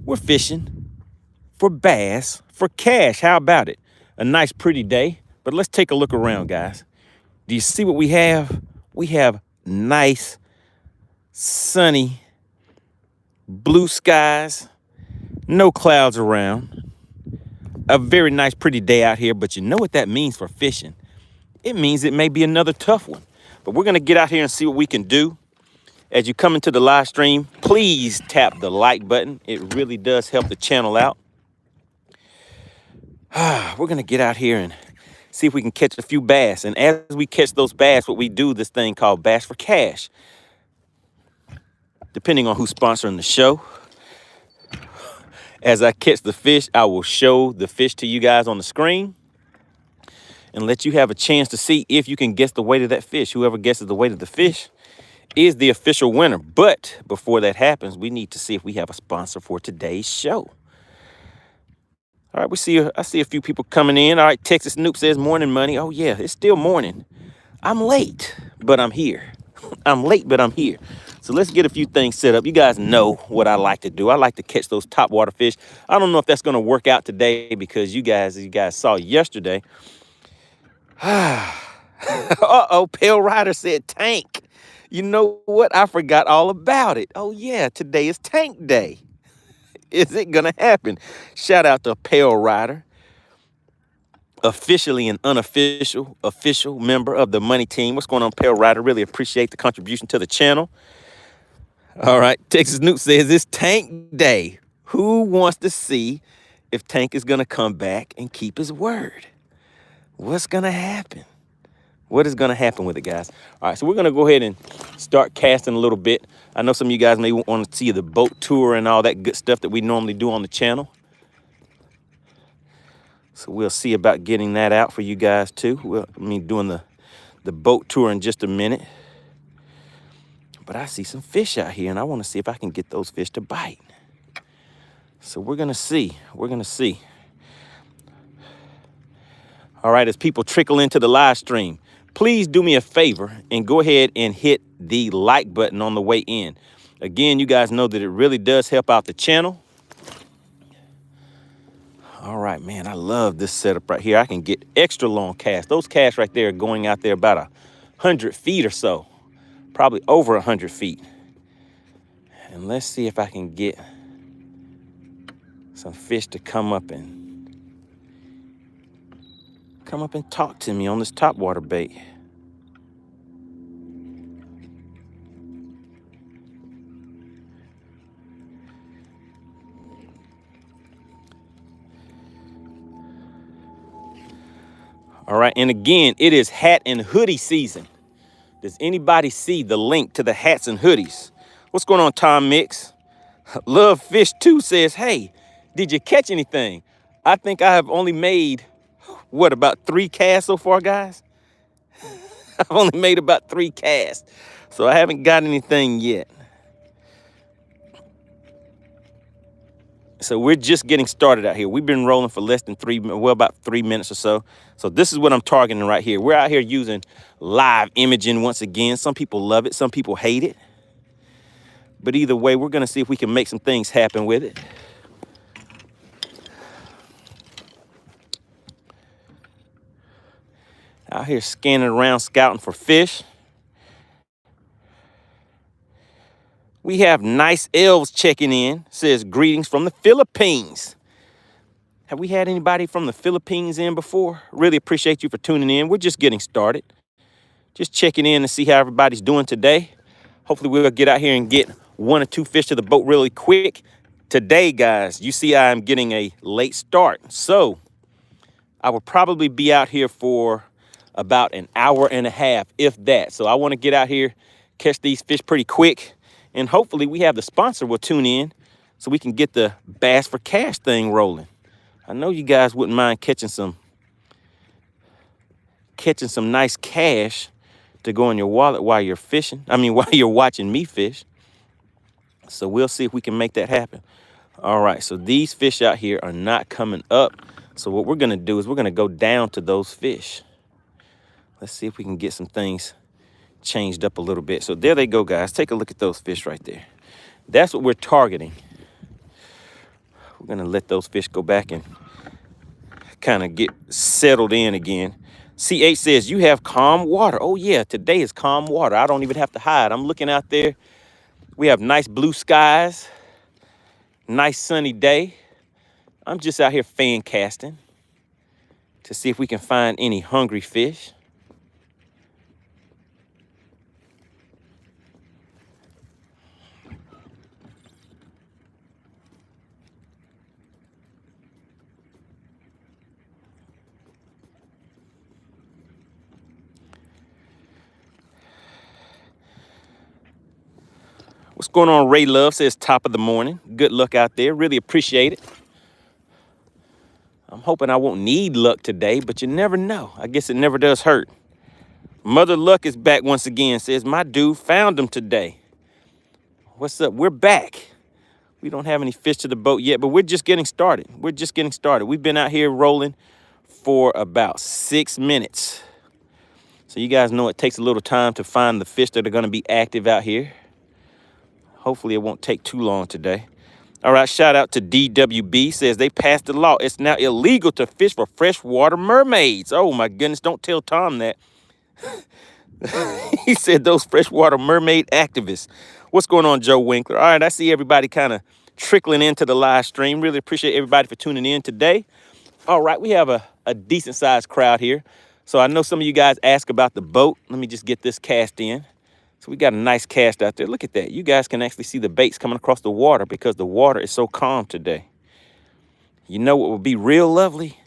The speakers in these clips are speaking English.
We're fishing for bass, for cash. How about it? A nice, pretty day. But let's take a look around, guys. Do you see what we have? We have nice, sunny, blue skies, no clouds around. A very nice, pretty day out here. But you know what that means for fishing? It means it may be another tough one. But we're going to get out here and see what we can do. As you come into the live stream, please tap the like button. It really does help the channel out. We're going to get out here and see if we can catch a few bass. And as we catch those bass, what we do this thing called Bass for Cash. Depending on who's sponsoring the show. As I catch the fish, I will show the fish to you guys on the screen and let you have a chance to see if you can guess the weight of that fish. Whoever guesses the weight of the fish is the official winner. But before that happens, we need to see if we have a sponsor for today's show. All right, I see a few people coming in. All right, Texas Noop says morning money. Oh yeah, it's still morning. I'm late, but I'm here. I'm late, but I'm here. So let's get a few things set up. You guys know what I like to do. I like to catch those top water fish. I don't know if that's going to work out today because you guys saw yesterday. Uh-oh, Pale Rider said tank. You know what? I forgot all about it. Oh, yeah, today is tank day. Is it going to happen? Shout out to Pale Rider, officially an unofficial, official member of the Money Team. What's going on, Pale Rider? Really appreciate the contribution to the channel. All right, Texas Newt says it's tank day. Who wants to see if Tank is going to come back and keep his word? What's going to happen? What is going to happen with it, guys? All right, so we're going to go ahead and start casting a little bit. I know some of you guys may want to see the boat tour and all that good stuff that we normally do on the channel. So we'll see about getting that out for you guys too. Doing the boat tour in just a minute. But I see some fish out here, and I want to see if I can get those fish to bite. So we're going to see. We're going to see. All right, as people trickle into the live stream, please do me a favor and go ahead and hit the like button on the way in. Again, you guys know that it really does help out the channel. All right, man, I love this setup right here. I can get extra long casts. Those casts right there are going out there about 100 feet or so, probably over 100 feet. And let's see if I can get some fish to come up and talk to me on this topwater bait. All right, and again, it is hat and hoodie season. Does anybody see the link to the hats and hoodies? What's going on, Tom Mix? Love Fish 2 says, hey, did you catch anything? I think I have only made, about 3 casts so far, guys? I've only made about 3 casts, so I haven't got anything yet. So we're just getting started out here. We've been rolling for less than about 3 minutes or so. So this is what I'm targeting right here. We're out here using live imaging once again. Some people love it, some people hate it. But either way, we're gonna see if we can make some things happen with it. Out here scanning around, scouting for fish. We have Nice Elves checking in. Says, greetings from the Philippines. Have we had anybody from the Philippines in before? Really appreciate you for tuning in. We're just getting started. Just checking in to see how everybody's doing today. Hopefully we'll get out here and get 1 or 2 fish to the boat really quick. Today, guys, you see I'm getting a late start. So I will probably be out here for about an hour and a half, if that. So I want to get out here, catch these fish pretty quick. And hopefully we have the sponsor will tune in so we can get the Bass for Cash thing rolling. I know you guys wouldn't mind catching some nice cash to go in your wallet while you're fishing. While you're watching me fish. So we'll see if we can make that happen. All right, so these fish out here are not coming up. So what we're gonna do is we're gonna go down to those fish. Let's see if we can get some things changed up a little bit. So there they go, guys. Take a look at those fish right there. That's what we're targeting. We're gonna let those fish go back and kind of get settled in again. CH says, you have calm water. Oh yeah, today is calm water. I don't even have to hide. I'm looking out there. We have nice blue skies, nice sunny day. I'm just out here fan casting to see if we can find any hungry fish. What's going on? Ray Love says top of the morning. Good luck out there. Really appreciate it. I'm hoping I won't need luck today, but you never know. I guess it never does hurt. Mother Luck is back once again. Says, my dude found him today. What's up? We're back. We don't have any fish to the boat yet, but we're just getting started. We're just getting started. We've been out here rolling for about 6 minutes. So you guys know it takes a little time to find the fish that are going to be active out here. Hopefully it won't take too long today. All right, shout out to DWB. Says they passed the law. It's now illegal to fish for freshwater mermaids. Oh my goodness, don't tell Tom that. He said those freshwater mermaid activists. What's going on, Joe Winkler? All right, I see everybody kind of trickling into the live stream. Really appreciate everybody for tuning in today. All right, we have a decent sized crowd here. So I know some of you guys ask about the boat. Let me just get this cast in. So we got a nice cast out there. Look at that. You guys can actually see the baits coming across the water because the water is so calm today. You know what would be real lovely?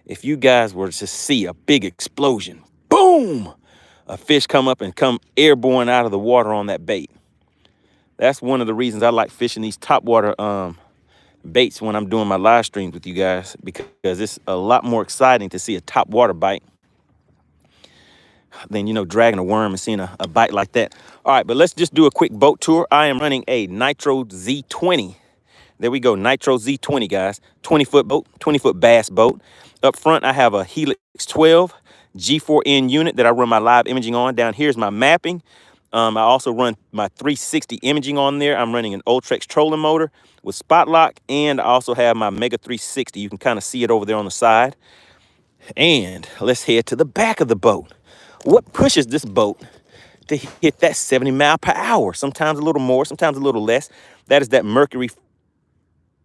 If you guys were to see a big explosion. Boom! A fish come up and come airborne out of the water on that bait. That's one of the reasons I like fishing these topwater baits when I'm doing my live streams with you guys, because it's a lot more exciting to see a topwater bite than, you know, dragging a worm and seeing a bite like that. All right, but let's just do a quick boat tour. I am running a Nitro Z20. There we go, Nitro Z20, guys. 20-foot boat, 20-foot bass boat. Up front, I have a Helix 12 G4N unit that I run my live imaging on. Down here's my mapping. I also run my 360 imaging on there. I'm running an Ultrex trolling motor with spot lock, and I also have my Mega 360. You can kind of see it over there on the side. And let's head to the back of the boat. What pushes this boat to hit that 70 mile per hour? Sometimes a little more, sometimes a little less. That is that Mercury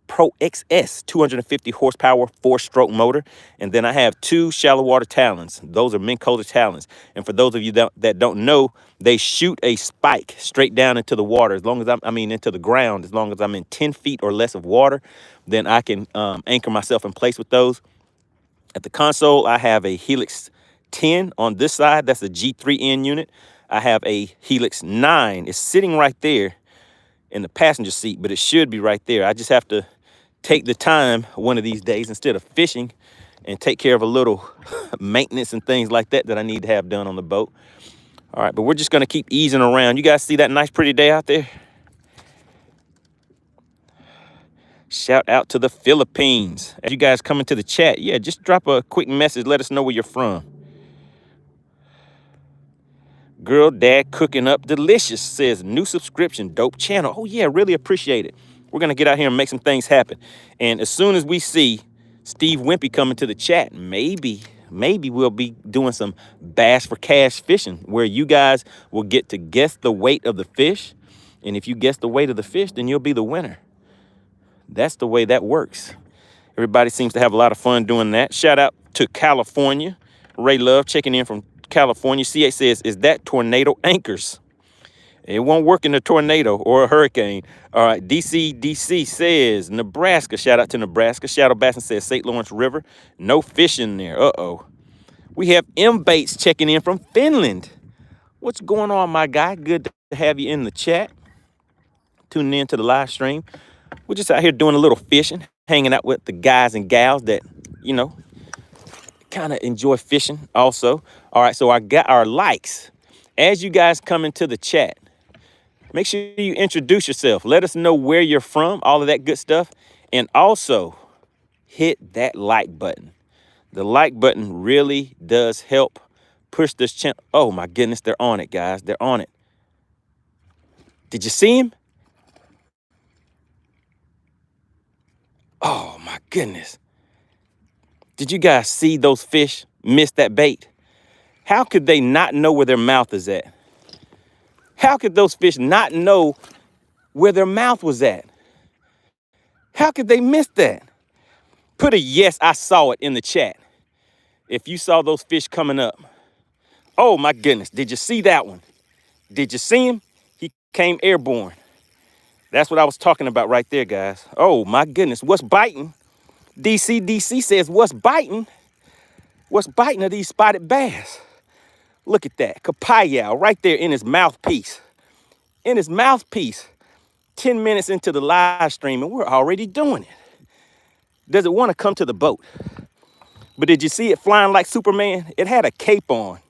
Pro XS 250 horsepower 4-stroke motor. And then I have 2 shallow water talons. Those are Minn Kota talons. And for those of you that don't know, they shoot a spike straight down into the water. As long as into the ground, as long as I'm in 10 feet or less of water, then I can anchor myself in place with those. At the console, I have a Helix 10 on this side. That's a G3N unit. I have a Helix 9. It's sitting right there in the passenger seat, but it should be right there. I just have to take the time one of these days, instead of fishing, and take care of a little maintenance and things like that I need to have done on the boat. All right, but we're just going to keep easing around. You guys see that nice, pretty day out there? Shout out to the Philippines. As you guys come into the chat, yeah, just drop a quick message. Let us know where you're from. Girl Dad Cooking Up Delicious says, new subscription, dope channel. Oh, yeah, really appreciate it. We're going to get out here and make some things happen. And as soon as we see Steve Wimpy coming to the chat, maybe we'll be doing some bass for cash fishing, where you guys will get to guess the weight of the fish. And if you guess the weight of the fish, then you'll be the winner. That's the way that works. Everybody seems to have a lot of fun doing that. Shout out to California. Ray Love checking in from California. CA says, is that tornado anchors? It won't work in a tornado or a hurricane. All right, DC says, Nebraska. Shout out to Nebraska. Shadow Bassin says, St. Lawrence River. No fish in there. Uh-oh. We have M Bates checking in from Finland. What's going on, my guy? Good to have you in the chat. Tuning in to the live stream. We're just out here doing a little fishing, hanging out with the guys and gals that, you know, kind of enjoy fishing also. All right, so I got our likes. As you guys come into the chat, make sure you introduce yourself. Let us know where you're from, all of that good stuff. And also hit that like button. The like button really does help push this channel. Oh my goodness, they're on it, guys. They're on it. Did you see him? goodness. Did you guys see those fish miss that bait? How could they not know where their mouth is at? How could those fish not know where their mouth was at? How could they miss that? Put a yes, I saw it in the chat. If you saw those fish coming up. Oh my goodness, did you see that one? Did you see him? He came airborne. That's what I was talking about right there, guys. Oh my goodness, what's biting? DC says, what's biting? What's biting are these spotted bass? Look at that, Kapayao right there in his mouthpiece. In his mouthpiece. 10 minutes into the live stream and we're already doing it. Does it want to come to the boat? But did you see it flying like Superman? It had a cape on.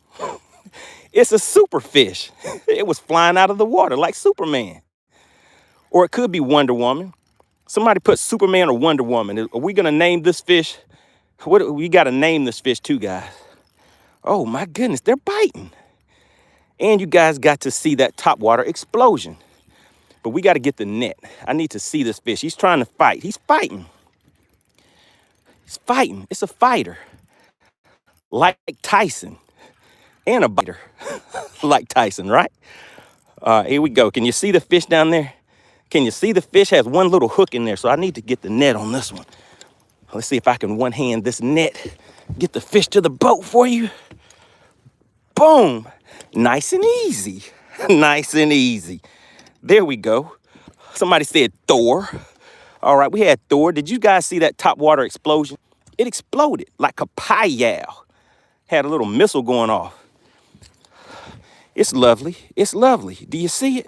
It's a super fish. It was flying out of the water like Superman. Or it could be Wonder Woman. Somebody put Superman or Wonder Woman. Are we gonna name this fish? We gotta name this fish too, guys. Oh my goodness, they're biting. And you guys got to see that topwater explosion. But we gotta get the net. I need to see this fish. He's trying to fight. He's fighting. He's fighting. It's a fighter. Like Tyson. And a biter. Like Tyson, right? All right, here we go. Can you see the fish down there? Can you see the fish has one little hook in there? So I need to get the net on this one. Let's see if I can one hand this net. Get the fish to the boat for you. Boom. Nice and easy. Nice and easy. There we go. Somebody said Thor. All right, we had Thor. Did you guys see that topwater explosion? It exploded like a Kapayao. Had a little missile going off. It's lovely. It's lovely. Do you see it?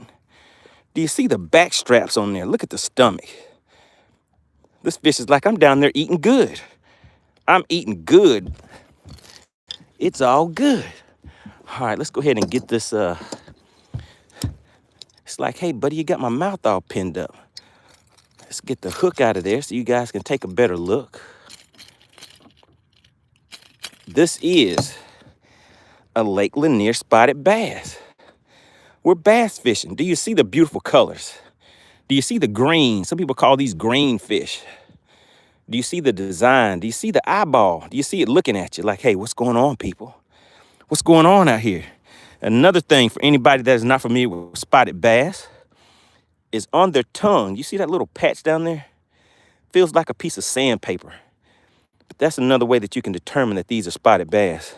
Do you see the back straps on there? Look at the stomach. This fish is like I'm down there eating good. I'm eating good. It's all good. All right, let's go ahead and get this. It's like, hey, buddy, you got my mouth all pinned up. Let's get the hook out of there so you guys can take a better look. This is a Lake Lanier spotted bass. We're bass fishing. Do you see the beautiful colors? Do you see the green? Some people call these green fish. Do you see the design? Do you see the eyeball? Do you see it looking at you like, hey, what's going on, people? What's going on out here? Another thing for anybody that is not familiar with spotted bass is on their tongue. You see that little patch down there? Feels like a piece of sandpaper. But that's another way that you can determine that these are spotted bass.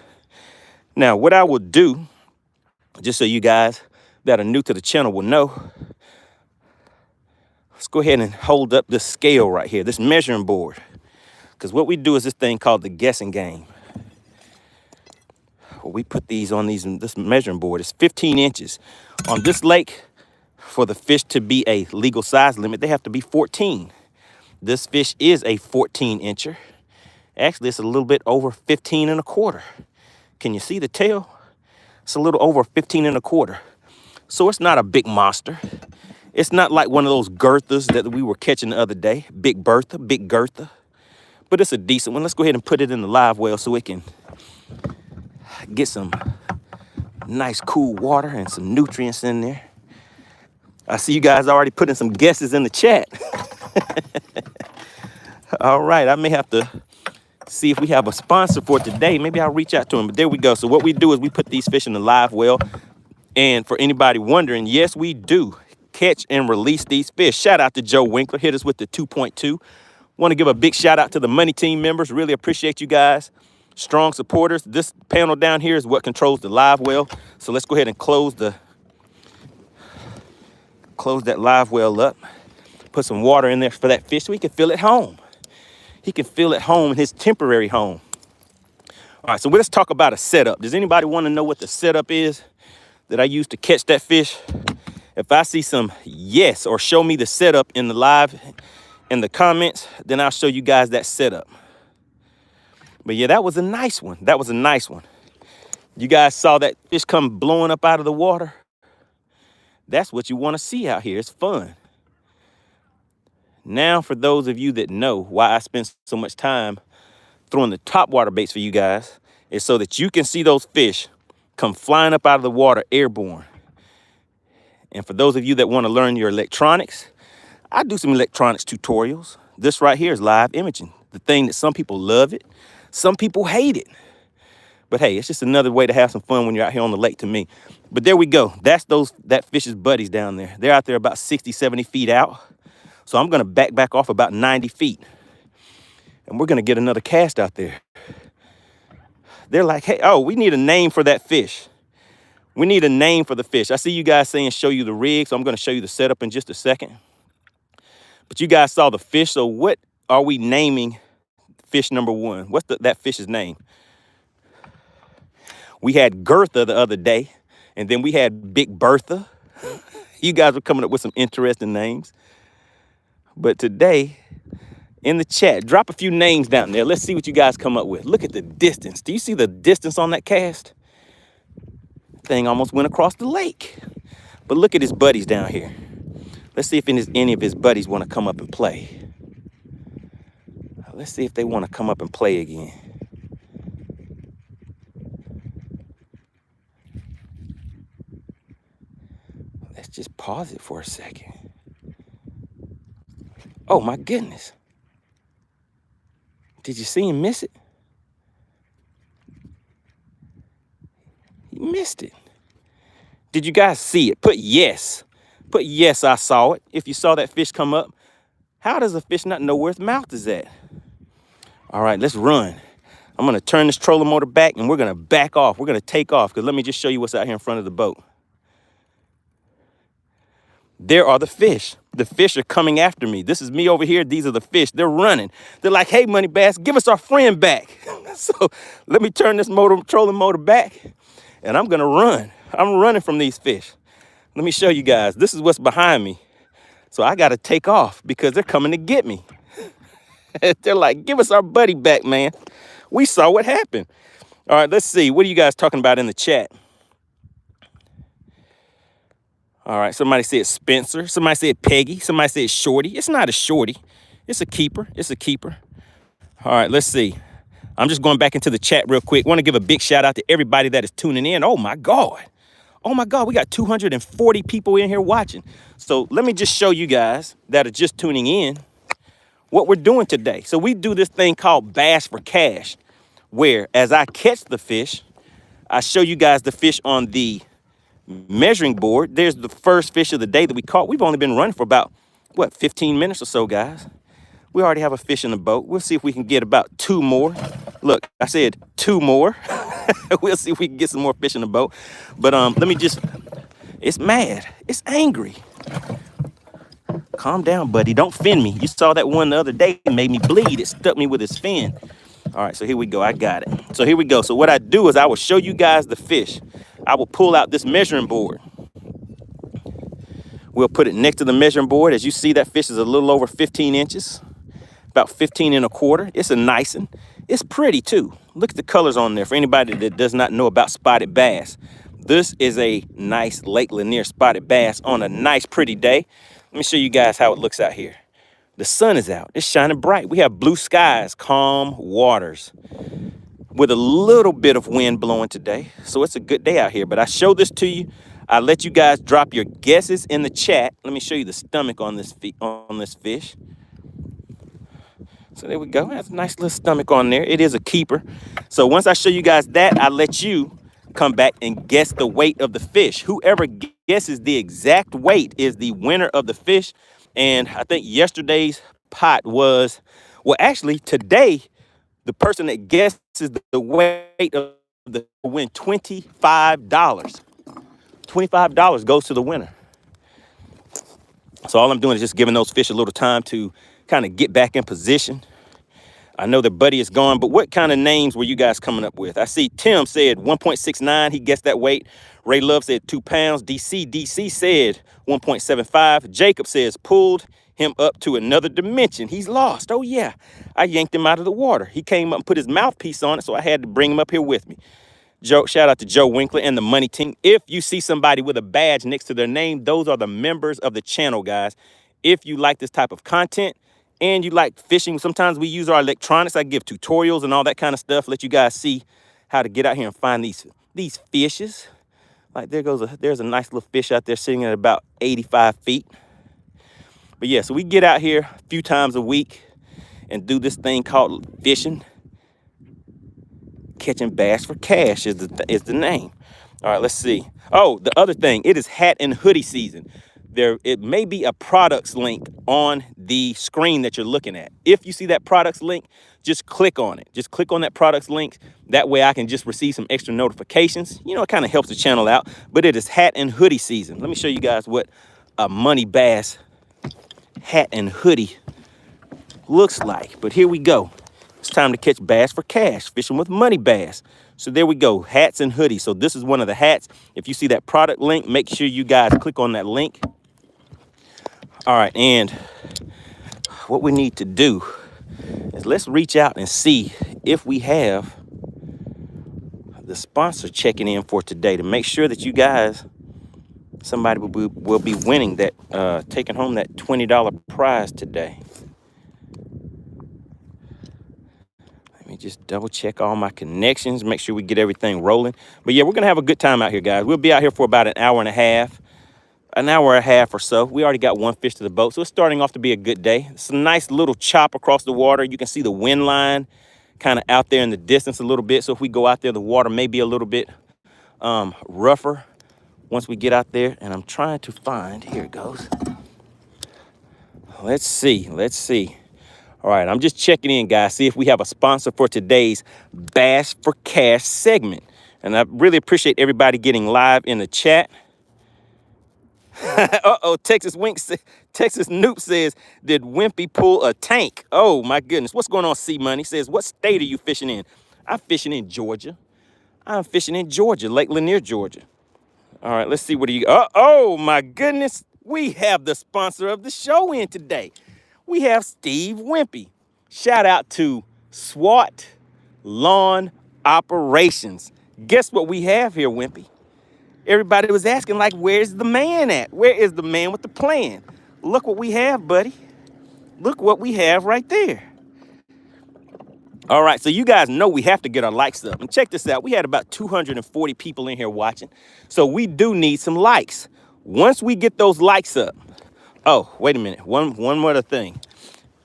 Now, what I will do, just so you guys that are new to the channel will know, let's go ahead and hold up this scale right here, this measuring board. Because what we do is this thing called the guessing game. Well, we put these on this measuring board. It's 15 inches. On this lake, for the fish to be a legal size limit, they have to be 14. This fish is a 14 incher. Actually, it's a little bit over 15 and a quarter. Can you see the tail? It's a little over 15 and a quarter. So it's not a big monster. It's not like one of those Girthas that we were catching the other day. Big Bertha, big Girtha. But it's a decent one. Let's go ahead and put it in the live well so it can get some nice cool water and some nutrients in there. I see you guys already putting some guesses in the chat. All right, I may have to see if we have a sponsor for today. Maybe I'll reach out to him, but there we go. So what we do is we put these fish in the live well. And for anybody wondering, yes, we do catch and release these fish. Shout out to Joe Winkler, hit us with the 2.2. Want to give a big shout out to the Money Team members. Really appreciate you guys. Strong supporters. This panel down here is what controls the live well. So let's go ahead and close that live well up. Put some water in there for that fish so he can feel at home. He can feel at home in his temporary home. All right, so let's talk about a setup. Does anybody want to know what the setup is that I use to catch that fish? If I see some yes or show me the setup in the live, in the comments, then I'll show you guys that setup. But yeah, that was a nice one. That was a nice one. You guys saw that fish come blowing up out of the water? That's what you want to see out here. It's fun. Now, for those of you that know why I spend so much time throwing the top water baits for you guys, is so that you can see those fish come flying up out of the water airborne. And for those of you that want to learn your electronics, I do some electronics tutorials. This right here is live imaging. the thing that some people love it, some people hate it. But hey, it's just another way to have some fun when you're out here on the lake to me. But there we go. That's that fish's buddies down there. They're out there about 60, 70 feet out. So I'm gonna back off about 90 feet. And we're gonna get another cast out there. They're like, hey, oh, we need a name for that fish. We need a name for the fish. I see you guys saying show you the rig, so I'm gonna show you the setup in just a second. But you guys saw the fish, so what are we naming fish number one? What's that fish's name? We had Gertha the other day, and then we had Big Bertha. You guys were coming up with some interesting names. But today, in the chat, drop a few names down there. Let's see what you guys come up with. Look at the distance. Do you see the distance on that cast? Thing almost went across the lake. But look at his buddies down here. Let's see if any of his buddies want to come up and play. Let's see if they want to come up and play again. Let's just pause it for a second. Oh my goodness. Did you see him miss it? He missed it. Did you guys see it? Put yes. Put yes, I saw it. If you saw that fish come up, how does a fish not know where its mouth is at? All right, let's run. I'm gonna turn this trolling motor back and we're gonna back off. We're gonna take off because let me just show you what's out here in front of the boat. There are the fish. The fish are coming after me. This is me over here. These are the fish. They're running. They're like, hey, MoneyBass, give us our friend back. So let me turn this trolling motor back and I'm gonna run. I'm running from these fish. Let me show you guys. This is what's behind me. So I gotta take off because they're coming to get me. They're like, give us our buddy back, man. We saw what happened. All right, let's see. What are you guys talking about in the chat? All right, somebody said Spencer. Somebody said Peggy. Somebody said Shorty. It's not a shorty. It's a keeper. It's a keeper. All right, let's see. I'm just going back into the chat real quick. Want to give a big shout out to everybody that is tuning in. Oh, my God. Oh, my God. We got 240 people in here watching. So let me just show you guys that are just tuning in what we're doing today. So we do this thing called Bass for Cash, where as I catch the fish, I show you guys the fish on the measuring board. There's the first fish of the day that we caught. We've only been running for about, what, 15 minutes or so, guys. We already have a fish in the boat. We'll see if we can get about 2 more. Look, I said 2 more. We'll see if we can get some more fish in the boat. But let me just, it's mad. It's angry. Calm down, buddy. Don't fin me. You saw that one the other day. It made me bleed. It stuck me with its fin. All right, so here we go. I got it. So here we go. So what I do is I will show you guys the fish. I will pull out this measuring board. We'll put it next to the measuring board. As you see, that fish is a little over 15 inches, about 15 1/4. It's a nice one. It's pretty too. Look at the colors on there. For anybody that does not know about spotted bass, this is a nice Lake Lanier spotted bass on a nice, pretty day. Let me show you guys how it looks out here. The sun is out. It's shining bright. We have blue skies, calm waters, with a little bit of wind blowing today. So it's a good day out here. But I show this to you. I let you guys drop your guesses in the chat. Let me show you the stomach on this fish. So there we go. That's a nice little stomach on there. It is a keeper. So once I show you guys that, I let you come back and guess the weight of the fish. Whoever guesses the exact weight is the winner of the fish. And I think yesterday's pot was, well, actually today, the person that guesses the weight of the win $25. $25 goes to the winner. So all I'm doing is just giving those fish a little time to kind of get back in position. I know their buddy is gone, but what kind of names were you guys coming up with? I see Tim said 1.69. He guessed that weight. Ray Love said 2 pounds. DC said 1.75. Jacob says pulled him up to another dimension. He's lost. Oh, yeah. I yanked him out of the water. He came up and put his mouthpiece on it, so I had to bring him up here with me. Joe, shout out to Joe Winkler and the Money Team. If you see somebody with a badge next to their name, those are the members of the channel, guys. If you like this type of content and you like fishing, sometimes we use our electronics. I give tutorials and all that kind of stuff. Let you guys see how to get out here and find these fishes. Like there's a nice little fish out there sitting at about 85 feet. But yeah, so we get out here a few times a week and do this thing called fishing, catching bass for cash is the name. All right, let's see. Oh, the other thing, it is hat and hoodie season. It may be a products link on the screen that you're looking at. If you see that products link, just click on it. Just click on that products link. That way I can just receive some extra notifications. You know, it kind of helps the channel out, but it is hat and hoodie season. Let me show you guys what a MoneyBass hat and hoodie looks like. But here we go. It's time to catch bass for cash, fishing with MoneyBass. So there we go, hats and hoodies. So this is one of the hats. If you see that product link, make sure you guys click on that link. All right, and what we need to do is let's reach out and see if we have the sponsor checking in for today to make sure that you guys, somebody will be winning that, taking home that $20 prize today. Let me just double check all my connections, make sure we get everything rolling. But yeah, we're gonna have a good time out here, guys. We'll be out here for about an hour and a half or so. We already got one fish to the boat, so it's starting off to be a good day. It's a nice little chop across the water. You can see the wind line kind of out there in the distance a little bit. So if we go out there, the water may be a little bit rougher once we get out there. And I'm trying to find, here it goes. Let's see. All right, I'm just checking in, guys, see if we have a sponsor for today's Bass for Cash segment. And I really appreciate everybody getting live in the chat. Uh-oh, Texas Noop says, did Wimpy pull a tank? Oh, my goodness. What's going on, C-Money? Says, what state are you fishing in? I'm fishing in Georgia. Lake Lanier, Georgia. All right, let's see what do you... Oh, my goodness. We have the sponsor of the show in today. We have Steve Wimpy. Shout out to SWAT Lawn Operations. Guess what we have here, Wimpy? Everybody was asking, like, where's the man at? Where is the man with the plan? Look what we have, buddy. Look what we have right there. All right, so you guys know we have to get our likes up. And check this out. We had about 240 people in here watching. So we do need some likes. Once we get those likes up. Oh, wait a minute. One more thing.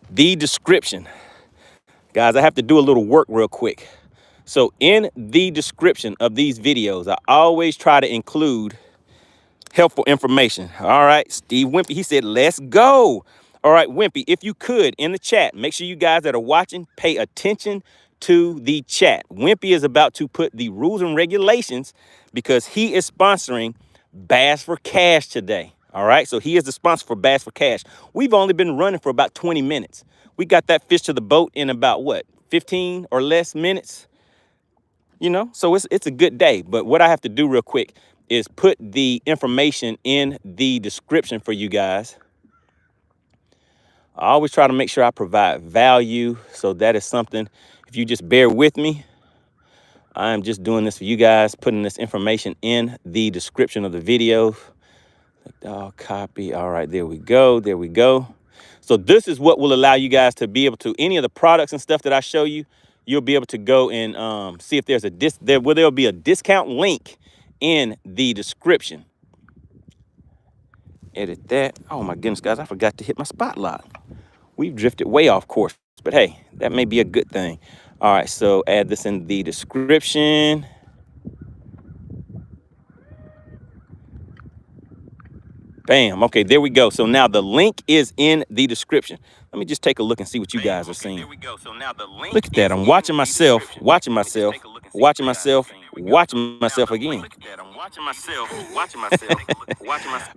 The description. Guys, I have to do a little work real quick. So in the description of these videos, I always try to include helpful information. All right, Steve Wimpy, he said, let's go. All right, Wimpy, if you could, in the chat, make sure you guys that are watching pay attention to the chat. Wimpy is about to put the rules and regulations because he is sponsoring Bass for Cash today. All right, so he is the sponsor for Bass for Cash. We've only been running for about 20 minutes. We got that fish to the boat in about, what, 15 or less minutes? You know, so it's a good day. But what I have to do real quick is put the information in the description for you guys. I always try to make sure I provide value. So that is something, if you just bear with me, I'm just doing this for you guys, putting this information in the description of the video. Oh, copy. All right, there we go. There we go. So this is what will allow you guys to be able to, any of the products and stuff that I show you, you'll be able to go and see if there's there'll be a discount link in the description. Edit that. Oh my goodness, guys, I forgot to hit my spotlight. We've drifted way off course, but hey, that may be a good thing. All right, so add this in the description. Bam. Okay, there we go. So now the link is in the description. Let me just take a look and see what you guys are seeing. There we go. So now the link look at that. I'm watching myself again. Watching myself.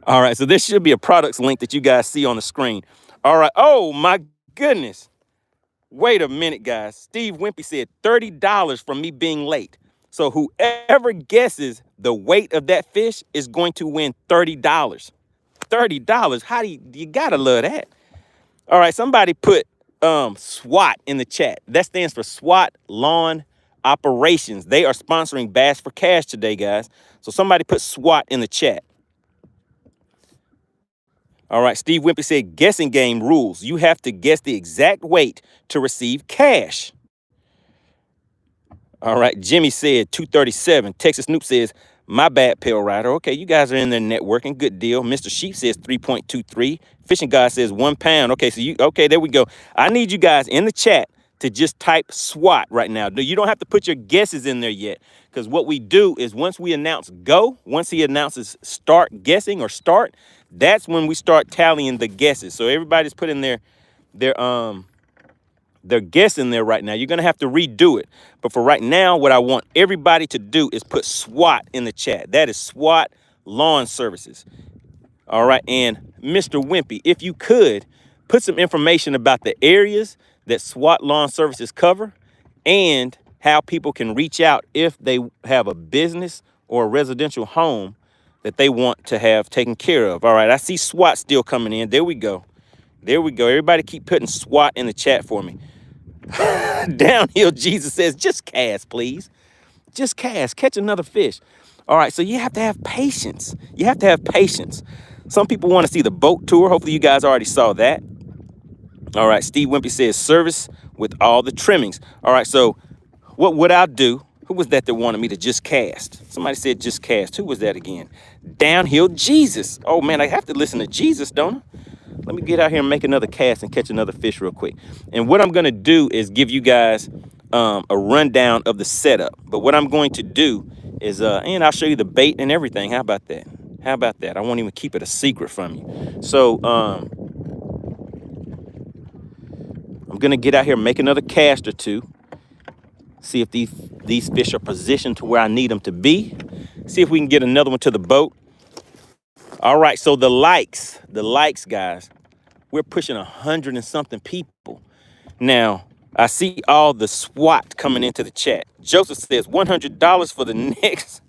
All right, so there should be a products link that you guys see on the screen. All right. Oh, my goodness. Wait a minute, guys. Steve Wimpy said $30 from me being late. So whoever guesses the weight of that fish is going to win $30. $30. How do you gotta love that? All right, somebody put SWAT in the chat. That stands for SWAT Lawn Operations. They are sponsoring Bass for Cash today, guys. So somebody put SWAT in the chat. All right, Steve Wimpy said guessing game rules. You have to guess the exact weight to receive cash. All right, Jimmy said 237. Texas Snoop says My bad, Pale Rider. Okay, you guys are in there networking. Good deal. Mr. Sheep says 3.23. Fishing God says 1 pound. Okay, so okay, there we go. I need you guys in the chat to just type SWAT right now. You don't have to put your guesses in there yet, because what we do is once we announce go, once he announces start guessing or start, that's when we start tallying the guesses. So everybody's putting their guess in there right now. You're gonna have to redo it. But for right now, what I want everybody to do is put SWAT in the chat. That is SWAT Lawn Services. All right, and Mr. Wimpy, if you could put some information about the areas that SWAT Lawn Services cover and how people can reach out if they have a business or a residential home that they want to have taken care of. All right, I see SWAT still coming in. There we go. There we go. Everybody keep putting SWAT in the chat for me. Downhill Jesus says, just cast, please. Just cast. Catch another fish. All right, so you have to have patience. You have to have patience. Some people want to see the boat tour. Hopefully you guys already saw that. All right, Steve Wimpy says service with all the trimmings. All right, so what would I do? Who was that wanted me to just cast? Somebody said just cast. Who was that again? Downhill Jesus. Oh, man, I have to listen to Jesus, don't I? Let me get out here and make another cast and catch another fish real quick. And what I'm going to do is give you guys a rundown of the setup. But what I'm going to do is, and I'll show you the bait and everything. How about that? How about that? I won't even keep it a secret from you. So I'm going to get out here and make another cast or two. See if these fish are positioned to where I need them to be. See if we can get another one to the boat. All right, so the likes, guys, we're pushing 100 and something people. Now, I see all the SWAT coming into the chat. Joseph says $100 for the next,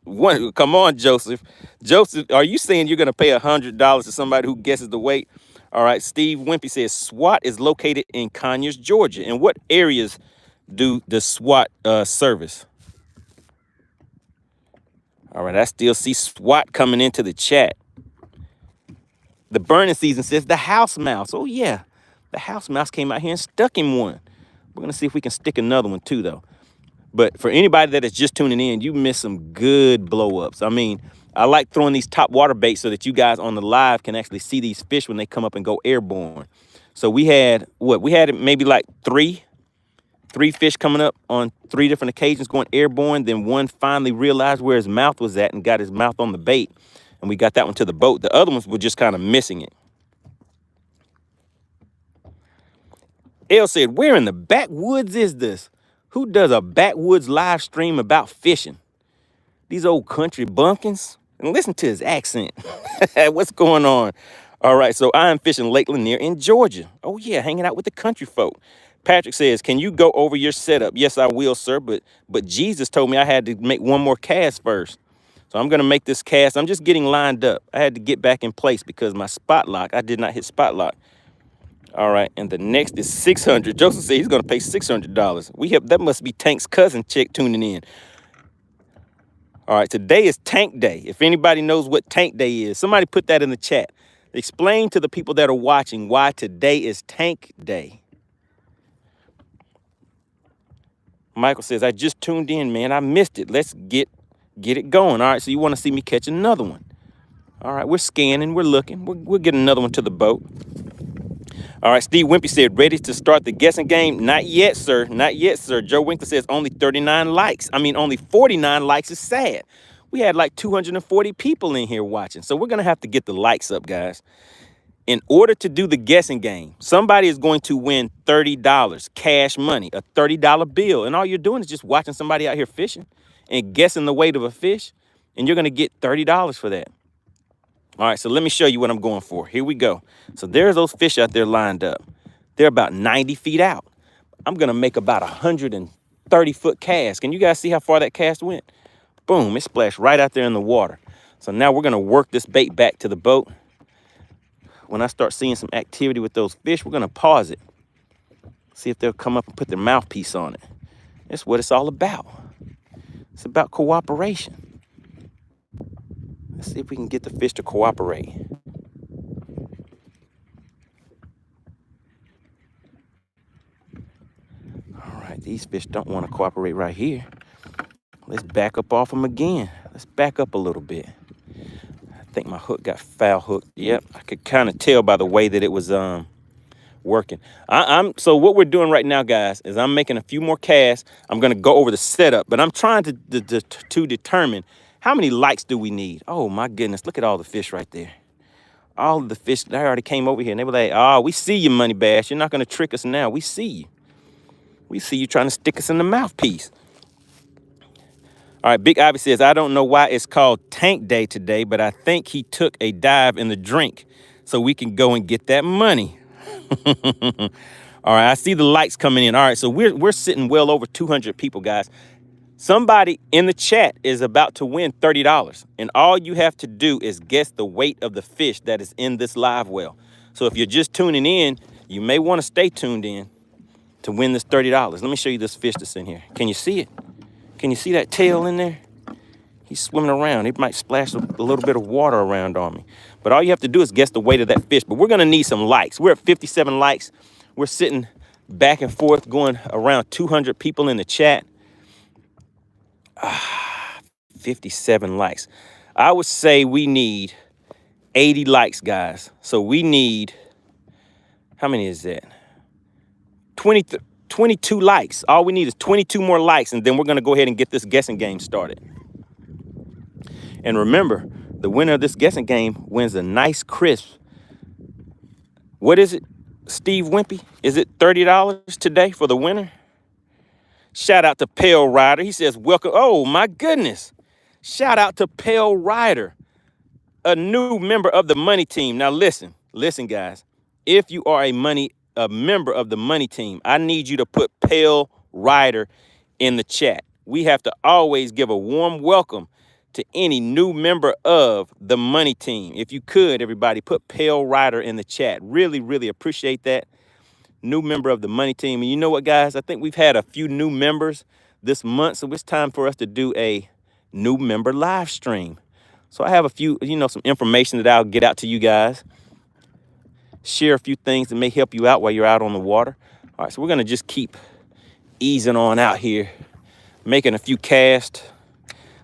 one. Come on, Joseph. Joseph, are you saying you're going to pay $100 to somebody who guesses the weight? All right, Steve Wimpy says SWAT is located in Conyers, Georgia. And what areas do the SWAT service? All right, I still see SWAT coming into the chat. The burning season says the house mouse. Oh, yeah. The house mouse came out here and stuck him one. We're going to see if we can stick another one, too, though. But for anybody that is just tuning in, you missed some good blow-ups. I mean, I like throwing these top water baits so that you guys on the live can actually see these fish when they come up and go airborne. So we had, we had maybe like three fish coming up on 3 different occasions going airborne. Then one finally realized where his mouth was at and got his mouth on the bait. And we got that one to the boat. The other ones were just kind of missing it. Elle said, where in the backwoods is this? Who does a backwoods live stream about fishing? These old country bumpkins? And listen to his accent. What's going on? All right, so I'm fishing Lake Lanier in Georgia. Oh, yeah, hanging out with the country folk. Patrick says, can you go over your setup? Yes, I will, sir, but Jesus told me I had to make one more cast first. So I'm going to make this cast. I'm just getting lined up. I had to get back in place because my spot lock, I did not hit spot lock. All right, and the next is 600. Joseph said he's going to pay $600. That must be Tank's cousin chick tuning in. All right, today is Tank Day. If anybody knows what Tank Day is, somebody put that in the chat. Explain to the people that are watching why today is Tank Day. Michael says, I just tuned in, man. I missed it. Let's get it going. All right, so you want to see me catch another one. All right, we're scanning. We're looking. We'll get another one to the boat. All right, Steve Wimpy said, ready to start the guessing game? Not yet, sir. Not yet, sir. Joe Winkler says only 39 likes. I mean, only 49 likes is sad. We had like 240 people in here watching. So we're going to have to get the likes up, guys. In order to do the guessing game, somebody is going to win $30 cash money, a $30 bill. And all you're doing is just watching somebody out here fishing and guessing the weight of a fish. And you're going to get $30 for that. All right, so let me show you what I'm going for. Here we go. So there's those fish out there lined up. They're about 90 feet out. I'm going to make about 130-foot cast. Can you guys see how far that cast went? Boom, it splashed right out there in the water. So now we're going to work this bait back to the boat. When I start seeing some activity with those fish, we're going to pause it. See if they'll come up and put their mouthpiece on it. That's what it's all about. It's about cooperation. Let's see if we can get the fish to cooperate. All right, these fish don't want to cooperate right here. Let's back up off them again. Let's back up a little bit. I think my hook got foul hooked. Yep, I could kind of tell by the way that it was working. So what we're doing right now, guys, is I'm making a few more casts. I'm gonna go over the setup, but I'm trying to determine how many likes do we need. Oh my goodness, look at all the fish right there. All of the fish, they already came over here and they were like, oh, we see you, MoneyBass. You're not gonna trick us now. We see you. We see you trying to stick us in the mouthpiece. All right, Big Ivy says, I don't know why it's called Tank Day today, but I think he took a dive in the drink so we can go and get that money. All right, I see the likes coming in. All right, so we're sitting well over 200 people, guys. Somebody in the chat is about to win $30, and all you have to do is guess the weight of the fish that is in this live well. So if you're just tuning in, you may want to stay tuned in to win this $30. Let me show you this fish that's in here. Can you see it? Can you see that tail in there? He's swimming around. It might splash a little bit of water around on me. But all you have to do is guess the weight of that fish. But we're going to need some likes. We're at 57 likes. We're sitting back and forth, going around 200 people in the chat. 57 likes. I would say we need 80 likes, guys. So we need, how many is that? 22 likes. All we need is 22 more likes, and then we're going to go ahead and get this guessing game started. And remember, the winner of this guessing game wins a nice crisp. What is it, Steve Wimpy? Is it $30 today for the winner? Shout out to Pale Rider. He says, welcome. Oh, my goodness. Shout out to Pale Rider, a new member of the Money Team. Now, listen, guys. If you are a member of the Money Team, I need you to put Pale Rider in the chat. We have to always give a warm welcome to any new member of the Money Team. If you could, everybody, put Pale Rider in the chat. Really, really appreciate that. New member of the Money Team. And you know what, guys? I think we've had a few new members this month, so it's time for us to do a new member live stream. So I have a few, some information that I'll get out to you guys. Share a few things that may help you out while you're out on the water. All right, so we're going to just keep easing on out here, making a few casts.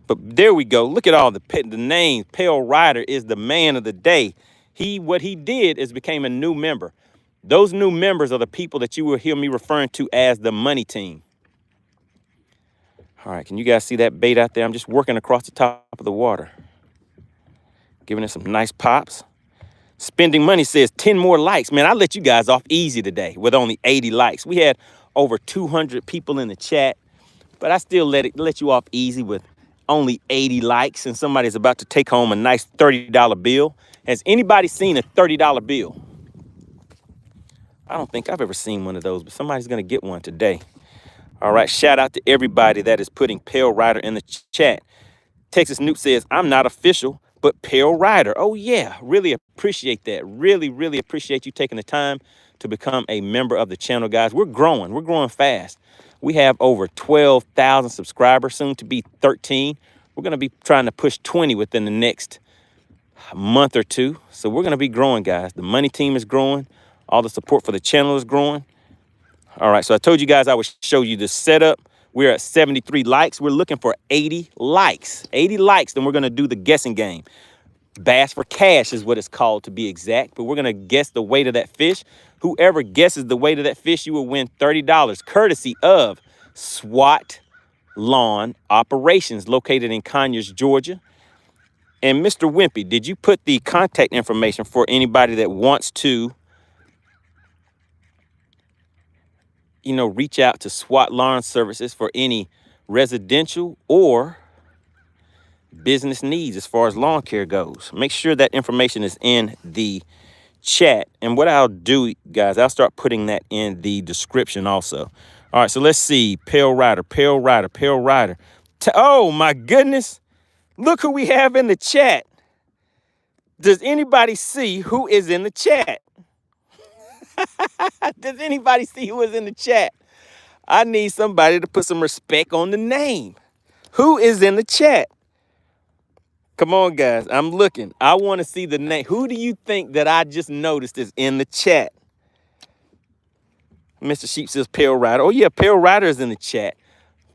But there we go. Look at all the names. Pale Rider is the man of the day. What he did is became a new member. Those new members are the people that you will hear me referring to as the Money Team. All right, can you guys see that bait out there? I'm just working across the top of the water, giving it some nice pops. Spending Money says 10 more likes. Man, I let you guys off easy today with only 80 likes. We had over 200 people in the chat, but I still let you off easy with only 80 likes, and somebody's about to take home a nice $30 bill. Has anybody seen a $30 bill? I don't think I've ever seen one of those, but somebody's going to get one today. All right, shout out to everybody that is putting Pale Rider in the chat. Texas Newt says, I'm not official, but Pale Rider. Oh, yeah, really appreciate that. Really, really appreciate you taking the time to become a member of the channel, guys. We're growing fast. We have over 12,000 subscribers, soon to be 13. We're going to be trying to push 20 within the next month or two. So we're going to be growing, guys. The Money Team is growing. All the support for the channel is growing. All right, so I told you guys I would show you the setup. We're at 73 likes. We're looking for 80 likes. 80 likes, then we're going to do the guessing game. Bass for cash is what it's called, to be exact. But we're going to guess the weight of that fish. Whoever guesses the weight of that fish, you will win $30, courtesy of SWAT Lawn Operations, located in Conyers, Georgia. And Mr. Wimpy, did you put the contact information for anybody that wants to, reach out to SWAT Lawn Services for any residential or business needs as far as lawn care goes? Make sure that information is in the chat. And what I'll do, guys, I'll start putting that in the description also. All right, so let's see. Pale Rider. Oh, my goodness. Look who we have in the chat. Does anybody see who is in the chat? Does anybody see who is in the chat? I need somebody to put some respect on the name. Who is in the chat? Come on, guys. I'm looking. I want to see the name. Who do you think that I just noticed is in the chat? Mr. Sheep says Pale Rider. Oh, yeah, Pale Rider is in the chat.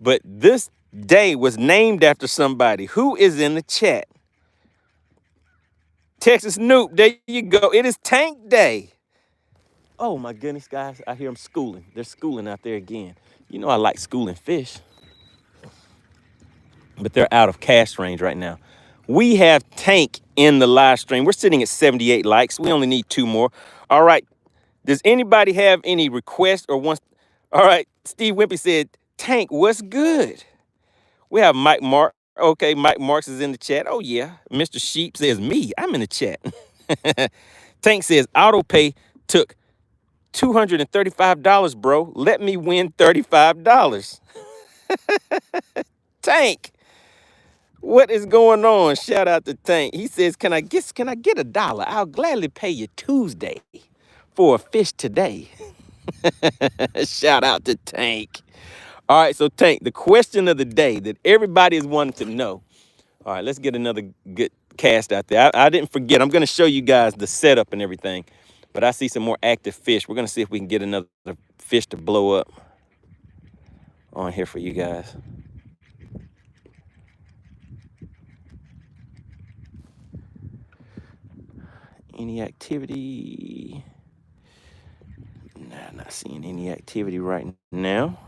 But this day was named after somebody. Who is in the chat? Texas Snoop, there you go. It is Tank Day. Oh my goodness, guys. I hear them schooling. They're schooling out there again. You know I like schooling fish, but they're out of cast range right now. We have Tank in the live stream. We're sitting at 78 likes. We only need 2 more. All right. Does anybody have any requests or wants? All right. Steve Wimpy said, Tank, what's good? We have Mike Mark. Okay, Mike Marks is in the chat. Oh, yeah. Mr. Sheep says, me. I'm in the chat. Tank says, AutoPay took $235, bro. Let me win $35. Tank, what is going on? Shout out to Tank. He says, can I get $1? I'll gladly pay you Tuesday for a fish today. Shout out to Tank. All right, so Tank, the question of the day that everybody is wanting to know. All right, let's get another good cast out there. I didn't forget. I'm going to show you guys the setup and everything, but I see some more active fish. We're going to see if we can get another fish to blow up on here for you guys. Any activity? Nah, not seeing any activity right now.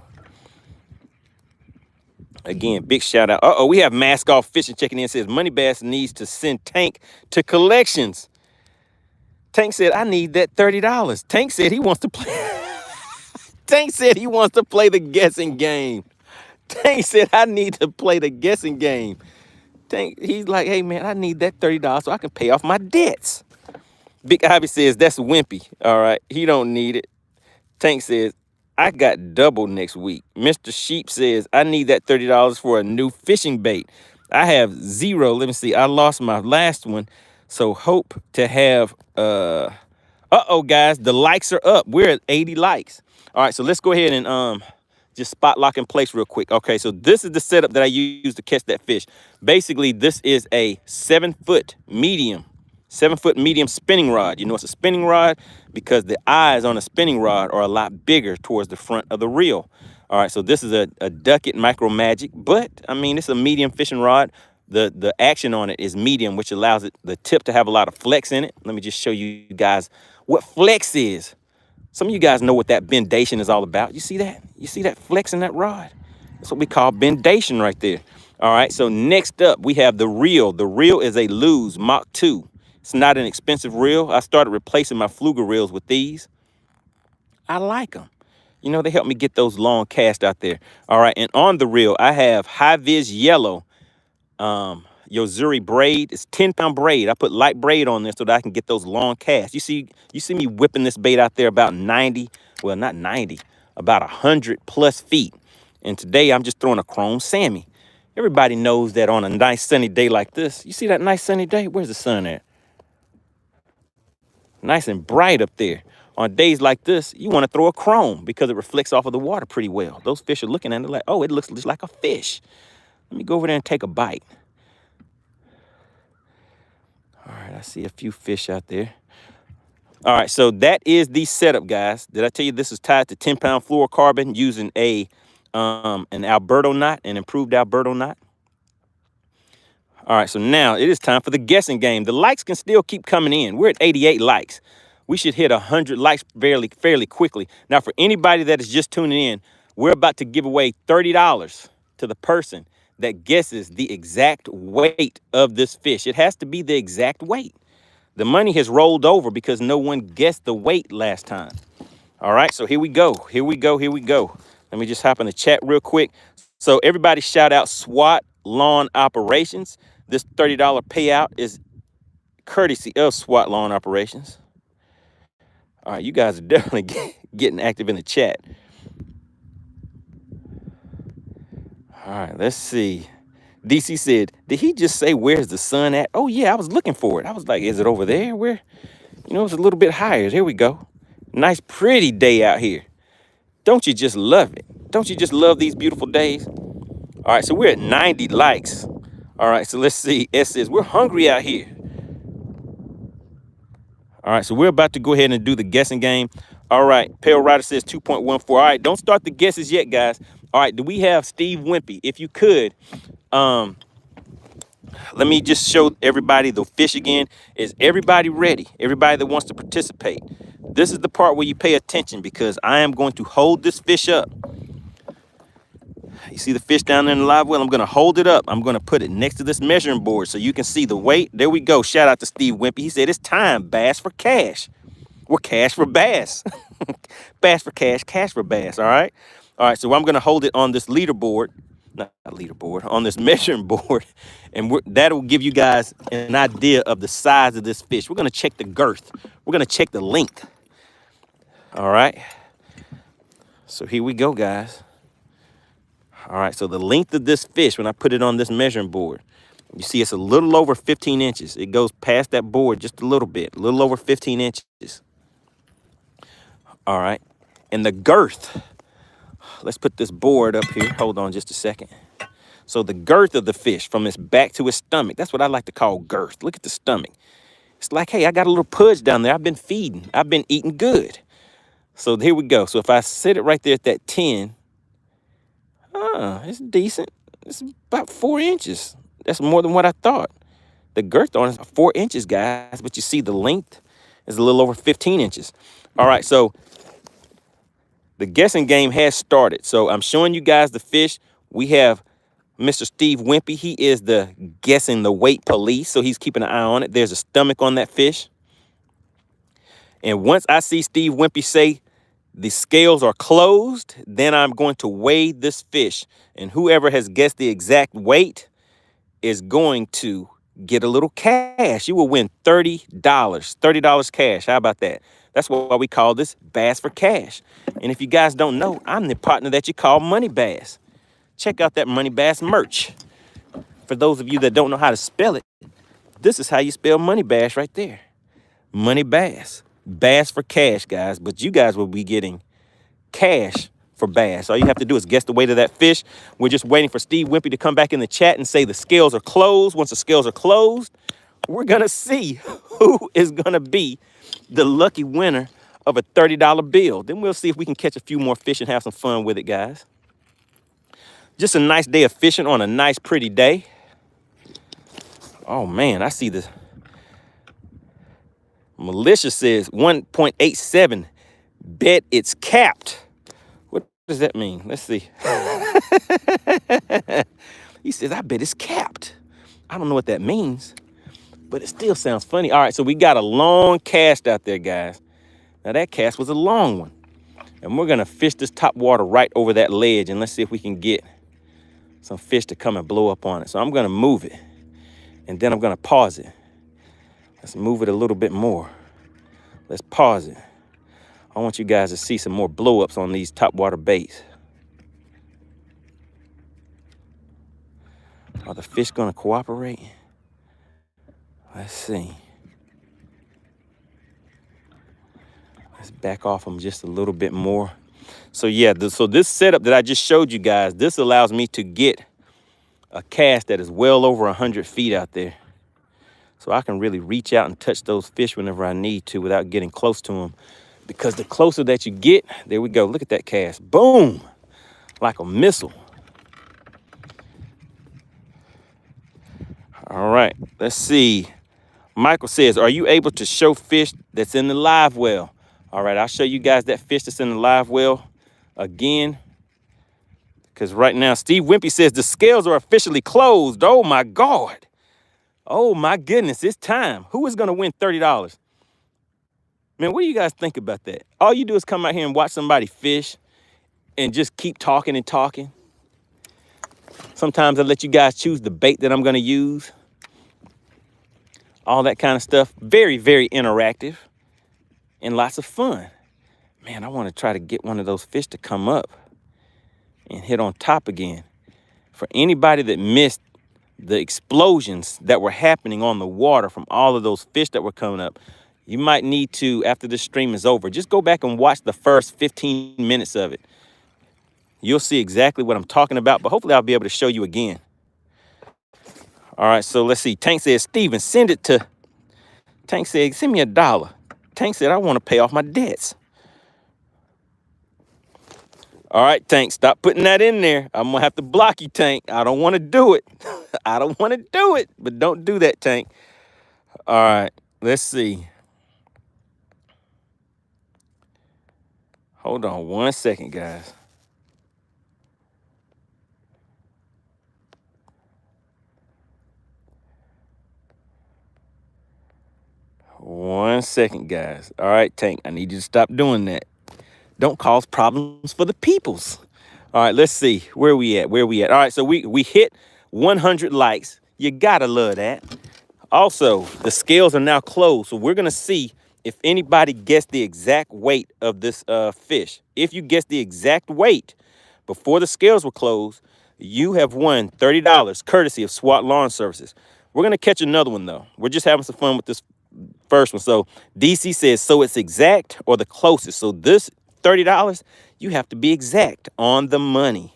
Again, big shout out. We have Mask Off Fishing checking in. Says MoneyBass needs to send Tank to collections. Tank said, I need that $30. Tank said he wants to play. Tank said he wants to play the guessing game. Tank said, I need to play the guessing game. Tank, he's like, hey man, I need that $30 so I can pay off my debts. Big Ivy says, that's Wimpy. All right, he don't need it. Tank says, I got double next week. Mr. Sheep says, I need that $30 for a new fishing bait. I have 0. Let me see. I lost my last one. So hope to have, guys, the likes are up. We're at 80 likes. All right, so let's go ahead and just spot lock in place real quick. Okay, so this is the setup that I use to catch that fish. Basically, this is a 7-foot medium. 7-foot medium spinning rod. You know it's a spinning rod because the eyes on a spinning rod are a lot bigger towards the front of the reel. All right, so this is a Ducket Micro Magic, but I mean, it's a medium fishing rod. The action on it is medium, which allows the tip to have a lot of flex in it. Let me just show you guys what flex is. Some of you guys know what that bendation is all about. You see that? You see that flex in that rod? That's what we call bendation right there. All right, so next up, we have the reel. The reel is a Lew's Mach 2. It's not an expensive reel. I started replacing my Fluger reels with these. I like them. You know, they help me get those long casts out there. All right, and on the reel, I have High Vis Yellow Yozuri braid. It's 10-pound braid. I put light braid on there so that I can get those long casts. You see me whipping this bait out there about 90, well, not 90, about 100+ feet. And today I'm just throwing a chrome Sammy. Everybody knows that on a nice sunny day like this, you see that nice sunny day? Where's the sun at? Nice and bright up there. On days like this, you want to throw a chrome because it reflects off of the water pretty well. Those fish are looking at it like, oh, it looks just like a fish. Let me go over there and take a bite. All right, I see a few fish out there. All right, so that is the setup, guys. Did I tell you this is tied to 10-pound fluorocarbon using an Alberto knot, an improved Alberto knot? All right, so now it is time for the guessing game. The likes can still keep coming in. We're at 88 likes. We should hit 100 likes fairly quickly. Now, for anybody that is just tuning in, we're about to give away $30 to the person that guesses the exact weight of this fish. It has to be the exact weight. The money has rolled over because no one guessed the weight last time. All right, so here we go. Here we go. Let me just hop in the chat real quick. So everybody shout out SWAT Lawn Operations. This $30 payout is courtesy of SWAT Lawn Operations. All right, you guys are definitely getting active in the chat. All right, let's see. DC said, did he just say, where's the sun at? Oh, yeah, I was looking for it. I was like, is it over there? Where? You know, it's a little bit higher. Here we go. Nice, pretty day out here. Don't you just love it? Don't you just love these beautiful days? All right, so we're at 90 likes. All right, so let's see. S says, we're hungry out here. All right, so we're about to go ahead and do the guessing game. All right, Pale Rider says 2.14. All right, don't start the guesses yet, guys. All right, do we have Steve Wimpy? If you could, let me just show everybody the fish again. Is everybody ready? Everybody that wants to participate. This is the part where you pay attention because I am going to hold this fish up. You see the fish down there in the live well? I'm going to hold it up. I'm going to put it next to this measuring board so you can see the weight. There we go. Shout out to Steve Wimpy. He said it's time, bass for cash. We're cash for bass. Bass for cash, cash for bass, all right? All right, so I'm going to hold it on this leaderboard. Not leaderboard, on this measuring board. And that'll give you guys an idea of the size of this fish. We're going to check the girth. We're going to check the length. All right. So here we go, guys. All right, so the length of this fish, when I put it on this measuring board, you see it's a little over 15 inches. It goes past that board just a little bit, a little over 15 inches. All right, and the girth, let's put this board up here. Hold on just a second. So the girth of the fish from its back to its stomach, that's what I like to call girth. Look at the stomach. It's like, hey, I got a little pudge down there. I've been feeding. I've been eating good. So here we go. So if I set it right there at that 10, it's decent. It's about 4 inches. That's more than what I thought. The girth on it is 4 inches, guys, but you see the length is a little over 15 inches. All right, so the guessing game has started. So I'm showing you guys the fish. We have Mr. Steve Wimpy. He is the guessing the weight police, so he's keeping an eye on it. There's a stomach on that fish. And once I see Steve Wimpy say the scales are closed, then I'm going to weigh this fish. And whoever has guessed the exact weight is going to get a little cash. You will win $30. $30 cash. How about that? That's why we call this Bass for Cash. And if you guys don't know, I'm the partner that you call MoneyBass. Check out that MoneyBass merch. For those of you that don't know how to spell it, this is how you spell MoneyBass right there. MoneyBass. Bass for cash, guys. But you guys will be getting cash for bass. All you have to do is guess the weight of that fish. We're just waiting for Steve Wimpy to come back in the chat and say the scales are closed. Once the scales are closed, we're going to see who is going to be the lucky winner of a $30 bill. Then we'll see if we can catch a few more fish and have some fun with it, guys. Just a nice day of fishing on a nice, pretty day. Oh, man, I see this. Militia says 1.87. Bet it's capped. What does that mean? Let's see. He says, I bet it's capped. I don't know what that means, but it still sounds funny. All right, so we got a long cast out there, guys. Now, that cast was a long one. And we're going to fish this top water right over that ledge, and let's see if we can get some fish to come and blow up on it. So I'm going to move it, and then I'm going to pause it. Let's move it a little bit more. Let's pause it. I want you guys to see some more blow-ups on these top water baits. Are the fish going to cooperate? Let's see. Let's back off them just a little bit more. So yeah, so this setup that I just showed you guys, this allows me to get a cast that is well over 100 feet out there. So I can really reach out and touch those fish whenever I need to without getting close to them. Because the closer that you get, there we go. Look at that cast. Boom! Like a missile. All right, let's see. Michael says, are you able to show fish that's in the live well? All right, I'll show you guys that fish that's in the live well again. Because right now, Steve Wimpy says the scales are officially closed. Oh, my God. Oh, my goodness, it's time. Who is going to win $30? Man, what do you guys think about that? All you do is come out here and watch somebody fish and just keep talking and talking. Sometimes I let you guys choose the bait that I'm going to use. All that kind of stuff. Very, very interactive and lots of fun. Man, I want to try to get one of those fish to come up and hit on top again. For anybody that missed the explosions that were happening on the water from all of those fish that were coming up, you might need to, after this stream is over, just go back and watch the first 15 minutes of it. You'll see exactly what I'm talking about, but hopefully I'll be able to show you again. All right, so let's see. Tank says, Steven, send it to... Tank said, send me $1. Tank said, I want to pay off my debts. All right, Tank, stop putting that in there. I'm gonna have to block you, Tank. I don't want to do it. I don't want to do it, but don't do that, Tank. All right, let's see. Hold on 1 second, guys. One second, guys. All right, Tank, I need you to stop doing that. Don't cause problems for the peoples. All right, let's see. Where we at? Where we at? All right, so we hit 100 likes. You gotta love that. Also, the scales are now closed, so we're gonna see if anybody guessed the exact weight of this fish. If you guessed the exact weight before the scales were closed, you have won $30 courtesy of SWAT Lawn Services. We're gonna catch another one though. We're just having some fun with this first one. So DC says, so it's exact or the closest. So this $30, you have to be exact on the money.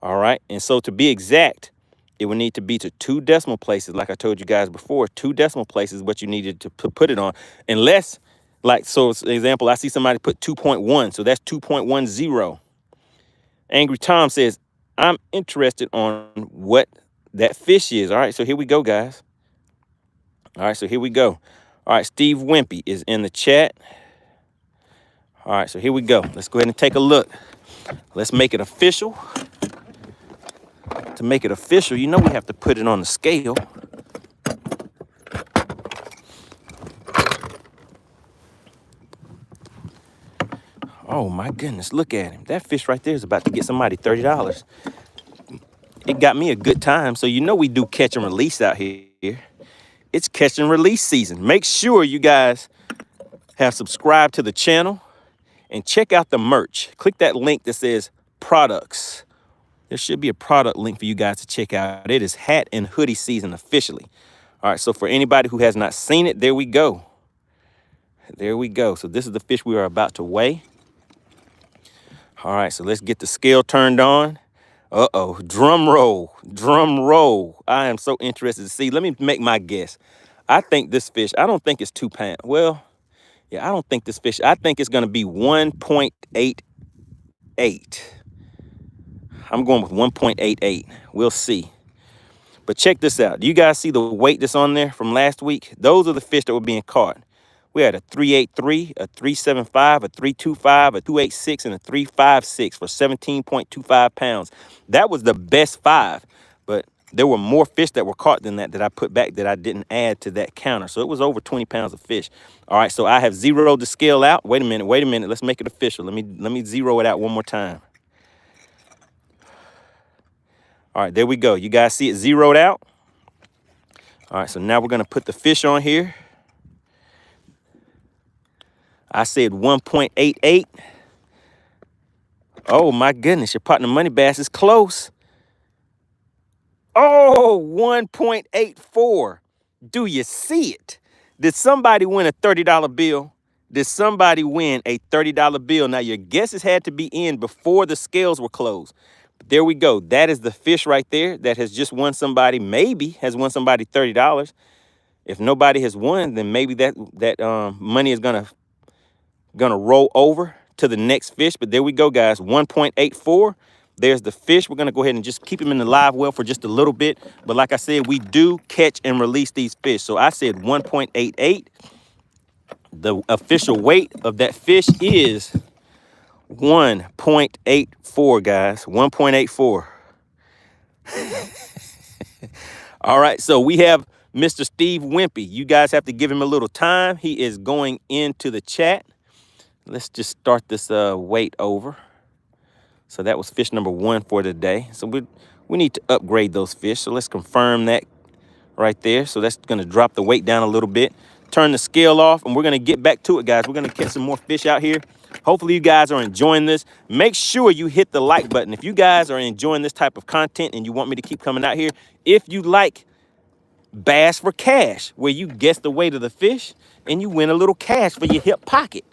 All right. And so to be exact, it would need to be to 2 decimal places. Like I told you guys before, 2 decimal places, what you needed to put it on. Unless, like, so for example, I see somebody put 2.1. So that's 2.10. Angry Tom says, I'm interested on what that fish is. All right. So here we go, guys. All right. So here we go. All right. Steve Wimpy is in the chat. All right. So here we go. Let's go ahead and take a look. Let's make it official. To make it official, you know we have to put it on the scale. Oh my goodness, look at him. That fish right there is about to get somebody $30. It got me a good time. So you know we do catch and release out here. It's catch and release season. Make sure you guys have subscribed to the channel and check out the merch. Click that link that says products. There should be a product link for you guys to check out. It is hat and hoodie season officially. All right, so for anybody who has not seen it, there we go. There we go. So this is the fish we are about to weigh. All right, so let's get the scale turned on. Uh-oh, drum roll, drum roll. I am so interested to see. Let me make my guess. I think this fish, I don't think it's 2 pounds. Well, yeah, I don't think this fish, I think it's gonna be 1.88. I'm going with 1.88. We'll see. But check this out. Do you guys see the weight that's on there from last week? Those are the fish that were being caught. We had a 383, a 375, a 325, a 286, and a 356 for 17.25 pounds. That was the best 5, but there were more fish that were caught than that I put back that I didn't add to that counter. So it was over 20 pounds of fish. All right, so I have zeroed the scale out. Wait a minute. Let's make it official. Let me zero it out one more time. All right, there we go. You guys see it zeroed out? All right, so now we're gonna put the fish on here. I said 1.88. Oh my goodness, your partner MoneyBass is close. Oh, 1.84. Do you see it? Did somebody win a $30 bill? Did somebody win a $30 bill? Now your guesses had to be in before the scales were closed. There we go. That is the fish right there that has just won somebody, maybe has won somebody $30. If nobody has won, then maybe that money is gonna roll over to the next fish. But there we go, guys. 1.84. There's the fish. We're gonna go ahead and just keep him in the live well for just a little bit. But like I said, we do catch and release these fish. So I said 1.88. The official weight of that fish is 1.84, guys. 1.84. All right, so we have Mr. Steve Wimpy. You guys have to give him a little time. He is going into the chat. Let's just start this weight over. So that was fish number 1 for today. So we need to upgrade those fish. So let's confirm that right there. So that's going to drop the weight down a little bit. Turn the scale off, and we're going to get back to it, guys. We're going to catch some more fish out here. Hopefully you guys are enjoying this. Make sure you hit the like button. If you guys are enjoying this type of content and you want me to keep coming out here, if you like Bass for Cash, where you guess the weight of the fish and you win a little cash for your hip pocket,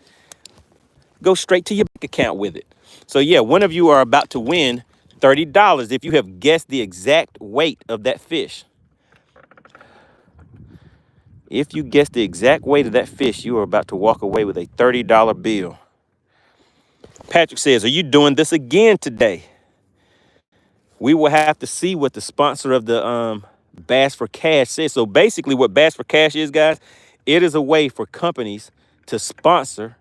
go straight to your bank account with it. So yeah, one of you are about to win $30 if you have guessed the exact weight of that fish. If you guess the exact weight of that fish, you are about to walk away with a $30 bill. Patrick says, are you doing this again today? We will have to see what the sponsor of the Bass for Cash says. So basically what Bass for Cash is, guys, it is a way for companies to sponsor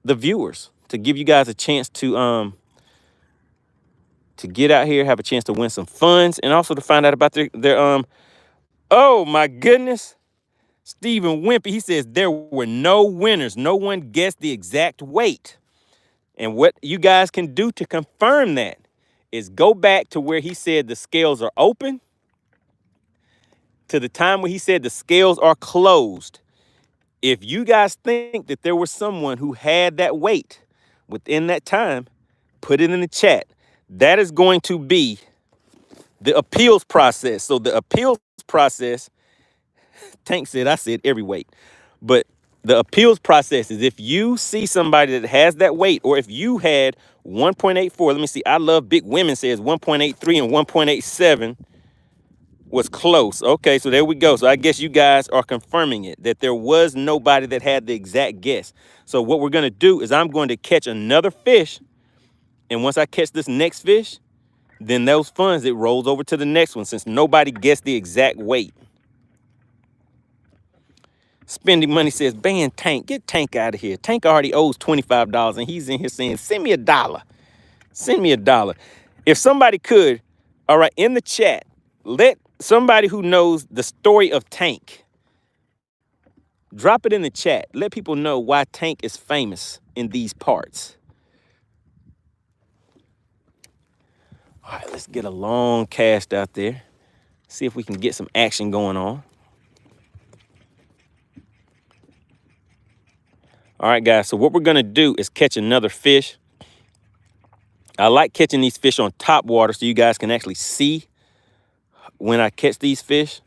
the viewers, to give you guys a chance to get out here, have a chance to win some funds, and also to find out about their oh my goodness. Stephen Wimpy, he says there were no winners. No one guessed the exact weight. And what you guys can do to confirm that is go back to where he said the scales are open to the time when he said the scales are closed. If you guys think that there was someone who had that weight within that time, put it in the chat. That is going to be the appeals process. So the appeals process, Tank said, I said every weight, but the appeals process is if you see somebody that has that weight, or if you had 1.84, let me see, I Love Big Women says 1.83 and 1.87 was close. Okay, so there we go. So I guess you guys are confirming it, that there was nobody that had the exact guess. So what we're going to do is I'm going to catch another fish. And once I catch this next fish, then those funds, it rolls over to the next one since nobody guessed the exact weight. Spending Money says, ban Tank. Get Tank out of here. Tank already owes $25 and he's in here saying, send me $1. Send me $1. If somebody could, all right, in the chat, let somebody who knows the story of Tank, drop it in the chat. Let people know why Tank is famous in these parts. All right, let's get a long cast out there. See if we can get some action going on. All right, guys, so what we're going to do is catch another fish. I like catching these fish on top water so you guys can actually see when I catch these fish.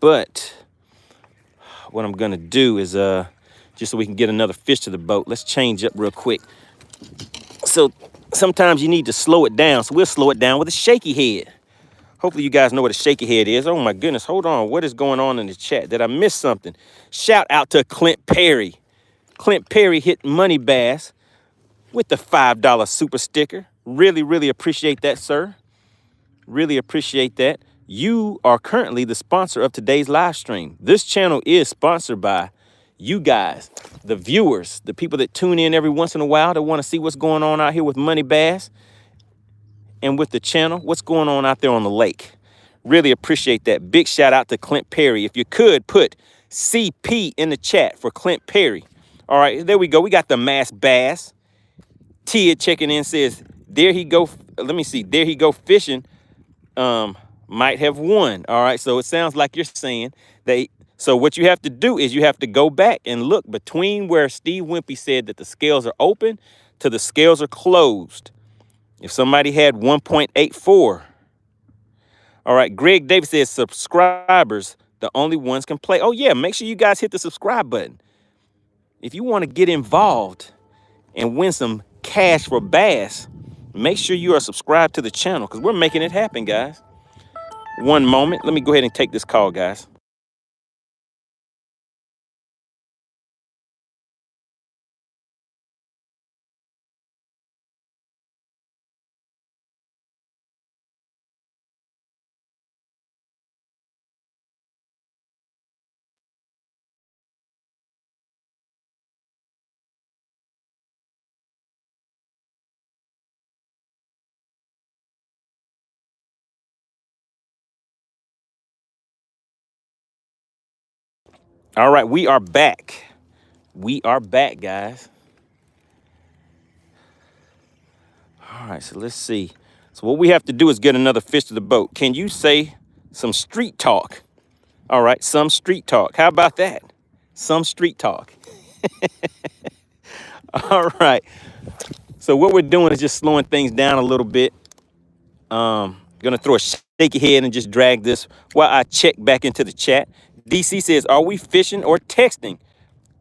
But what I'm going to do is just so we can get another fish to the boat, let's change up real quick. So sometimes you need to slow it down. So we'll slow it down with a shaky head. Hopefully you guys know what a shaky head is. Oh my goodness, hold on. What is going on in the chat? Did I miss something? Shout out to Clint Perry. Clint Perry hit MoneyBass with the $5 super sticker. Really, really appreciate that, sir. Really appreciate that. You are currently the sponsor of today's live stream. This channel is sponsored by you guys, the viewers, the people that tune in every once in a while that want to see what's going on out here with MoneyBass and with the channel, what's going on out there on the lake. Really appreciate that. Big shout out to Clint Perry. If you could put CP in the chat for Clint Perry. All right, there we go. We got the mass bass. Tia checking in says, there he go. Let me see. There he go fishing. Might have won. All right, so it sounds like you're saying that. So what you have to do is you have to go back and look between where Steve Wimpy said that the scales are open to the scales are closed. If somebody had 1.84. All right, Greg Davis says subscribers, the only ones can play. Oh yeah, make sure you guys hit the subscribe button. If you want to get involved and win some cash for bass, make sure you are subscribed to the channel because we're making it happen, guys. One moment. Let me go ahead and take this call, guys. All right, we are back. We are back, guys. All right, so let's see. So what we have to do is get another fish to the boat. Can you say some street talk? All right, some street talk. How about that? Some street talk. All right. So what we're doing is just slowing things down a little bit. Gonna throw a shaky head and just drag this while I check back into the chat. DC says, are we fishing or texting?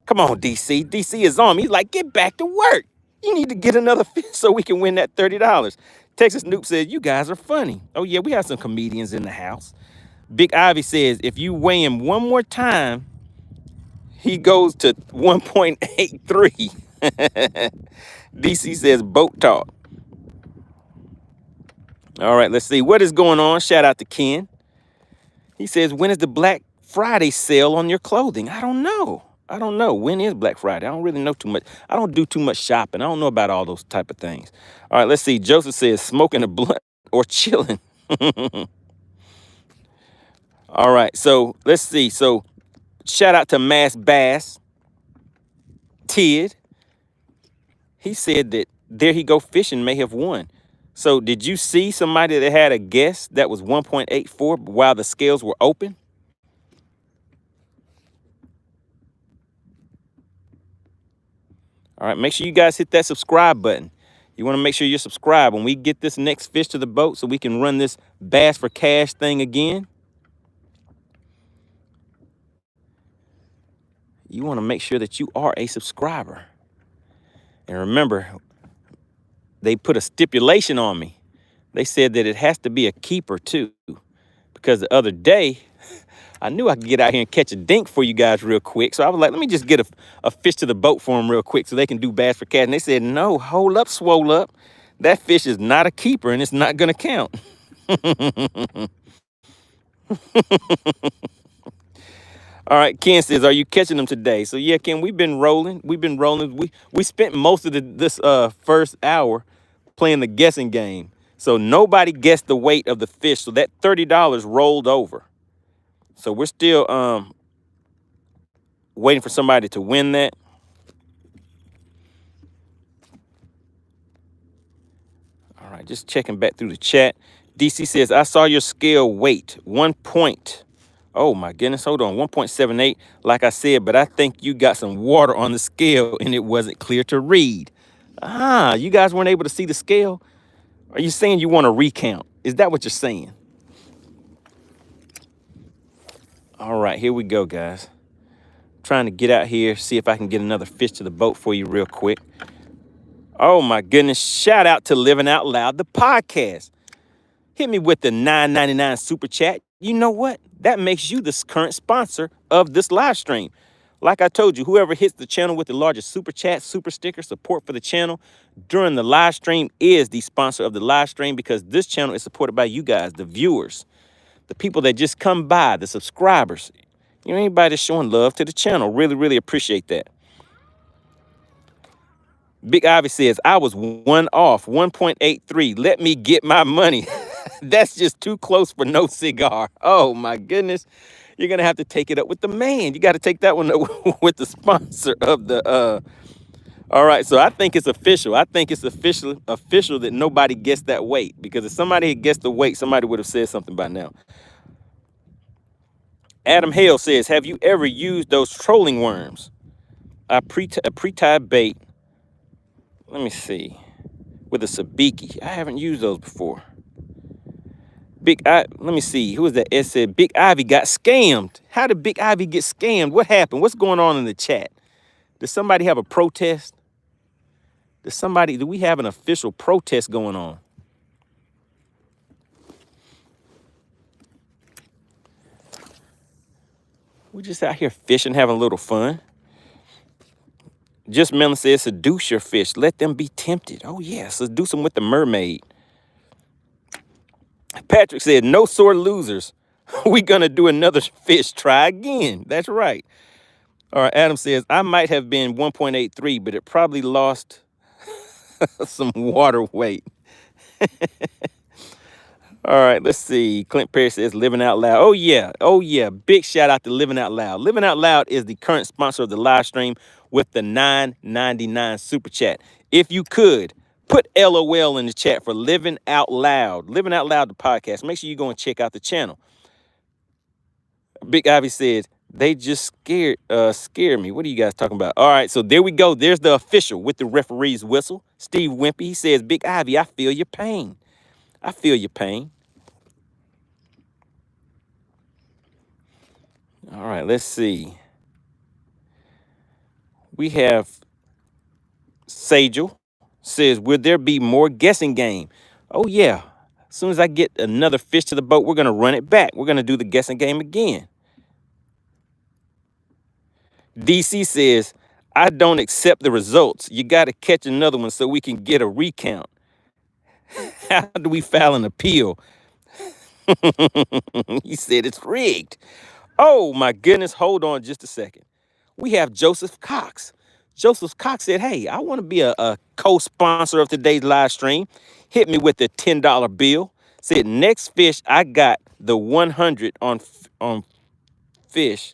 Come on, DC. DC is on me. He's like, get back to work. You need to get another fish so we can win that $30. Texas Noob says, you guys are funny. Oh, yeah, we have some comedians in the house. Big Ivy says, if you weigh him one more time, he goes to 1.83. DC says, boat talk. All right, let's see. What is going on? Shout out to Ken. He says, when is the Black Friday sale on your clothing? I don't know. I don't know. When is Black Friday? I don't really know too much. I don't do too much shopping. I don't know about all those type of things. All right, let's see. Joseph says, smoking a blunt or chilling. All right, so let's see. So shout out to MoneyBass. Tid. He said that There He Go Fishing may have won. So did you see somebody that had a guess that was 1.84 while the scales were open? All right, make sure you guys hit that subscribe button. You want to make sure you're subscribed. When we get this next fish to the boat so we can run this Bass for Cash thing again, you want to make sure that you are a subscriber. And remember, they put a stipulation on me. They said that it has to be a keeper too, because the other day, I knew I could get out here and catch a dink for you guys real quick. So I was like, let me just get a fish to the boat for them real quick so they can do Bass for Cash. And they said, no, hold up, swole up. That fish is not a keeper and it's not going to count. All right, Ken says, are you catching them today? So yeah, Ken, we've been rolling. We spent most of this first hour playing the guessing game. So nobody guessed the weight of the fish. So that $30 rolled over. So we're still waiting for somebody to win that. All right, just checking back through the chat. DC says, I saw your scale weight, 1 point. Oh my goodness, hold on, 1.78. Like I said, but I think you got some water on the scale and it wasn't clear to read. You guys weren't able to see the scale? Are you saying you want to recount? Is that what you're saying? All right, here we go, guys. Trying to get out here, see if I can get another fish to the boat for you real quick. Oh my goodness, shout out to Living Out Loud, the podcast. Hit me with the $9.99 super chat. You know what? That makes you the current sponsor of this live stream. Like I told you, whoever hits the channel with the largest super chat, super sticker, support for the channel during the live stream is the sponsor of the live stream, because this channel is supported by you guys, the viewers, the people that just come by, the subscribers. You know, anybody that's showing love to the channel. Really, really appreciate that. Big Ivy says, I was one off, 1.83. Let me get my money. That's just too close for no cigar. Oh, my goodness. You're going to have to take it up with the man. You got to take that one up with the sponsor of the... All right, so I think it's official. I think it's official that nobody guessed that weight. Because if somebody had guessed the weight, somebody would have said something by now. Adam Hale says, have you ever used those trolling worms? A pre-tied bait. Let me see. With a sabiki. I haven't used those before. Let me see. Who was that? It said Big Ivy got scammed. How did Big Ivy get scammed? What happened? What's going on in the chat? Does somebody have a protest? Do we have an official protest going on? We're just out here fishing, having a little fun. Just Melon says, seduce your fish. Let them be tempted. Oh, yeah, seduce them with the mermaid. Patrick said, no sore losers. We gonna do another fish. Try again. That's right. All right, Adam says, I might have been 1.83, but it probably lost some water weight. All right, let's see. Clint Perry says, Living Out Loud. Oh, yeah. Oh, yeah. Big shout out to Living Out Loud. Living Out Loud is the current sponsor of the live stream with the $9.99 super chat. If you could, put LOL in the chat for Living Out Loud. Living Out Loud, the podcast. Make sure you go and check out the channel. Big Ivy said, they just scare me. What are you guys talking about? All right, so there we go. There's the official with the referee's whistle. Steve Wimpy, he says, Big Ivy, I feel your pain. I feel your pain. All right, let's see. We have Sagel says, will there be more guessing game? Oh, yeah. As soon as I get another fish to the boat, we're going to run it back. We're going to do the guessing game again. DC says, I don't accept the results. You got to catch another one so we can get a recount. How do we file an appeal? He said it's rigged. Oh, my goodness. Hold on just a second. We have Joseph Cox. Joseph Cox said, hey, I want to be a co-sponsor of today's live stream. Hit me with the $10 bill. Said, next fish, I got the 100 on fish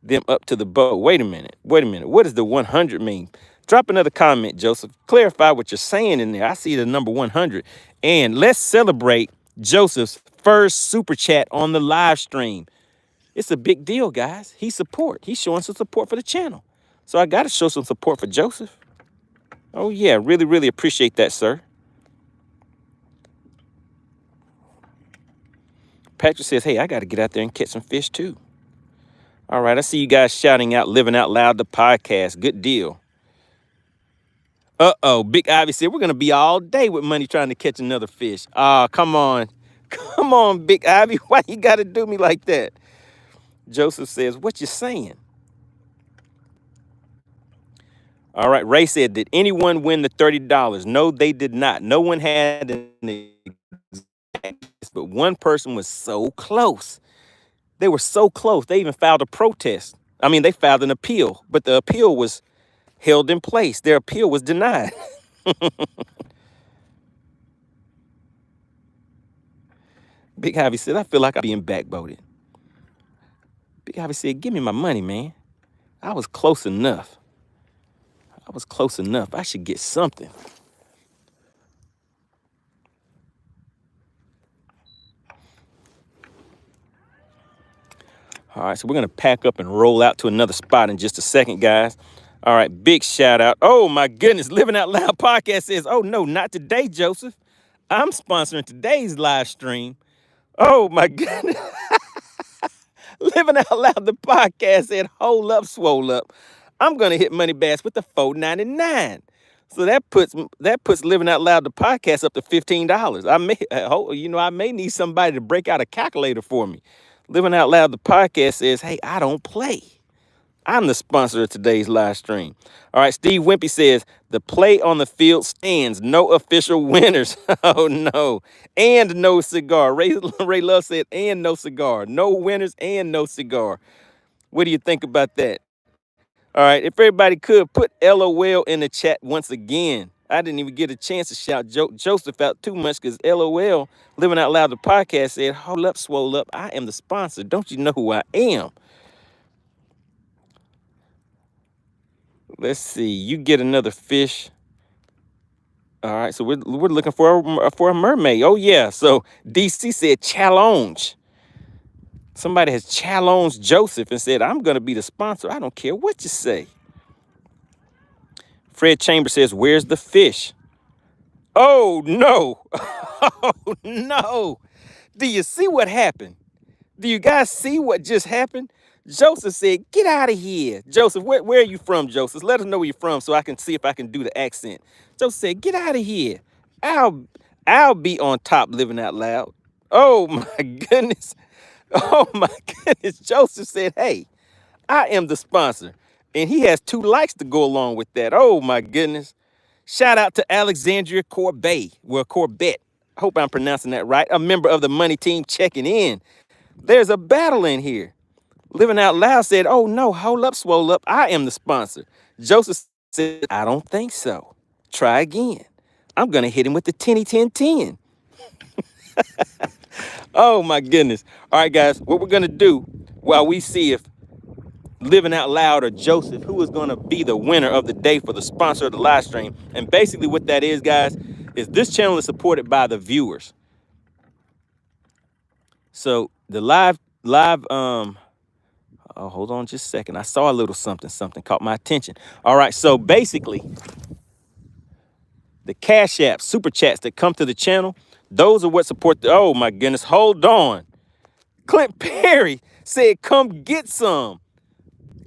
them up to the boat. Wait a minute. What does the 100 mean? Drop another comment, Joseph. Clarify what you're saying in there. I see the number 100. And let's celebrate Joseph's first super chat on the live stream. It's a big deal, guys. He's showing some support for the channel. So I got to show some support for Joseph. Oh, yeah. Really, really appreciate that, sir. Patrick says, hey, I got to get out there and catch some fish, too. All right. I see you guys shouting out, living out loud, the podcast. Good deal. Uh-oh. Big Ivy said, we're going to be all day with money trying to catch another fish. Ah, come on. Come on, Big Ivy. Why you got to do me like that? Joseph says, what you saying? All right. Ray said, did anyone win the $30? No, they did not. No one had an exact, but one person was so close. They were so close. They even filed a protest. I mean, they filed an appeal, but the appeal was held in place. Their appeal was denied. Big Javi said, I feel like I'm being backvoted. Big Javi said, give me my money, man. I was close enough. I should get something. All right, so we're going to pack up and roll out to another spot in just a second, guys. All right, big shout out. Oh, my goodness. Living Out Loud podcast says, oh, no, not today, Joseph. I'm sponsoring today's live stream. Oh, my goodness. Living Out Loud, the podcast said, hold up, swole up. I'm going to hit MoneyBass with the $4.99. So that puts Living Out Loud, the podcast, up to $15. I may need somebody to break out a calculator for me. Living Out Loud, the podcast says, hey, I don't play. I'm the sponsor of today's live stream. All right, Steve Wimpy says, the play on the field stands. No official winners. Oh, no. And no cigar. Ray Love said, and no cigar. No winners and no cigar. What do you think about that? All right, if everybody could, put LOL in the chat once again. I didn't even get a chance to shout Joseph out too much because LOL, Living Out Loud, the podcast, said, hold up, swole up. I am the sponsor. Don't you know who I am? Let's see. You get another fish. All right, so we're looking for a mermaid. Oh, yeah. So DC said challenge. Somebody has challenged Joseph and said, I'm going to be the sponsor. I don't care what you say. Fred Chambers says, where's the fish? Oh, no. Oh, no. Do you see what happened? Do you guys see what just happened? Joseph said, get out of here. Joseph, where are you from, Joseph? Let us know where you're from so I can see if I can do the accent. Joseph said, get out of here. I'll be on top, Living Out Loud. Oh, my goodness. Oh, my goodness. Joseph said, hey, I am the sponsor. And he has 2 likes to go along with that. Oh, my goodness. Shout out to Alexandria Corbett. I hope I'm pronouncing that right. A member of the Money Team checking in. There's a battle in here. Living Out Loud said, oh, no, hold up, swole up. I am the sponsor. Joseph said, I don't think so. Try again. I'm going to hit him with the 10-10-10. Oh, my goodness. All right, guys, what we're going to do while we see if Living Out Loud or Joseph, who is going to be the winner of the day for the sponsor of the live stream. And basically what that is, guys, is this channel is supported by the viewers. So the live, oh, hold on just a second. I saw a little something caught my attention. All right, so basically the Cash App, Super Chats that come to the channel, those are what support the, oh my goodness, hold on. Clint Perry said, come get some.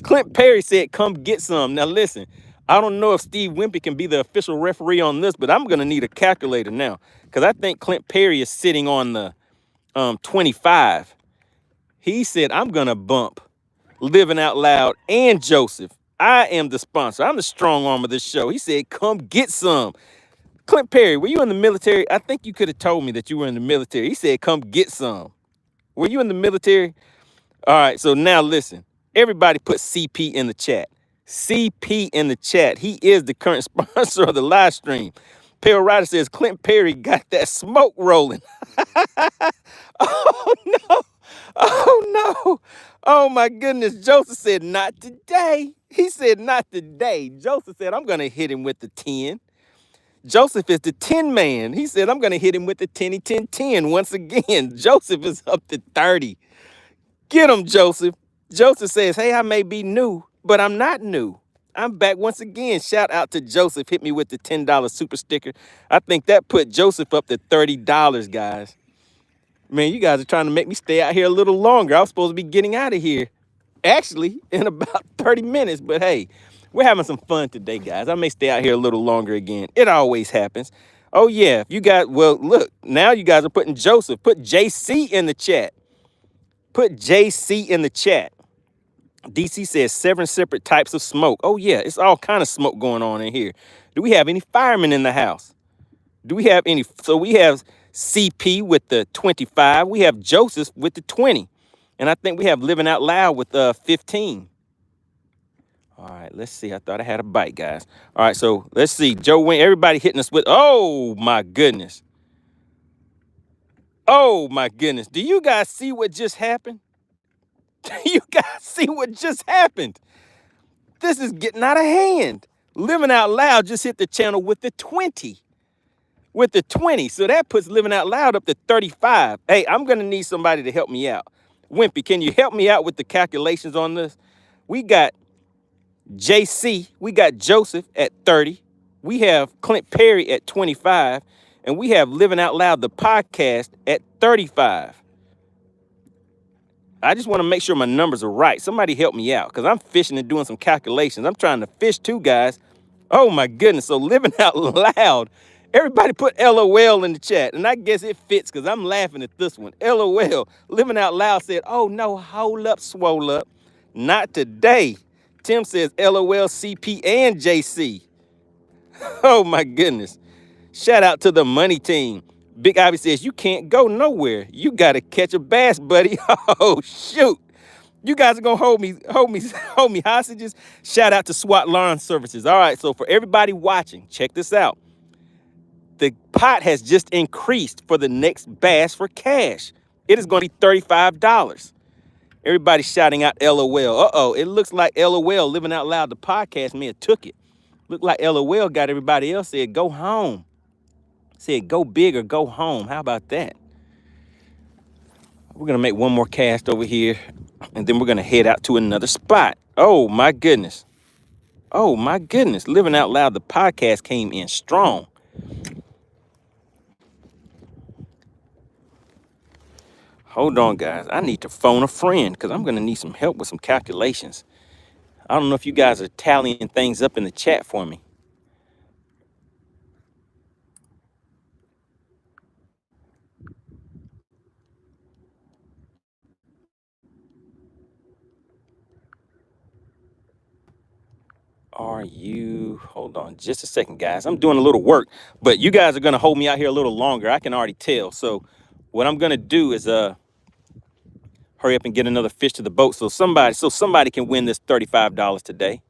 Clint Perry said, come get some. Now listen, I don't know if Steve Wimpy can be the official referee on this, but I'm going to need a calculator now because I think Clint Perry is sitting on the 25. He said, I'm going to bump Living Out Loud and Joseph. I am the sponsor. I'm the strong arm of this show. He said, come get some. Clint Perry, were you in the military? I think you could have told me that you were in the military. He said, come get some. Were you in the military? All right, so now listen. Everybody put CP in the chat. CP in the chat. He is the current sponsor of the live stream. Pale Rider says, Clint Perry got that smoke rolling. Oh, no. Oh, no. Oh, my goodness. Joseph said, not today. He said, not today. Joseph said, I'm going to hit him with the 10. Joseph is the 10 man. He said, I'm going to hit him with the 10-10-10 once again. Joseph is up to 30. Get him, Joseph. Joseph says, hey, I may be new, but I'm not new. I'm back once again. Shout out to Joseph. Hit me with the $10 super sticker. I think that put Joseph up to $30, guys. Man, you guys are trying to make me stay out here a little longer. I was supposed to be getting out of here, actually, in about 30 minutes. But hey, we're having some fun today, guys. I may stay out here a little longer again. It always happens. Oh, yeah. If you got, well, look, now you guys are putting Joseph. Put JC in the chat. Put JC in the chat. DC says 7 separate types of smoke. Oh, yeah, it's all kind of smoke going on in here. Do we have any firemen in the house? Do we have any? So we have CP with the 25. We have Joseph with the 20. And I think we have Living Out Loud with 15. All right, let's see. I thought I had a bite, guys. All right, so let's see. Joe Wayne, everybody hitting us with, oh, my goodness. Oh, my goodness. Do you guys see what just happened? Do you guys see what just happened? This is getting out of hand. Living Out Loud just hit the channel with the 20. With the 20. So that puts Living Out Loud up to 35. Hey, I'm going to need somebody to help me out. Wimpy, can you help me out with the calculations on this? We got JC. We got Joseph at 30. We have Clint Perry at 25. And we have Living Out Loud, the podcast, at 35. I just want to make sure my numbers are right. Somebody help me out because I'm fishing and doing some calculations. I'm trying to fish too, guys. Oh, my goodness. So Living Out Loud. Everybody put LOL in the chat. And I guess it fits because I'm laughing at this one. LOL. Living Out Loud said, oh, no, hold up, swole up. Not today. Tim says LOL, CP, and JC. Oh, my goodness. Shout out to the money team. Big Ivy says, you can't go nowhere. You got to catch a bass, buddy. Oh, shoot. You guys are going to hold me hostages. Shout out to SWAT Lawn Services. All right, so for everybody watching, check this out. The pot has just increased for the next bass for cash. It is going to be $35. Everybody shouting out LOL. Uh-oh, it looks like LOL, Living Out Loud, the podcast may have took it. Look like LOL got everybody else said, go home. Said, go big or go home. How about that? We're going to make one more cast over here, and then we're going to head out to another spot. Oh, my goodness. Oh, my goodness. Living Out Loud, the podcast came in strong. Hold on, guys. I need to phone a friend because I'm going to need some help with some calculations. I don't know if you guys are tallying things up in the chat for me. Are you, hold on just a second, guys. I'm doing a little work, but you guys are going to hold me out here a little longer. I can already tell. So what I'm going to do is hurry up and get another fish to the boat so somebody can win this $35 today.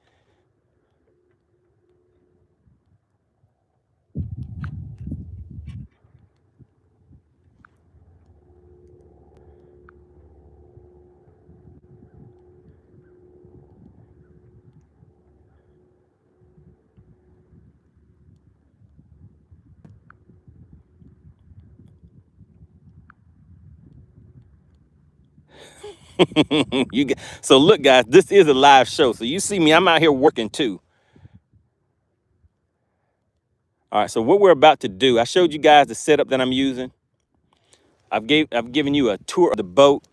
So look, guys, this is a live show. So you see me, I'm out here working too. All right, so what we're about to do, I showed you guys the setup that I'm using. I've given you a tour of the boat.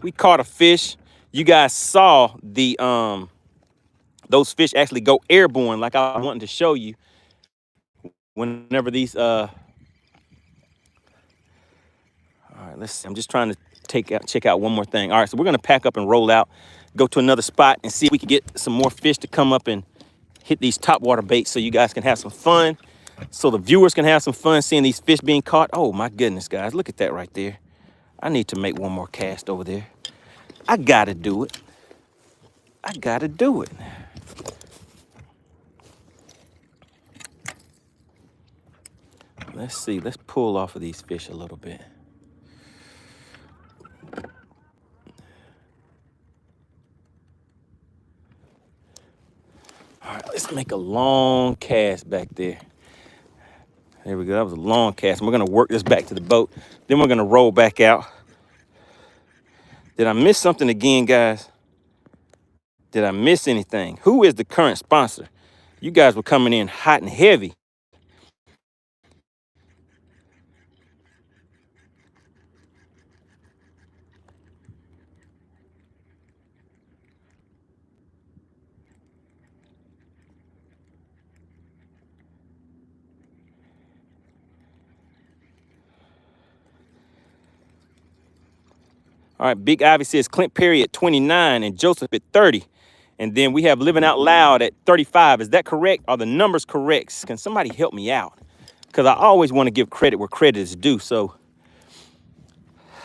We caught a fish. You guys saw the those fish actually go airborne, like I wanted to show you. Whenever these, all right, let's see. I'm just trying to check out one more thing. All right, so we're gonna pack up and roll out, go to another spot and see if we can get some more fish to come up and hit these topwater baits so you guys can have some fun, so the viewers can have some fun seeing these fish being caught. Oh my goodness, guys, look at that right there. I need to make one more cast over there. I gotta do it. I gotta do it. Let's see, let's pull off of these fish a little bit. All right, let's make a long cast back there. There we go, that was a long cast. And we're gonna work this back to the boat. Then we're gonna roll back out. Did I miss something again, guys? Did I miss anything? Who is the current sponsor? You guys were coming in hot and heavy. All right, Big Ivy says Clint Perry at 29 and Joseph at 30. And then we have Living Out Loud at 35. Is that correct? Are the numbers correct? Can somebody help me out? Because I always want to give credit where credit is due. So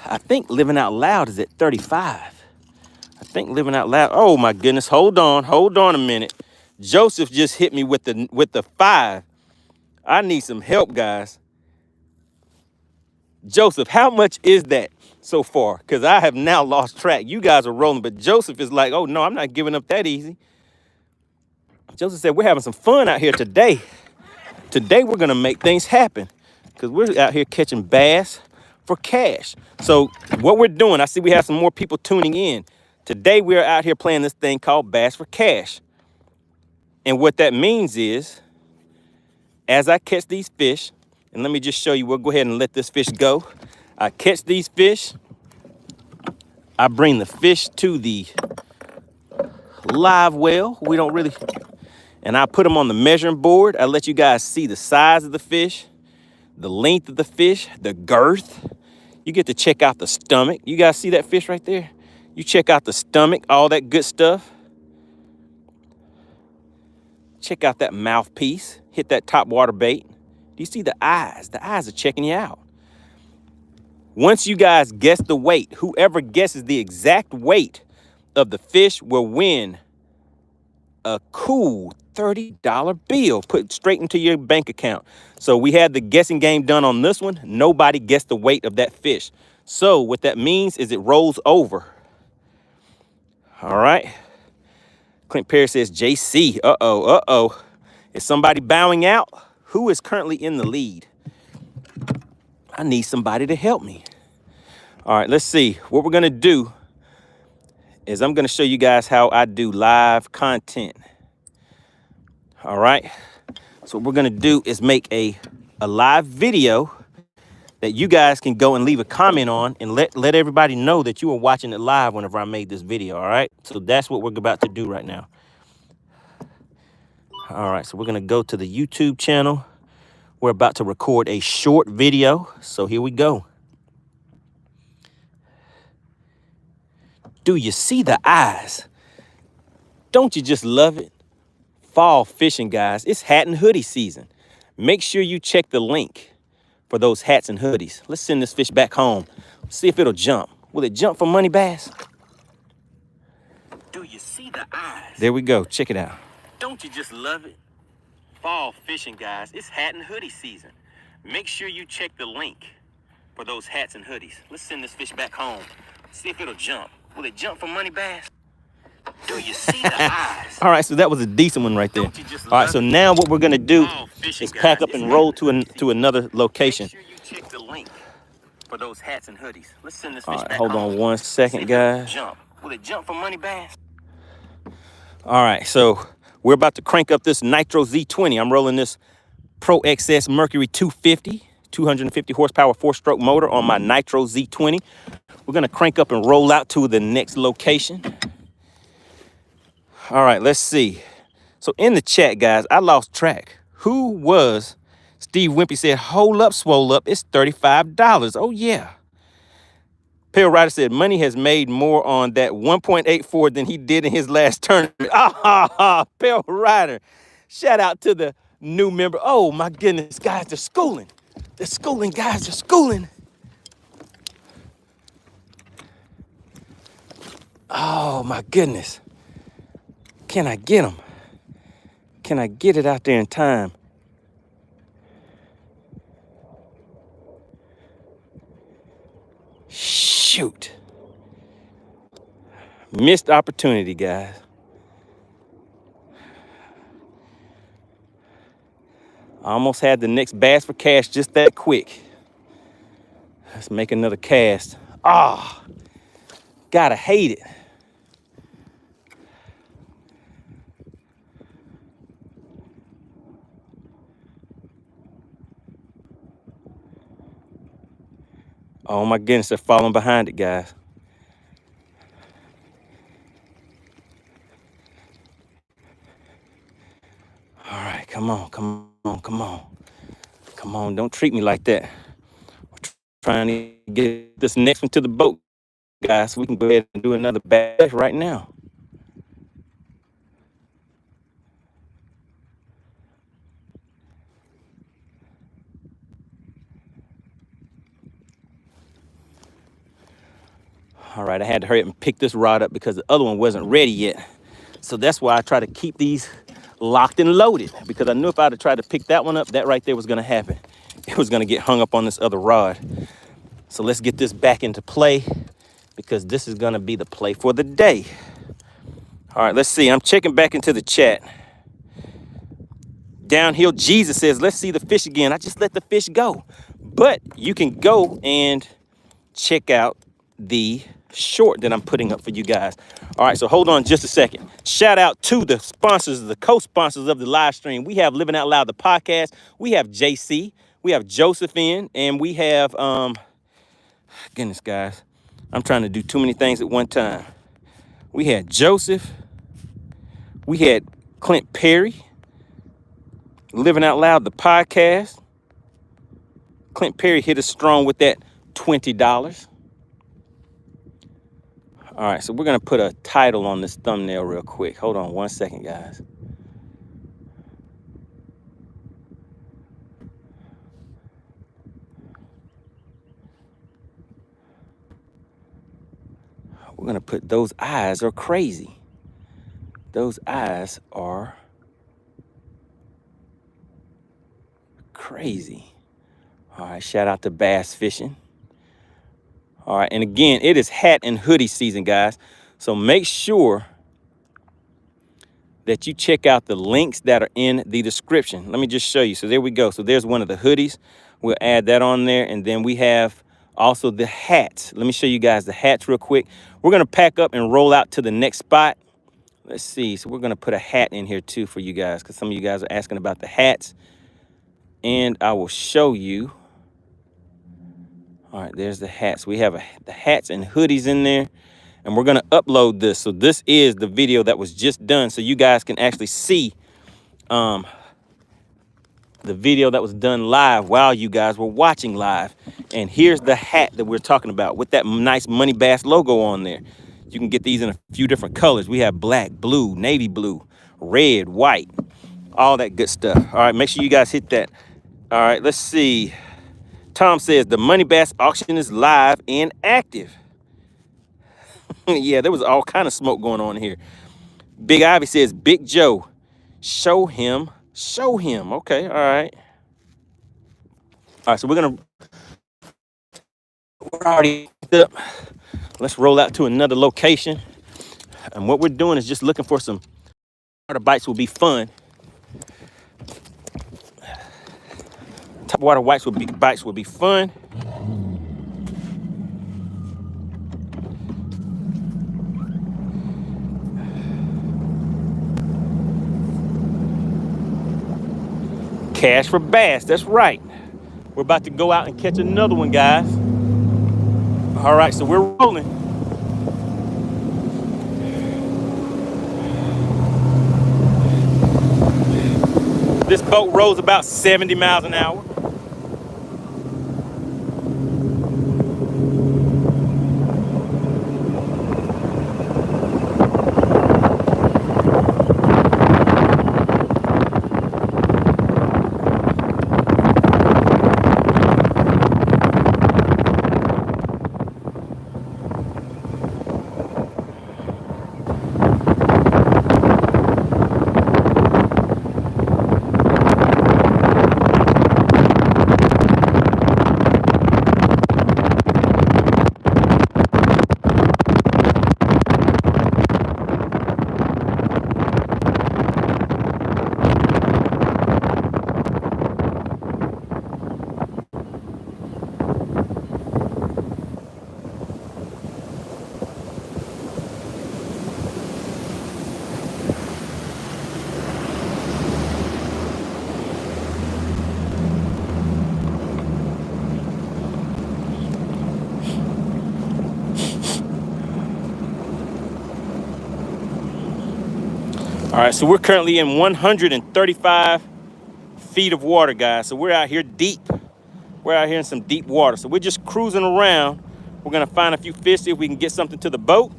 I think Living Out Loud is at 35. I think Living Out Loud. Oh my goodness, hold on a minute. Joseph just hit me with the 5. I need some help, guys. Joseph, how much is that so far? Because I have now lost track. You guys are rolling, but Joseph is like, oh no, I'm not giving up that easy. Joseph said, we're having some fun out here today. Today we're gonna make things happen because we're out here catching bass for cash. So what we're doing, I see we have some more people tuning in. Today we're out here playing this thing called Bass for Cash. And what that means is, as I catch these fish, and let me just show you, we'll go ahead and let this fish go. I catch these fish, I bring the fish to the live well. We don't really, and I put them on the measuring board. I let you guys see the size of the fish, the length of the fish, the girth. You get to check out the stomach. You guys see that fish right there? You check out the stomach, all that good stuff. Check out that mouthpiece, hit that top water bait. Do you see the eyes? The eyes are checking you out. Once you guys guess the weight, whoever guesses the exact weight of the fish will win a cool $30 bill put straight into your bank account. So we had the guessing game done on this one. Nobody guessed the weight of that fish. So what that means is it rolls over. All right. Clint Perry says, JC, uh-oh. Is somebody bowing out? Who is currently in the lead? I need somebody to help me. All right, let's see. What we're gonna do is I'm gonna show you guys how I do live content. All right, so what we're gonna do is make a live video that you guys can go and leave a comment on and let everybody know that you were watching it live whenever I made this video, all right? So that's what we're about to do right now. All right, so we're gonna go to the YouTube channel. We're about to record a short video, so here we go. Do you see the eyes? Don't you just love it? Fall fishing, guys. It's hat and hoodie season. Make sure you check the link for those hats and hoodies. Let's send this fish back home. See if it'll jump. Will it jump for MoneyBass? Do you see the eyes? There we go. Check it out. Don't you just love it? Fall fishing, guys. It's hat and hoodie season. Make sure you check the link for those hats and hoodies. Let's send this fish back home. See if it'll jump. Will it jump for MoneyBass? Do you see the eyes? All right, so that was a decent one right there. All right, so now what we're gonna do is pack up and roll to another location. Make sure you check the link for those hats and hoodies. Let's send this fish back home. Hold on 1 second, guys. Will it jump for MoneyBass? All right, so we're about to crank up this Nitro Z20. I'm rolling this Pro XS Mercury 250, 250 horsepower 4-stroke motor on my Nitro Z20. We're gonna crank up and roll out to the next location. All right, let's see. So in the chat, guys, I lost track. Who was Steve Wimpy said, hold up, swole up, it's $35. Oh, yeah. Pale Ryder said, Money has made more on that 1.84 than he did in his last tournament. Ah, Pale Ryder. Shout out to the new member. Oh, my goodness, guys, they're schooling. They're schooling, guys, they're schooling. Oh, my goodness. Can I get them? Can I get it out there in time? Shoot. Missed opportunity, guys. I almost had the next bass for cash just that quick. Let's make another cast. Ah, gotta hate it. Oh my goodness, they're falling behind it, guys. All right, come on, come on, come on. Come on, don't treat me like that. We're trying to get this next one to the boat, guys, so we can go ahead and do another bass right now. All right, I had to hurry up and pick this rod up because the other one wasn't ready yet. So that's why I try to keep these locked and loaded, because I knew if I'd have tried to pick that one up, that right there was gonna happen. It was gonna get hung up on this other rod. So let's get this back into play, because this is gonna be the play for the day. All right, let's see, I'm checking back into the chat. Downhill Jesus says, let's see the fish again. I just let the fish go. But you can go and check out the short that I'm putting up for you guys. All right, so hold on just a second. Shout out to the sponsors, the co-sponsors of the live stream. We have Living Out Loud, the podcast. We have JC, we have Josephine, and we have, goodness, guys, I'm trying to do too many things at one time. We had Joseph, we had Clint Perry, Living Out Loud, the podcast. Clint Perry hit us strong with that $20. All right, so we're gonna put a title on this thumbnail real quick. Hold on one second, guys. We're gonna put those eyes are crazy. Those eyes are crazy. All right, shout out to Bass Fishing. All right, and again, it is hat and hoodie season, guys. So make sure that you check out the links that are in the description. Let me just show you. So there we go. So there's one of the hoodies. We'll add that on there. And then we have also the hats. Let me show you guys the hats real quick. We're gonna pack up and roll out to the next spot. Let's see, so we're gonna put a hat in here too for you guys, because some of you guys are asking about the hats. And I will show you. All right, there's the hats. We have the hats and hoodies in there, and we're gonna upload this. So this is the video that was just done, so you guys can actually see the video that was done live while you guys were watching live. And here's the hat that we're talking about with that nice MoneyBass logo on there. You can get these in a few different colors. We have black, blue, navy blue, red, white, all that good stuff. All right, make sure you guys hit that. All right, let's see. Tom says the MoneyBass auction is live and active. Yeah, there was all kind of smoke going on here. Big Ivy says, Big Joe, show him, show him. Okay, all right. All right, so we're already up. Let's roll out to another location. And what we're doing is just looking for some water bites will be fun. Top water bites will be fun. Cash for bass, that's right. We're about to go out and catch another one, guys. All right, so we're rolling. This boat rows about 70 miles an hour. All right, so we're currently in 135 feet of water, guys. So we're out here deep. We're out here in some deep water. So we're just cruising around. We're gonna find a few fish, see if we can get something to the boat.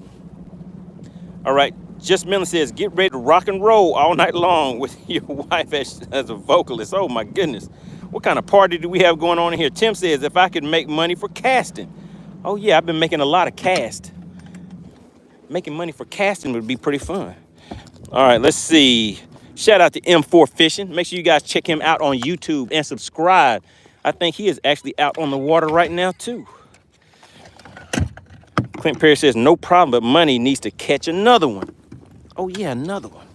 All right, Just Millen says, get ready to rock and roll all night long with your wife as a vocalist. Oh my goodness. What kind of party do we have going on in here? Tim says, if I could make money for casting. Oh yeah, I've been making a lot of cast. Making money for casting would be pretty fun. All right, let's see. Shout out to M4 Fishing. Make sure you guys check him out on YouTube and subscribe. I think he is actually out on the water right now too. Clint Perry says, no problem, but money needs to catch another one. Oh yeah, another one.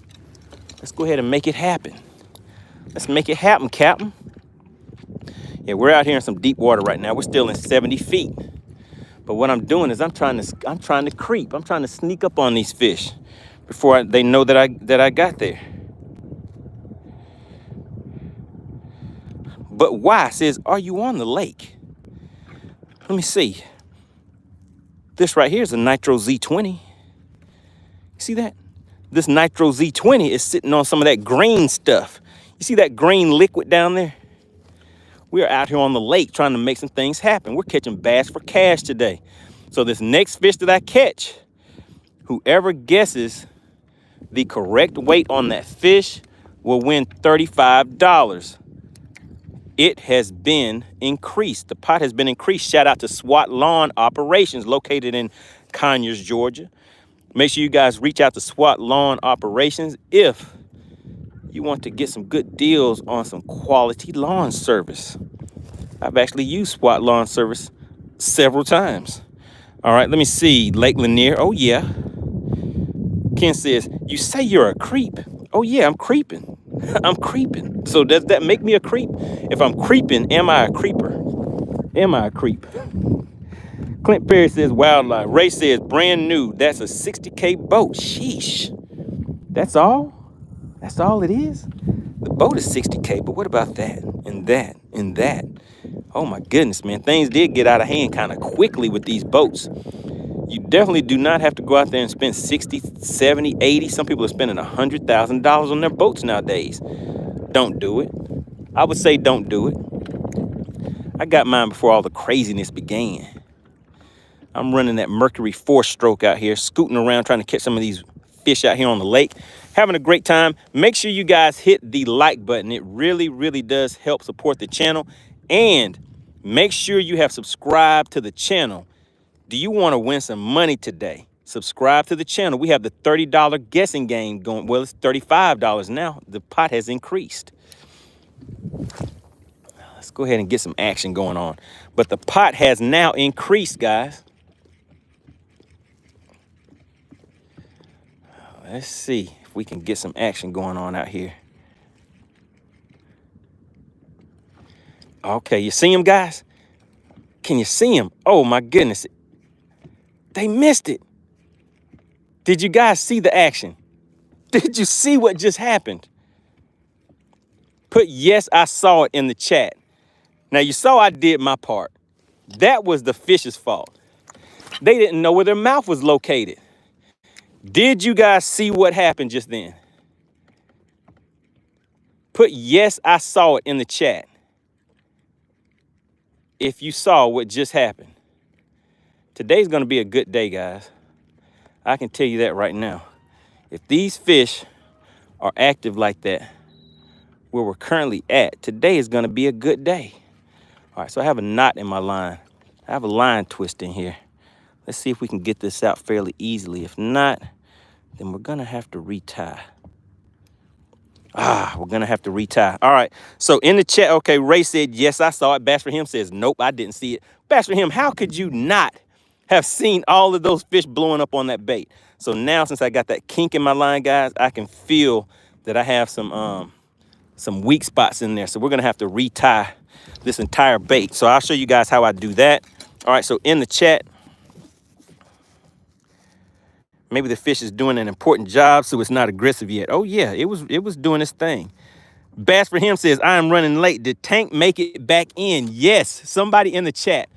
Let's go ahead and make it happen. Let's make it happen, Captain. Yeah, we're out here in some deep water right now. We're still in 70 feet. But what I'm doing is I'm trying to creep. I'm trying to sneak up on these fish before they know that I got there. But why says, are you on the lake? Let me see. This right here is a Nitro Z20. See that? This Nitro Z20 is sitting on some of that green stuff. You see that green liquid down there? We are out here on the lake trying to make some things happen. We're catching bass for cash today. So this next fish that I catch, whoever guesses the correct weight on that fish will win $35. It has been increased. The pot has been increased. Shout out to SWAT Lawn Operations located in Conyers, Georgia. Make sure you guys reach out to SWAT Lawn Operations if you want to get some good deals on some quality lawn service. I've actually used SWAT Lawn Service several times. All right, let me see. Lake Lanier. Oh, yeah. Ken says, you say you're a creep. Oh, yeah, I'm creeping. I'm creeping. So does that make me a creep? If I'm creeping, am I a creeper? Am I a creep? Clint Perry says, wildlife. Ray says, brand new. That's a 60K boat. Sheesh. That's all? That's all it is? The boat is 60K, but what about that and that and that? Oh my goodness, man. Things did get out of hand kind of quickly with these boats. You definitely do not have to go out there and spend 60, 70, 80. Some people are spending $100,000 on their boats nowadays. Don't do it. I would say don't do it. I got mine before all the craziness began. I'm running that Mercury 4-stroke out here, scooting around trying to catch some of these fish out here on the lake. Having a great time. Make sure you guys hit the like button. It really, really does help support the channel. And make sure you have subscribed to the channel. Do you want to win some money today? Subscribe to the channel. We have the $30 guessing game going. Well, it's $35 now. The pot has increased. Let's go ahead and get some action going on. But the pot has now increased, guys. Let's see if we can get some action going on out here. Okay, you see them, guys? Can you see them? Oh, my goodness. They missed it. Did you guys see the action? Did you see what just happened? Put yes, I saw it in the chat. Now, you saw I did my part. That was the fish's fault. They didn't know where their mouth was located. Did you guys see what happened just then? Put yes, I saw it in the chat if you saw what just happened. Today's going to be a good day, guys. I can tell you that right now. If these fish are active like that, where we're currently at, today is going to be a good day. All right, so I have a knot in my line. I have a line twist in here. Let's see if we can get this out fairly easily. If not, then we're going to have to retie. We're going to have to retie. All right, so in the chat, okay, Ray said, yes, I saw it. Bass for Him says, nope, I didn't see it. Bass for Him, how could you not have seen all of those fish blowing up on that bait? So now, since I got that kink in my line, guys, I can feel that I have some weak spots in there. So we're gonna have to retie this entire bait. So I'll show you guys how I do that. All right, so in the chat, maybe the fish is doing an important job, so it's not aggressive yet. Oh yeah, it was doing its thing. Bass for Him says, I am running late. Did Tank make it back in? Yes, somebody in the chat,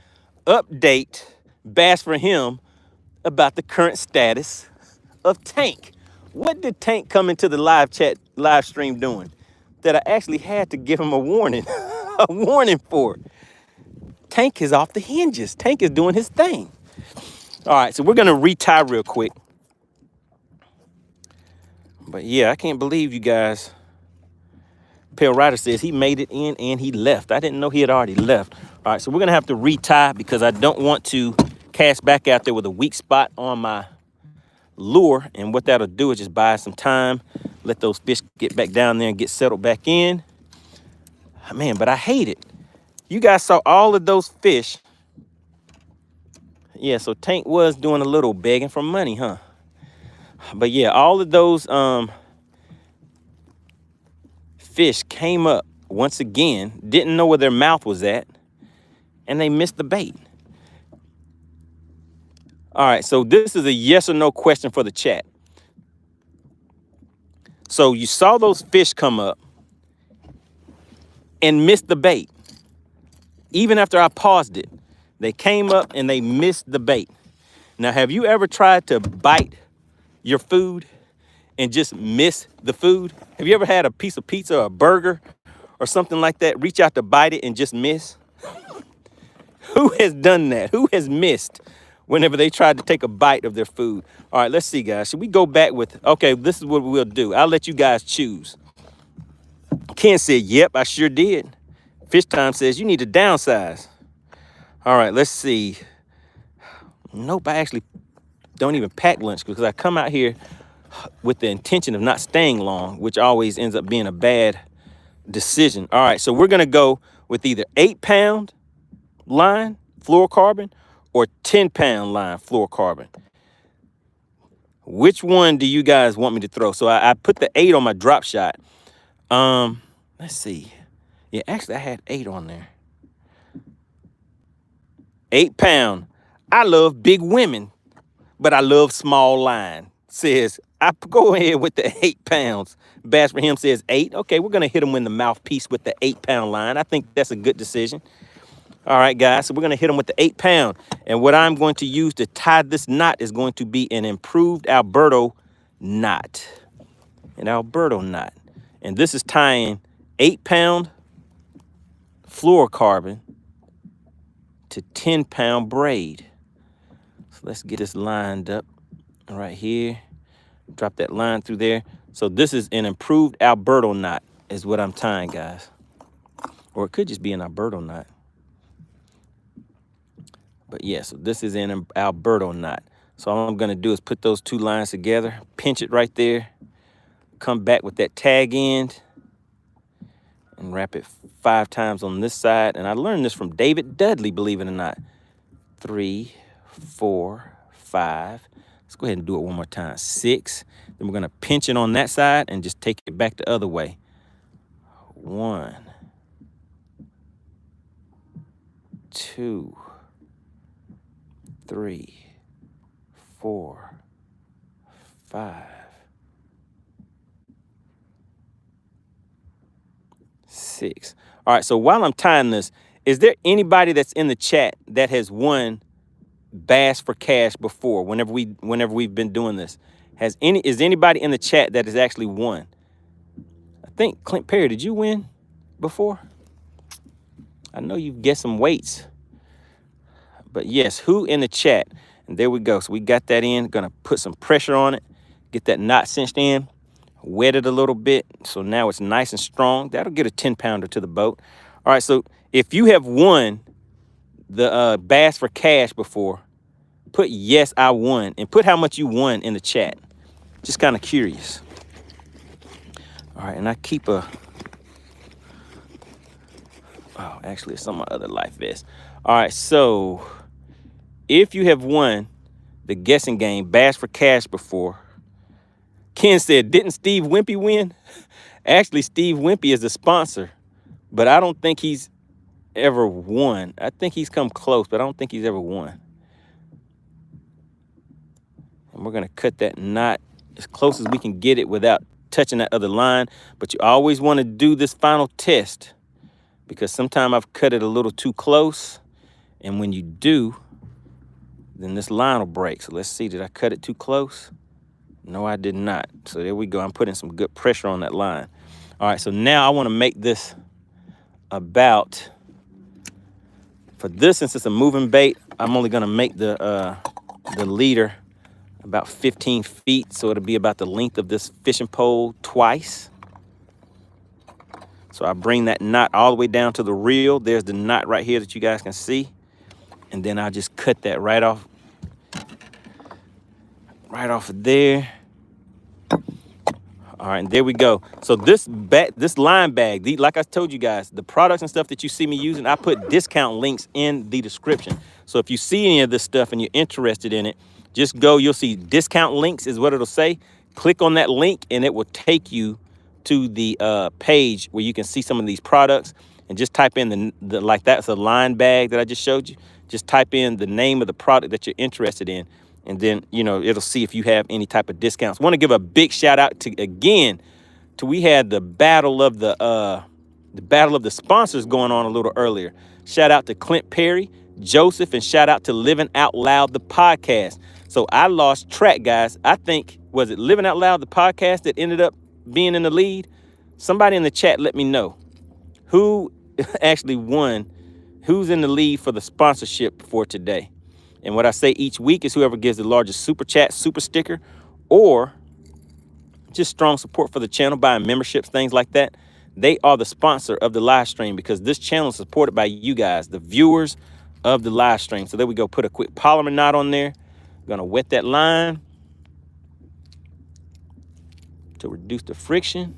update Bass for Him about the current status of Tank. What did Tank come into the live stream doing that I actually had to give him a warning, a warning for? Tank is off the hinges. Tank is doing his thing. All right, so we're gonna retie real quick. But yeah, I can't believe you guys. Pale Rider says he made it in and he left. I didn't know he had already left. All right, so we're gonna have to retie because I don't want to cast back out there with a weak spot on my lure. And what that'll do is just buy some time, let those fish get back down there and get settled back in. Man, but I hate it. You guys saw all of those fish. Yeah, so Tank was doing a little begging for money, huh? But yeah, all of those fish came up once again, didn't know where their mouth was at, and they missed the bait. All right, so this is a yes or no question for the chat. So you saw those fish come up and missed the bait. Even after I paused it, they came up and they missed the bait. Now, have you ever tried to bite your food and just miss the food? Have you ever had a piece of pizza or a burger or something like that, reach out to bite it and just miss? Who has done that? Who has missed whenever they tried to take a bite of their food? All right, let's see, guys. Should we go back with, okay, this is what we'll do. I'll let you guys choose. Ken said, yep, I sure did. Fish Time says, you need to downsize. All right, let's see. Nope, I actually don't even pack lunch because I come out here with the intention of not staying long, which always ends up being a bad decision. All right, so we're gonna go with either 8-pound line fluorocarbon or 10-pound line fluorocarbon. Which one do you guys want me to throw? So I put the 8 on my drop shot. Let's see. Yeah, actually I had 8 on there. 8-pound. I love big women, but I love small line. Says, I go ahead with the 8 pounds. Bass for Him says 8. Okay, we're gonna hit him in the mouthpiece with the 8-pound line. I think that's a good decision. All right, guys, so we're gonna hit him with the 8-pound. And what I'm going to use to tie this knot is going to be an improved Alberto knot. An Alberto knot. And this is tying 8-pound fluorocarbon to 10-pound braid. So let's get this lined up right here. Drop that line through there. So this is an improved Alberto knot is what I'm tying, guys. Or it could just be an Alberto knot. But yeah, so this is an Alberto knot. So all I'm gonna do is put those 2 lines together, pinch it right there, come back with that tag end, and wrap it 5 times on this side. And I learned this from David Dudley, believe it or not. 3, 4, 5. Let's go ahead and do it one more time. 6. Then we're gonna pinch it on that side and just take it back the other way. 1, 2, 3, 4, 5, 6. All right, so while I'm tying this, is there anybody that's in the chat that has won Bass for Cash before, whenever we've been doing this? Is anybody in the chat that has actually won? I think, Clint Perry, did you win before? I know you've guessed some weights. But yes, who in the chat? And there we go. So we got that in. Gonna put some pressure on it. Get that knot cinched in. Wet it a little bit. So now it's nice and strong. That'll get a 10-pounder to the boat. All right, so if you have won the Bass for Cash before, put yes, I won. And put how much you won in the chat. Just kind of curious. All right, and I keep a... Oh, actually, it's on my other life vest. All right, so if you have won the guessing game, Bass for Cash before, Ken said, didn't Steve Wimpy win? Actually, Steve Wimpy is the sponsor, but I don't think he's ever won. I think he's come close, but I don't think he's ever won. And we're going to cut that knot as close as we can get it without touching that other line. But you always want to do this final test because sometimes I've cut it a little too close. And when you do, then this line will break. So let's see, did I cut it too close? No, I did not. So there we go. I'm putting some good pressure on that line. All right, so now I want to make this about, for this, since it's a moving bait, I'm only going to make the leader about 15 feet. So it'll be about the length of this fishing pole twice. So I bring that knot all the way down to the reel. There's the knot right here that you guys can see. And then I'll just cut that right off of there. All right, and there we go. So this line bag, like I told you guys, the products and stuff that you see me using, I put discount links in the description. So if you see any of this stuff and you're interested in it, just go, you'll see discount links is what it'll say. Click on that link and it will take you to the page where you can see some of these products, and just type in the like that's a line bag that I just showed you. Just type in the name of the product that you're interested in. And then, you know, it'll see if you have any type of discounts. Want to give a big shout out to, again, we had the battle of the sponsors going on a little earlier. Shout out to Clint Perry, Joseph, and shout out to Living Out Loud, the podcast. So I lost track, guys. I think, was it Living Out Loud, the podcast, that ended up being in the lead? Somebody in the chat let me know who actually won, who's in the lead for the sponsorship for today. And what I say each week is whoever gives the largest super chat, super sticker, or just strong support for the channel, buying memberships, things like that. They are the sponsor of the live stream because this channel is supported by you guys, the viewers of the live stream. So there we go. Put a quick polymer knot on there. Gonna wet that line to reduce the friction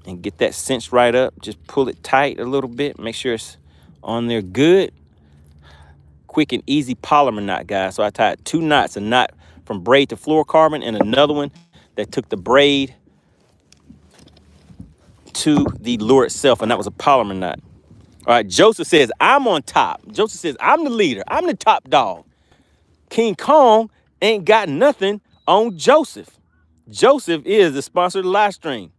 and get that cinched right up. Just pull it tight a little bit. Make sure it's on there good. Quick and easy polymer knot, guys. So I tied 2 knots, a knot from braid to fluorocarbon and another one that took the braid to the lure itself, and that was a polymer knot. All right, Joseph says, I'm on top. Joseph says, I'm the leader. I'm the top dog. King Kong ain't got nothing on Joseph. Joseph is the sponsor of the live stream.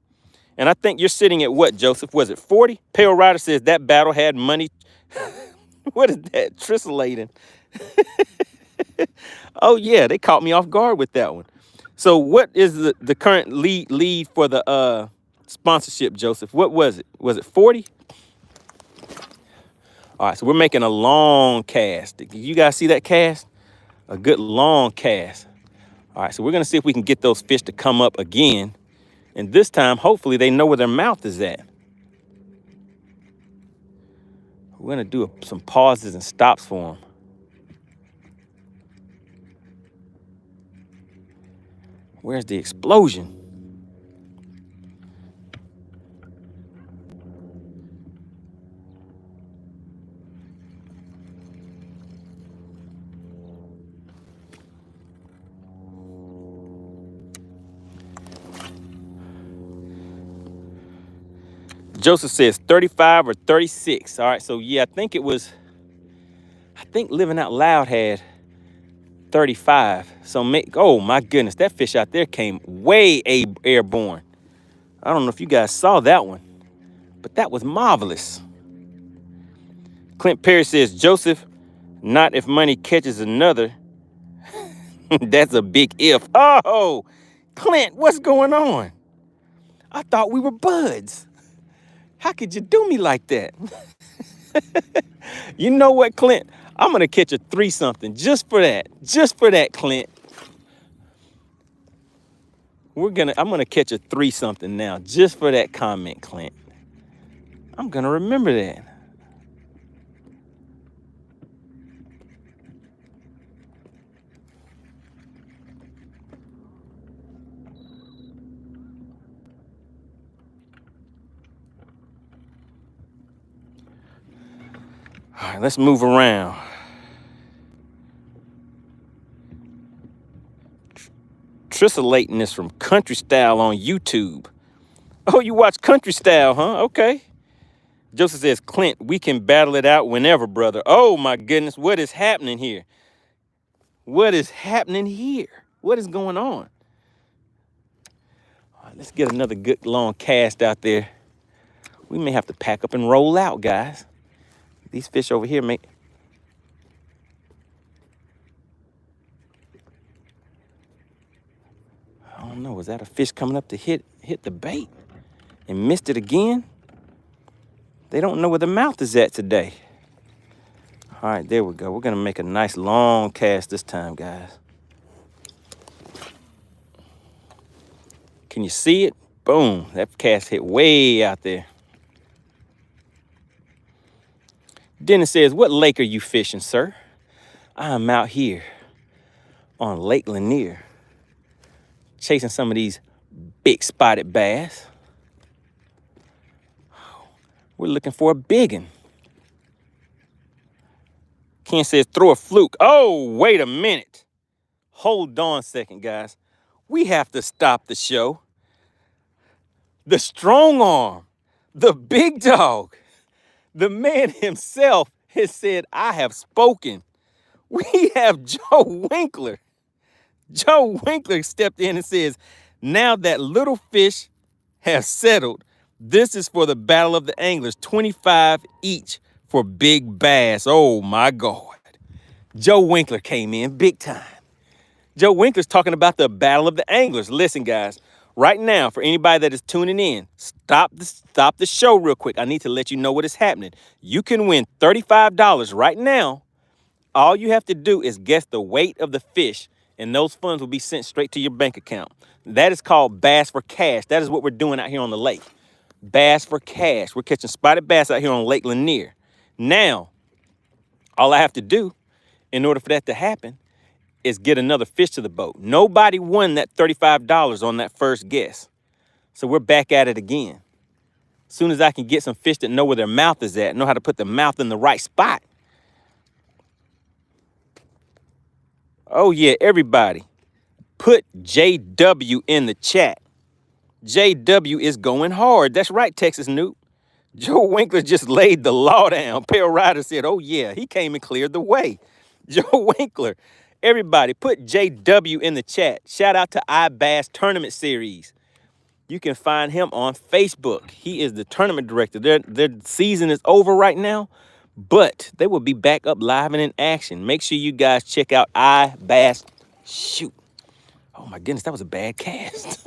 And I think you're sitting at what, Joseph? Was it 40? Pale Rider says that battle had money. What is that? Trisolating. Oh, yeah, they caught me off guard with that one. So what is the current lead for the sponsorship, Joseph? What was it? Was it 40? All right, so we're making a long cast. Did you guys see that cast? A good long cast. All right, so we're going to see if we can get those fish to come up again. And this time, hopefully, they know where their mouth is at. We're going to do some pauses and stops for them. Where's the explosion? Joseph says 35 or 36. All right, so yeah, I think Living Out Loud had 35. So oh my goodness, that fish out there came way airborne. I don't know if you guys saw that one, but that was marvelous. Clint Perry says, Joseph, not if money catches another. That's a big if. Oh, Clint, what's going on? I thought we were buds. How could you do me like that? You know what, Clint? I'm gonna catch a 3-something just for that. Just for that, Clint. I'm gonna catch a 3-something now just for that comment, Clint. I'm gonna remember that. All right, let's move around. Trisolating this from Country Style on YouTube. Oh, you watch Country Style, huh? Okay. Joseph says, Clint, we can battle it out whenever, brother. Oh, my goodness. What is happening here? What is happening here? What is going on? All right, let's get another good long cast out there. We may have to pack up and roll out, guys. These fish over here may... I don't know. Was that a fish coming up to hit the bait and missed it again? They don't know where the mouth is at today. All right, there we go. We're going to make a nice long cast this time, guys. Can you see it? Boom. That cast hit way out there. Dennis says, what lake are you fishing, sir? I'm out here on Lake Lanier, chasing some of these big spotted bass. We're looking for a biggin. Ken says, throw a fluke. Oh, wait a minute. Hold on a second, guys. We have to stop the show. The strong arm, the big dog, the man himself has said, I have spoken. We have Joe Winkler. Joe Winkler stepped in and says, now that little fish have settled, this is for the Battle of the Anglers, 25 each for big bass. Oh, my God. Joe Winkler came in big time. Joe Winkler's talking about the Battle of the Anglers. Listen, guys, right now, for anybody that is tuning in, stop the show real quick. I need to let you know what is happening. You can win $35 right now. All you have to do is guess the weight of the fish, and those funds will be sent straight to your bank account. That is called Bass for Cash. That is what we're doing out here on the lake. Bass for cash. We're catching spotted bass out here on Lake Lanier. Now, all I have to do in order for that to happen is get another fish to the boat. Nobody won that $35 on that first guess. So we're back at it again. As soon as I can get some fish that know where their mouth is at, know how to put the mouth in the right spot. Oh, yeah, everybody, put JW in the chat. JW is going hard. That's right, Texas Newt. Joe Winkler just laid the law down. Pale Rider said, oh, yeah, he came and cleared the way. Joe Winkler. Everybody, put JW in the chat. Shout out to iBass Tournament Series. You can find him on Facebook. He is the tournament director. Their season is over right now, but they will be back up live and in action. Make sure you guys check out iBass. Shoot. Oh, my goodness, that was a bad cast.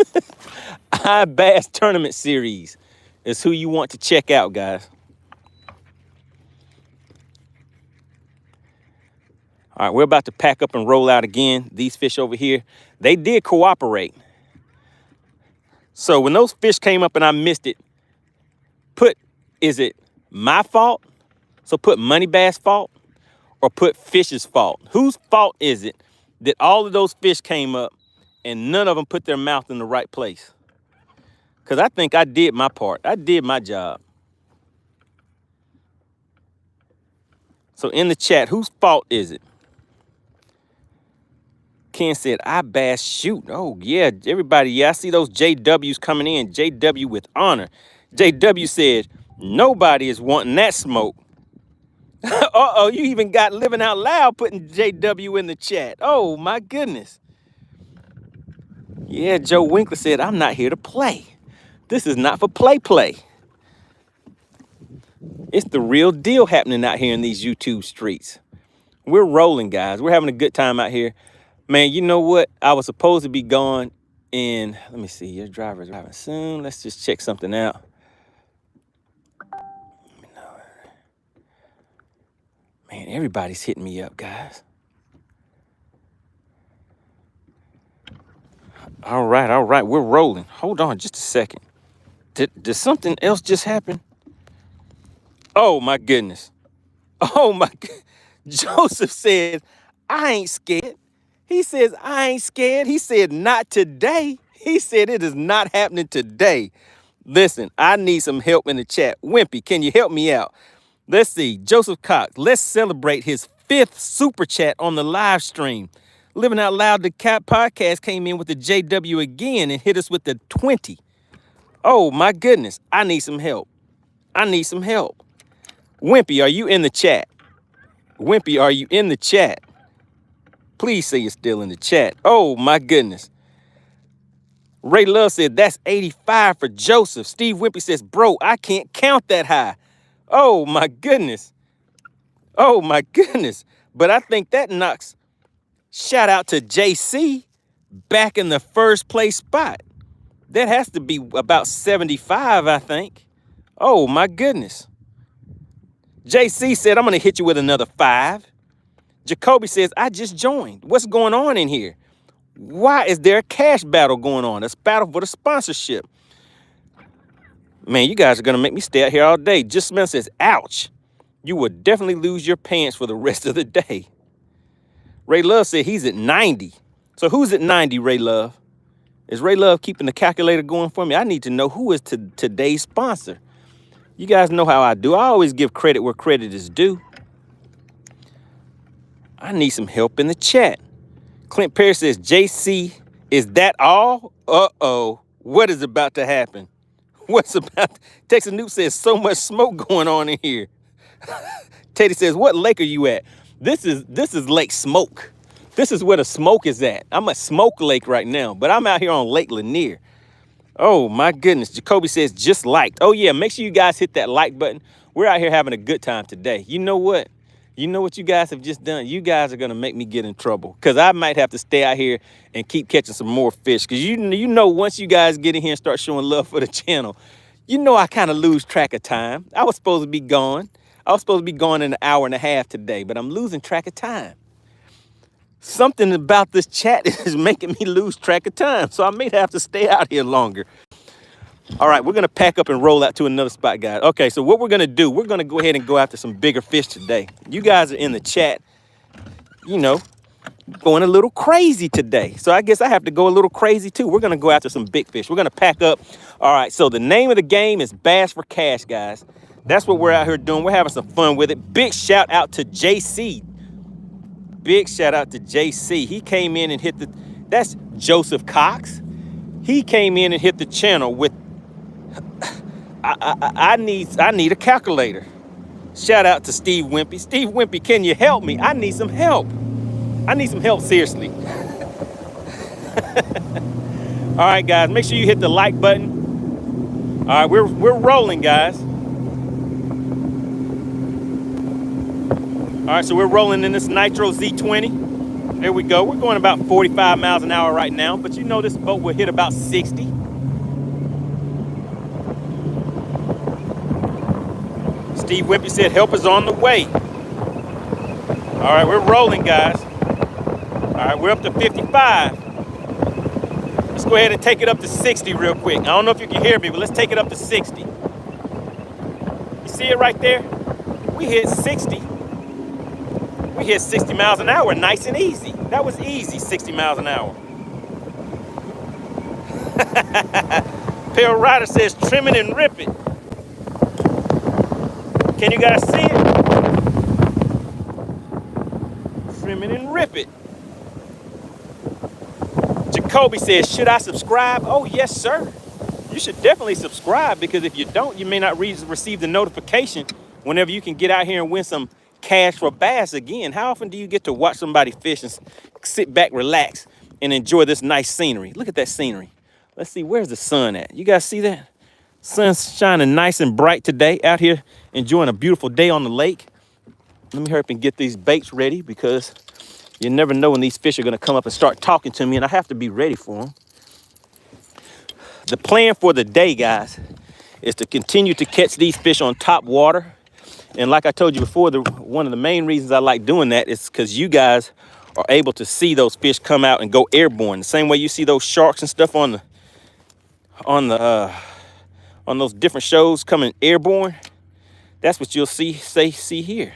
iBass Tournament Series is who you want to check out, guys. All right, we're about to pack up and roll out again. These fish over here, they did cooperate. So when those fish came up and I missed it, is it my fault? So put MoneyBass fault or put Fish's fault? Whose fault is it that all of those fish came up and none of them put their mouth in the right place? Because I think I did my part. I did my job. So in the chat, whose fault is it? Ken said, iBass shoot. Oh, yeah, everybody. Yeah, I see those JWs coming in. JW with honor. JW said, nobody is wanting that smoke. Uh-oh, you even got Living Out Loud putting JW in the chat. Oh, my goodness. Yeah, Joe Winkler said, I'm not here to play. This is not for play. It's the real deal happening out here in these YouTube streets. We're rolling, guys. We're having a good time out here. Man, you know what? I was supposed to be gone And let me see, your driver's driving soon. Let's just check something out. Man, everybody's hitting me up, guys. All right, we're rolling. Hold on just a second. Did something else just happen? Oh my goodness. Oh my God. Joseph said, I ain't scared. He says, I ain't scared. He said, not today. He said, it is not happening today. Listen, I need some help in the chat. Wimpy, can you help me out? Let's see. Joseph Cox, let's celebrate his 5th super chat on the live stream. Living Out Loud, the Cap podcast came in with the JW again and hit us with the 20. Oh my goodness. I need some help. I need some help. Wimpy, are you in the chat? Wimpy, are you in the chat? Please say you're still in the chat. Oh my goodness. Ray Love said, that's 85 for Joseph. Steve Wimpy says, bro, I can't count that high. Oh my goodness. Oh my goodness. But I think that knocks, shout out to JC back in the first place spot. That has to be about 75, I think. Oh my goodness. JC said, I'm going to hit you with another 5. Jacoby says, I just joined. What's going on in here? Why is there a cash battle going on? It's battle for the sponsorship. Man, you guys are going to make me stay out here all day. Just Smith says, ouch. You will definitely lose your pants for the rest of the day. Ray Love said he's at 90. So who's at 90, Ray Love? Is Ray Love keeping the calculator going for me? I need to know who is today's sponsor. You guys know how I do. I always give credit where credit is due. I need some help in the chat. Clint Perry says, JC, is that all? Uh-oh. What is about to happen? What's about to... Texas Noob says, so much smoke going on in here. Teddy says, what lake are you at? This is Lake Smoke. This is where the smoke is at. I'm at Smoke Lake right now, but I'm out here on Lake Lanier. Oh, my goodness. Jacoby says, just liked. Oh, yeah, make sure you guys hit that like button. We're out here having a good time today. You know what? You know what you guys have just done? You guys are going to make me get in trouble because I might have to stay out here and keep catching some more fish because you know once you guys get in here and start showing love for the channel, you know I kind of lose track of time. I was supposed to be gone. I was supposed to be gone in an hour and a half today, but I'm losing track of time. Something about this chat is making me lose track of time, so I may have to stay out here longer. All right, we're going to pack up and roll out to another spot, guys. Okay, so what we're going to do, we're going to go ahead and go after some bigger fish today. You guys are in the chat, you know, going a little crazy today. So I guess I have to go a little crazy too. We're going to go after some big fish. We're going to pack up. All right, so the name of the game is Bass for Cash, guys. That's what we're out here doing. We're having some fun with it. Big shout out to JC. Big shout out to JC. He came in and hit the, that's Joseph Cox. He came in and hit the channel with, I need a calculator. Shout out to Steve Wimpy. Steve Wimpy, can you help me? I need some help. I need some help, seriously. All right, guys, make sure you hit the like button. All right, we're rolling, guys. All right, so we're rolling in this Nitro Z20. There we go. We're going about 45 miles an hour right now, but you know this boat will hit about 60. Steve Wimpy said help is on the way. All right, we're rolling, guys. All right, we're up to 55. Let's go ahead and take it up to 60 real quick. I don't know if you can hear me, but let's take it up to 60. You see it right there? We hit 60. We hit 60 miles an hour, nice and easy. That was easy, 60 miles an hour. Pale Rider says, trim it and rip it. Can you guys see it? Trim it and rip it. Jacoby says, should I subscribe? Oh, yes, sir. You should definitely subscribe because if you don't, you may not receive the notification whenever you can get out here and win some cash for bass again. How often do you get to watch somebody fish and sit back, relax, and enjoy this nice scenery? Look at that scenery. Let's see, where's the sun at? You guys see that? Sun's shining nice and bright today out here, enjoying a beautiful day on the lake. Let me hurry up and get these baits ready because you never know when these fish are going to come up and start talking to me, and I have to be ready for them. The plan for the day, guys, is to continue to catch these fish on top water. And like I told you before, one of the main reasons I like doing that is because you guys are able to see those fish come out and go airborne. The same way you see those sharks and stuff on those different shows coming airborne. That's what you'll see here.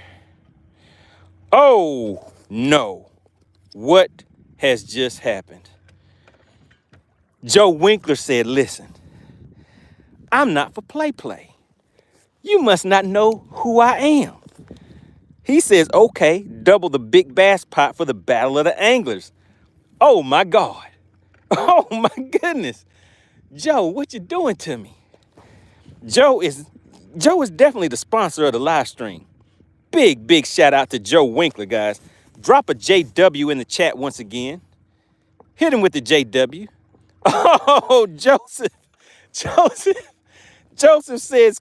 Oh no, what has just happened? Joe Winkler said, listen, I'm not for play. You must not know who I am. He says, okay, double the big bass pot for the Battle of the Anglers. Oh my God. Oh my goodness. Joe, what you doing to me? Joe is definitely the sponsor of the live stream. Big shout out to Joe Winkler, guys. Drop a JW in the chat once again. Hit him with the JW. Oh, Joseph says,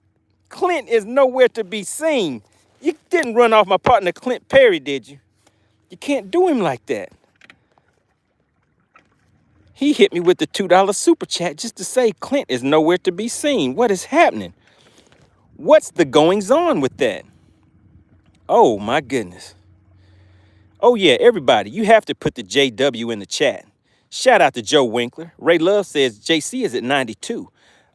Clint is nowhere to be seen. You didn't run off my partner, Clint Perry, did you? You can't do him like that. He hit me with the $2 super chat just to say Clint is nowhere to be seen. What is happening? What's the goings on with that? Oh, my goodness. Oh, yeah, everybody, you have to put the JW in the chat. Shout out to Joe Winkler. Ray Love says JC is at 92.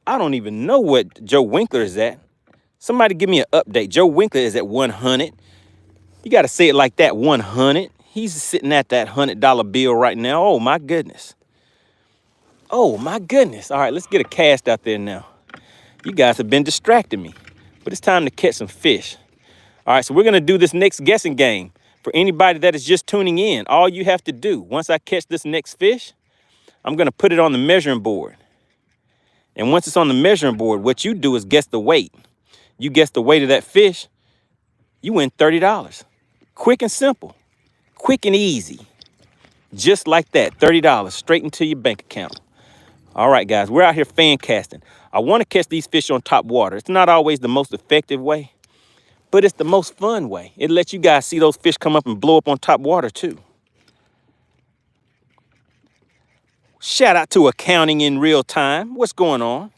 I don't even know what Joe Winkler is at. Somebody give me an update. Joe Winkler is at 100. You got to say it like that, 100. He's sitting at that $100 bill right now. Oh, my goodness. Oh, my goodness. All right, let's get a cast out there now. You guys have been distracting me, but it's time to catch some fish. All right, so we're going to do this next guessing game. For anybody that is just tuning in, all you have to do, once I catch this next fish, I'm going to put it on the measuring board. And once it's on the measuring board, what you do is guess the weight. You guess the weight of that fish, you win $30. Quick and simple. Quick and easy. Just like that, $30 straight into your bank account. All right, guys, we're out here fan casting. I want to catch these fish on top water. It's not always the most effective way, but it's the most fun way. It lets you guys see those fish come up and blow up on top water too. Shout out to Accounting in Real Time. What's going on?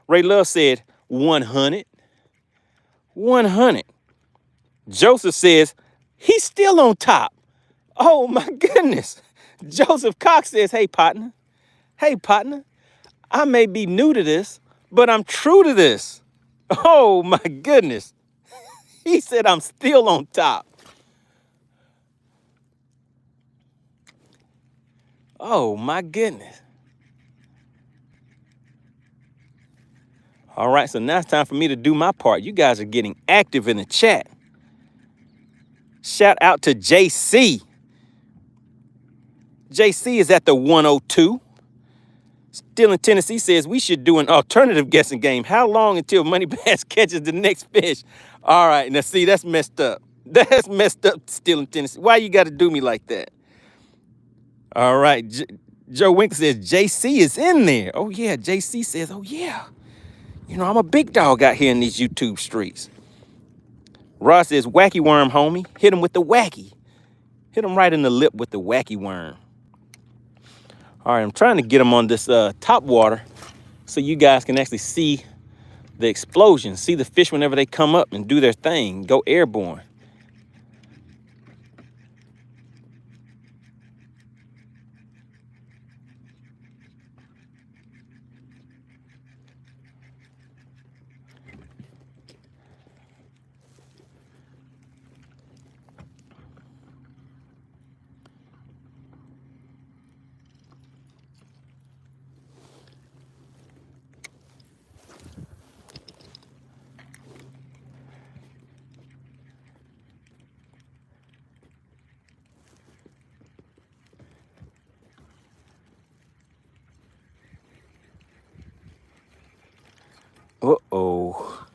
Ray Love said 100. 100. Joseph says he's still on top. Oh my goodness. Joseph Cox says, hey partner, I may be new to this, but I'm true to this. Oh my goodness. He said I'm still on top. Oh my goodness. All right, so now it's time for me to do my part. You guys are getting active in the chat. Shout out to JC. JC is at the 102. Still in Tennessee says we should do an alternative guessing game. How long until MoneyBass catches the next fish? All right, now see, that's messed up. That's messed up still in Tennessee. Why you got to do me like that? All right, Joe Winkler says JC is in there. Oh, yeah, JC says, oh, yeah. You know, I'm a big dog out here in these YouTube streets. Ross says, wacky worm, homie. Hit him with the wacky. Hit him right in the lip with the wacky worm. All right, I'm trying to get him on this top water so you guys can actually see the explosion, see the fish whenever they come up and do their thing, go airborne. Uh-oh.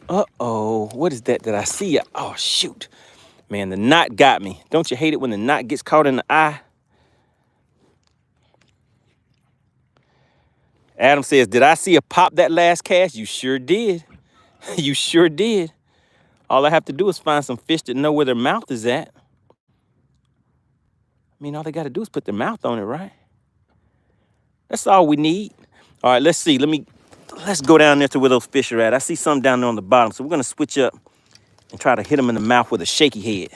Uh-oh. What is that I see? Oh, shoot. Man, the knot got me. Don't you hate it when the knot gets caught in the eye? Adam says, did I see a pop that last cast? You sure did. You sure did. All I have to do is find some fish that know where their mouth is at. I mean, all they got to do is put their mouth on it, right? That's all we need. All right, let's see. Let's go down there to where those fish are at. I see some down there on the bottom, so we're gonna switch up and try to hit them in the mouth with a shaky head.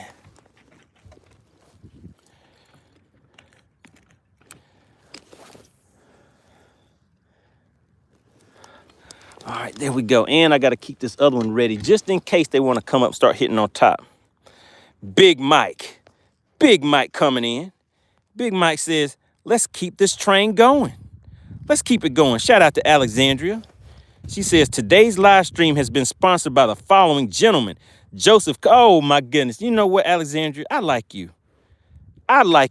All right, there we go. And I gotta keep this other one ready just in case they wanna come up and start hitting on top. Big Mike coming in. Big Mike says, let's keep this train going. Let's keep it going. Shout out to Alexandria. She says, today's live stream has been sponsored by the following gentlemen. Joseph, oh my goodness. You know what, Alexandria? I like you.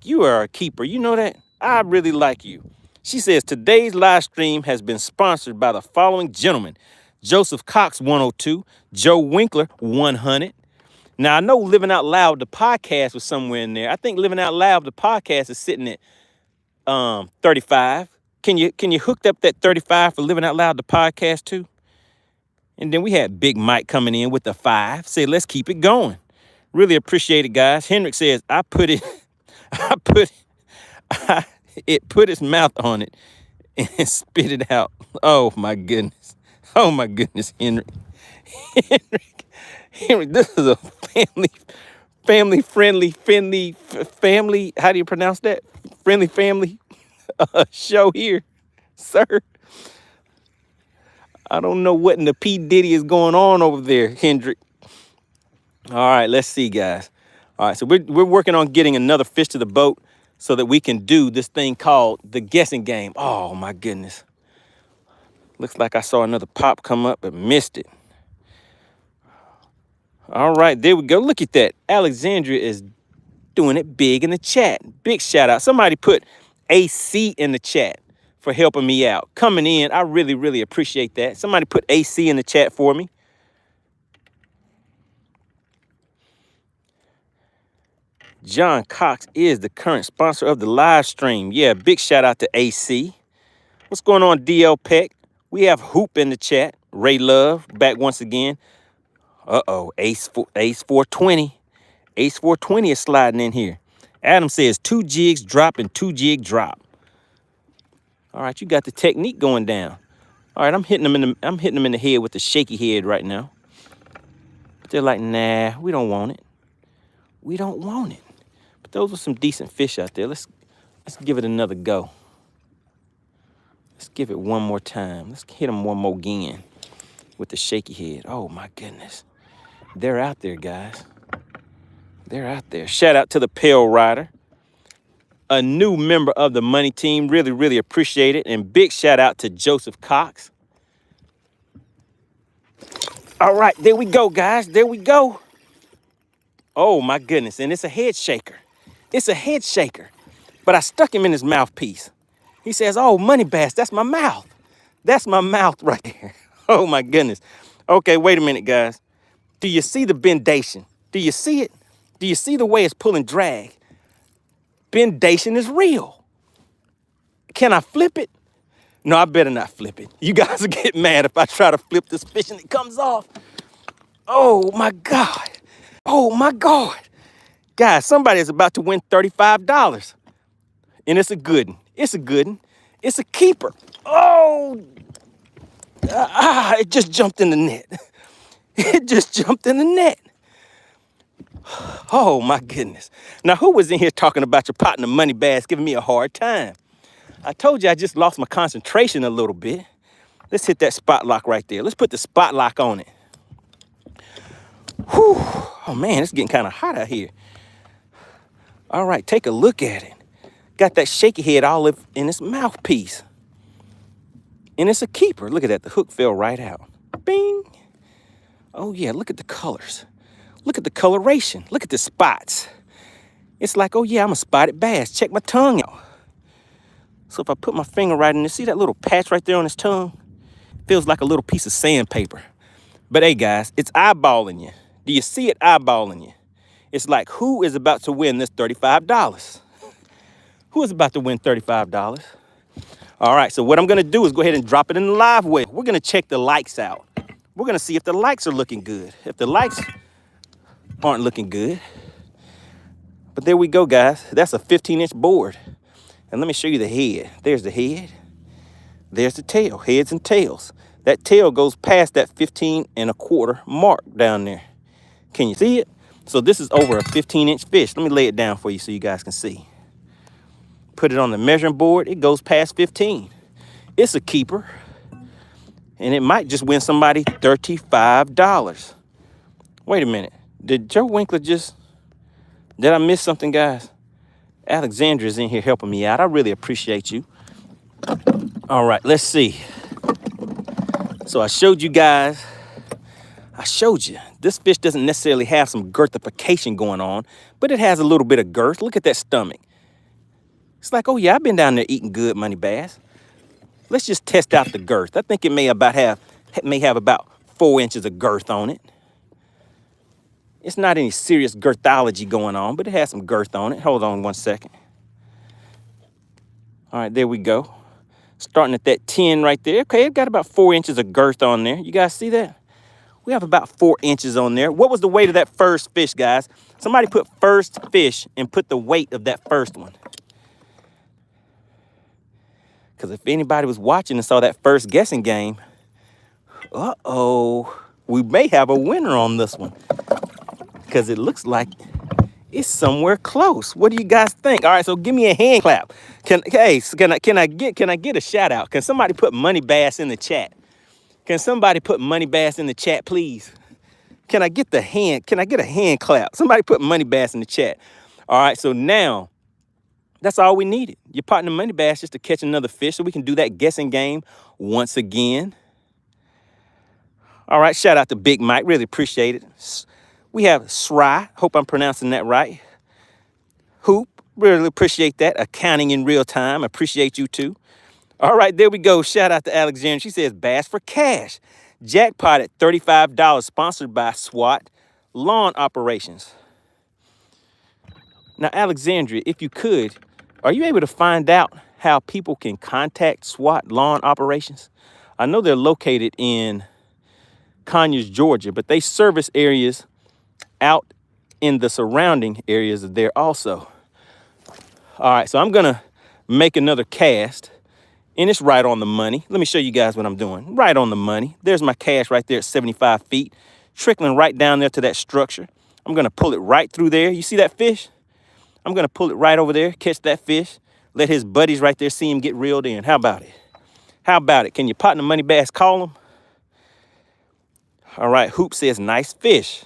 You are a keeper. You know that? I really like you. She says, today's live stream has been sponsored by the following gentlemen. Joseph Cox, 102. Joe Winkler, 100. Now, I know Living Out Loud, the podcast, was somewhere in there. I think Living Out Loud, the podcast, is sitting at 35. Can you hook up that 35 for Living Out Loud, the podcast, too? And then we had Big Mike coming in with the 5. Say, let's keep it going. Really appreciate it, guys. Hendrick says, it put its mouth on it and spit it out. Oh, my goodness. Oh, my goodness, Hendrick. Henry, this is a family, how do you pronounce that? Friendly family show here, sir. I don't know what in the P. Diddy is going on over there, Hendrick. All right, let's see, guys. All right, so we're working on getting another fish to the boat so that we can do this thing called the guessing game. Oh, my goodness. Looks like I saw another pop come up but missed it. All right, there we go. Look at that. Alexandria is doing it big in the chat. Big shout out. Somebody put AC in the chat for helping me out. Coming in, I really, really appreciate that. Somebody put AC in the chat for me. John Cox is the current sponsor of the live stream. Yeah, big shout out to AC. What's going on, DL Peck? We have Hoop in the chat. Ray Love back once again. Uh-oh, Ace 420. Ace 420 is sliding in here. Adam says 2 jigs drop and 2 jig drop. All right, you got the technique going down. All right, I'm hitting them in the head with the shaky head right now. But they're like, nah, we don't want it. We don't want it. But those are some decent fish out there. Let's give it another go. Let's give it one more time. Let's hit them one more again with the shaky head. Oh my goodness. They're out there, guys. They're out there. Shout out to the Pale Rider, a new member of the Money Team. Really, really appreciate it. And big shout out to Joseph Cox. All right, there we go, guys. There we go. Oh my goodness. And it's a head shaker. It's a head shaker. But I stuck him in his mouthpiece. He says, oh, MoneyBass, that's my mouth. That's my mouth right there. Oh my goodness. Okay, wait a minute, guys. Do you see the bendation? Do you see it? Do you see the way it's pulling drag? Bendation is real. Can I flip it? No, I better not flip it. You guys will get mad if I try to flip this fish and it comes off. Oh my God. Oh my God. Guys, somebody is about to win $35. And it's a good one. It's a good one. It's a keeper. Oh, it just jumped in the net. It just jumped in the net. Oh my goodness. Now, who was in here talking about your partner MoneyBass giving me a hard time? I told you I just lost my concentration a little bit. Let's hit that spot lock right there. Let's put the spot lock on it. Whew. Oh man, it's getting kind of hot out here. All right, take a look at it. Got that shaky head all in its mouthpiece. And it's a keeper. Look at that. The hook fell right out. Bing. Oh, yeah. Look at the colors. Look at the coloration. Look at the spots. It's like, oh, yeah, I'm a spotted bass. Check my tongue out. So if I put my finger right in there, see that little patch right there on his tongue? Feels like a little piece of sandpaper. But, hey, guys, it's eyeballing you. Do you see it eyeballing you? It's like, who is about to win this $35? Who is about to win $35? All right, so what I'm gonna do is go ahead and drop it in the live well. We're gonna check the likes out. We're gonna see if the likes are looking good. If the likes aren't looking good. But there we go, guys. That's a 15-inch board. And let me show you the head. There's the head. There's the tail, heads and tails. That tail goes past that 15 1/4 mark down there. Can you see it? So this is over a 15-inch fish. Let me lay it down for you so you guys can see. Put it on the measuring board. It goes past 15. It's a keeper. And it might just win somebody $35. Wait a minute. Did Joe Winkler did I miss something, guys? Alexandra's in here helping me out. I really appreciate you. All right, let's see. So I showed you guys, this fish doesn't necessarily have some girthification going on, but it has a little bit of girth. Look at that stomach. It's like, oh yeah, I've been down there eating good, Money Bass. Let's just test out the girth. I think it may have about 4 inches of girth on it. It's not any serious girthology going on, but it has some girth on it. Hold on 1 second. All right, there we go. Starting at that 10 right there. Okay, it got about 4 inches of girth on there. You guys see that? We have about 4 inches on there. What was the weight of that first fish, guys? Somebody put first fish and put the weight of that first one. Because if anybody was watching and saw that first guessing game, we may have a winner on this one. Because it looks like it's somewhere close. What do you guys think? All right, so give me a hand clap. Can I get a shout out? Can somebody put MoneyBass in the chat? Can somebody put MoneyBass in the chat, please? Can I get a hand clap? Somebody put MoneyBass in the chat. All right, so now that's all we needed. Your partner MoneyBass just to catch another fish so we can do that guessing game once again. All right, shout out to Big Mike. Really appreciate it. We have Sry. Hope I'm pronouncing that right. Hoop. Really appreciate that. Accounting in real time. Appreciate you too. All right, there we go. Shout out to Alexandra. She says Bass for Cash. Jackpot at $35, sponsored by SWAT Lawn Operations. Now, Alexandria, if you could, are you able to find out how people can contact SWAT Lawn Operations? I know they're located in Conyers, Georgia, but they service areas out in the surrounding areas there also. All right, so I'm gonna make another cast, and it's right on the money. Let me show you guys what I'm doing. Right on the money. There's my cast right there at 75 feet, trickling right down there to that structure. I'm gonna pull it right through there. You see that fish? I'm gonna pull it right over there, catch that fish, let his buddies right there see him get reeled in. How about it? How about it? Can your partner MoneyBass call him? All right, Hoop says nice fish.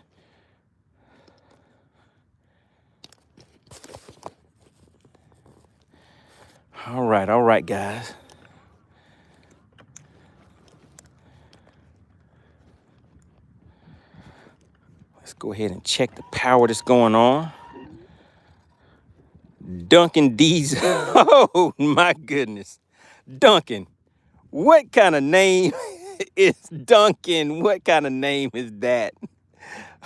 All right, guys. Let's go ahead and check the power that's going on. Duncan D's. Oh, my goodness. Duncan, what kind of name is Duncan? What kind of name is that?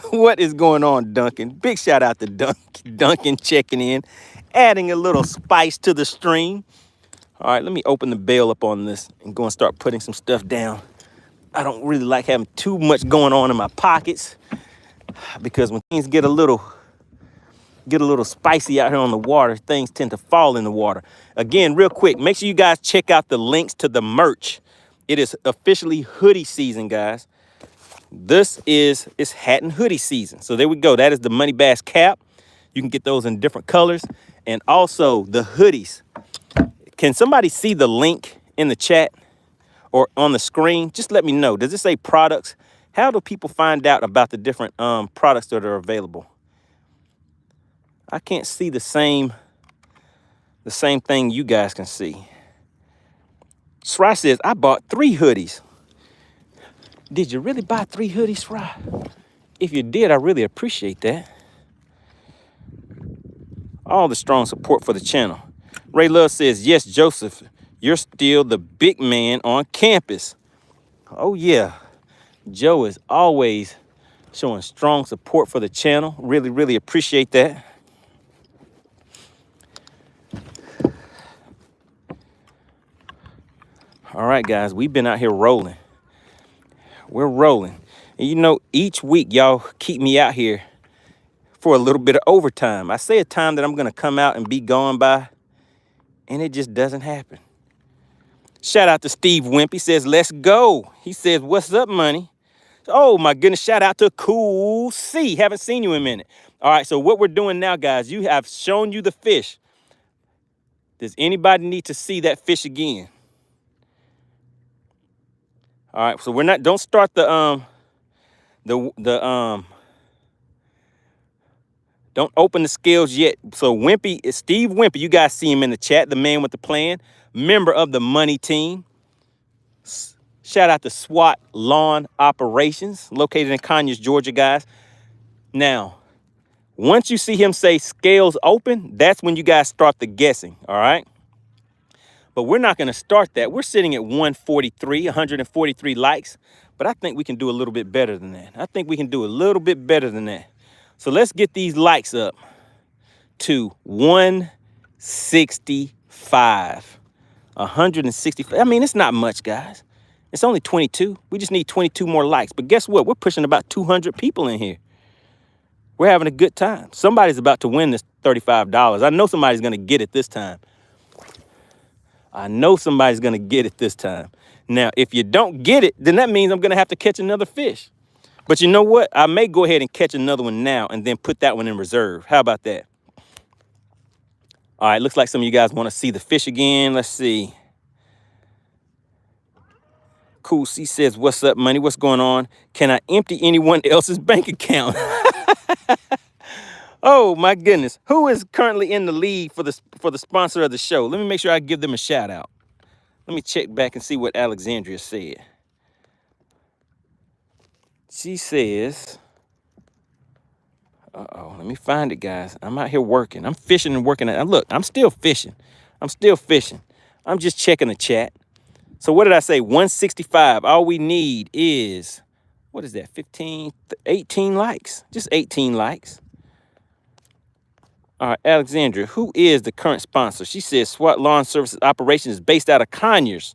What is going on, Duncan? Big shout out to Duncan checking in, adding a little spice to the stream. All right, let me open the bail up on this and go and start putting some stuff down. I don't really like having too much going on in my pockets because when things get a little spicy out here on the water, things tend to fall in the water. Again, real quick, make sure you guys check out the links to the merch. It is officially hoodie season, guys. It's hat and hoodie season. So there we go. That is the MoneyBass cap. You can get those in different colors. And also the hoodies. Can somebody see the link in the chat or on the screen? Just let me know. Does it say products? How do people find out about the different products that are available? I can't see the same thing you guys can see. Sry says, I bought 3 hoodies. Did you really buy 3 hoodies, Sry? If you did, I really appreciate that. All the strong support for the channel. Ray Love says, yes, Joseph, you're still the big man on campus. Oh, yeah. Joe is always showing strong support for the channel. Really, really appreciate that. All right, guys, we've been out here rolling. We're rolling. And you know, each week, y'all keep me out here for a little bit of overtime. I say a time that I'm going to come out and be gone by, and it just doesn't happen. Shout out to Steve Wimp. He says, let's go. He says, what's up, money? Oh, my goodness. Shout out to Cool C. Haven't seen you in a minute. All right, so what we're doing now, guys, you have shown you the fish. Does anybody need to see that fish again? All right, so don't start don't open the scales yet. So Steve Wimpy, you guys see him in the chat, the man with the plan, member of the Money Team. Shout out to SWAT Lawn Operations, located in Conyers, Georgia, guys. Now, once you see him say scales open, that's when you guys start the guessing, all right? But we're not going to start that. We're sitting at 143 likes, but I think we can do a little bit better than that. I think we can do a little bit better than that. So let's get these likes up to 165. 165. I mean, it's not much, guys. It's only 22. We just need 22 more likes. But guess what? We're pushing about 200 people in here. We're having a good time. Somebody's about to win this $35. I know somebody's going to get it this time. I know somebody's going to get it this time. Now, if you don't get it, then that means I'm going to have to catch another fish. But you know what? I may go ahead and catch another one now and then put that one in reserve. How about that? All right, looks like some of you guys want to see the fish again. Let's see. Cool C says, what's up, money? What's going on? Can I empty anyone else's bank account? Oh, my goodness. Who is currently in the lead for the sponsor of the show? Let me make sure I give them a shout out. Let me check back and see what Alexandria said. She says, let me find it, guys. I'm out here working. I'm fishing and working. Look, I'm still fishing. I'm just checking the chat. So what did I say? 165. All we need is, what is that? 18 likes. Just 18 likes. All right, Alexandria, who is the current sponsor? She says SWAT Lawn Services Operations is based out of Conyers,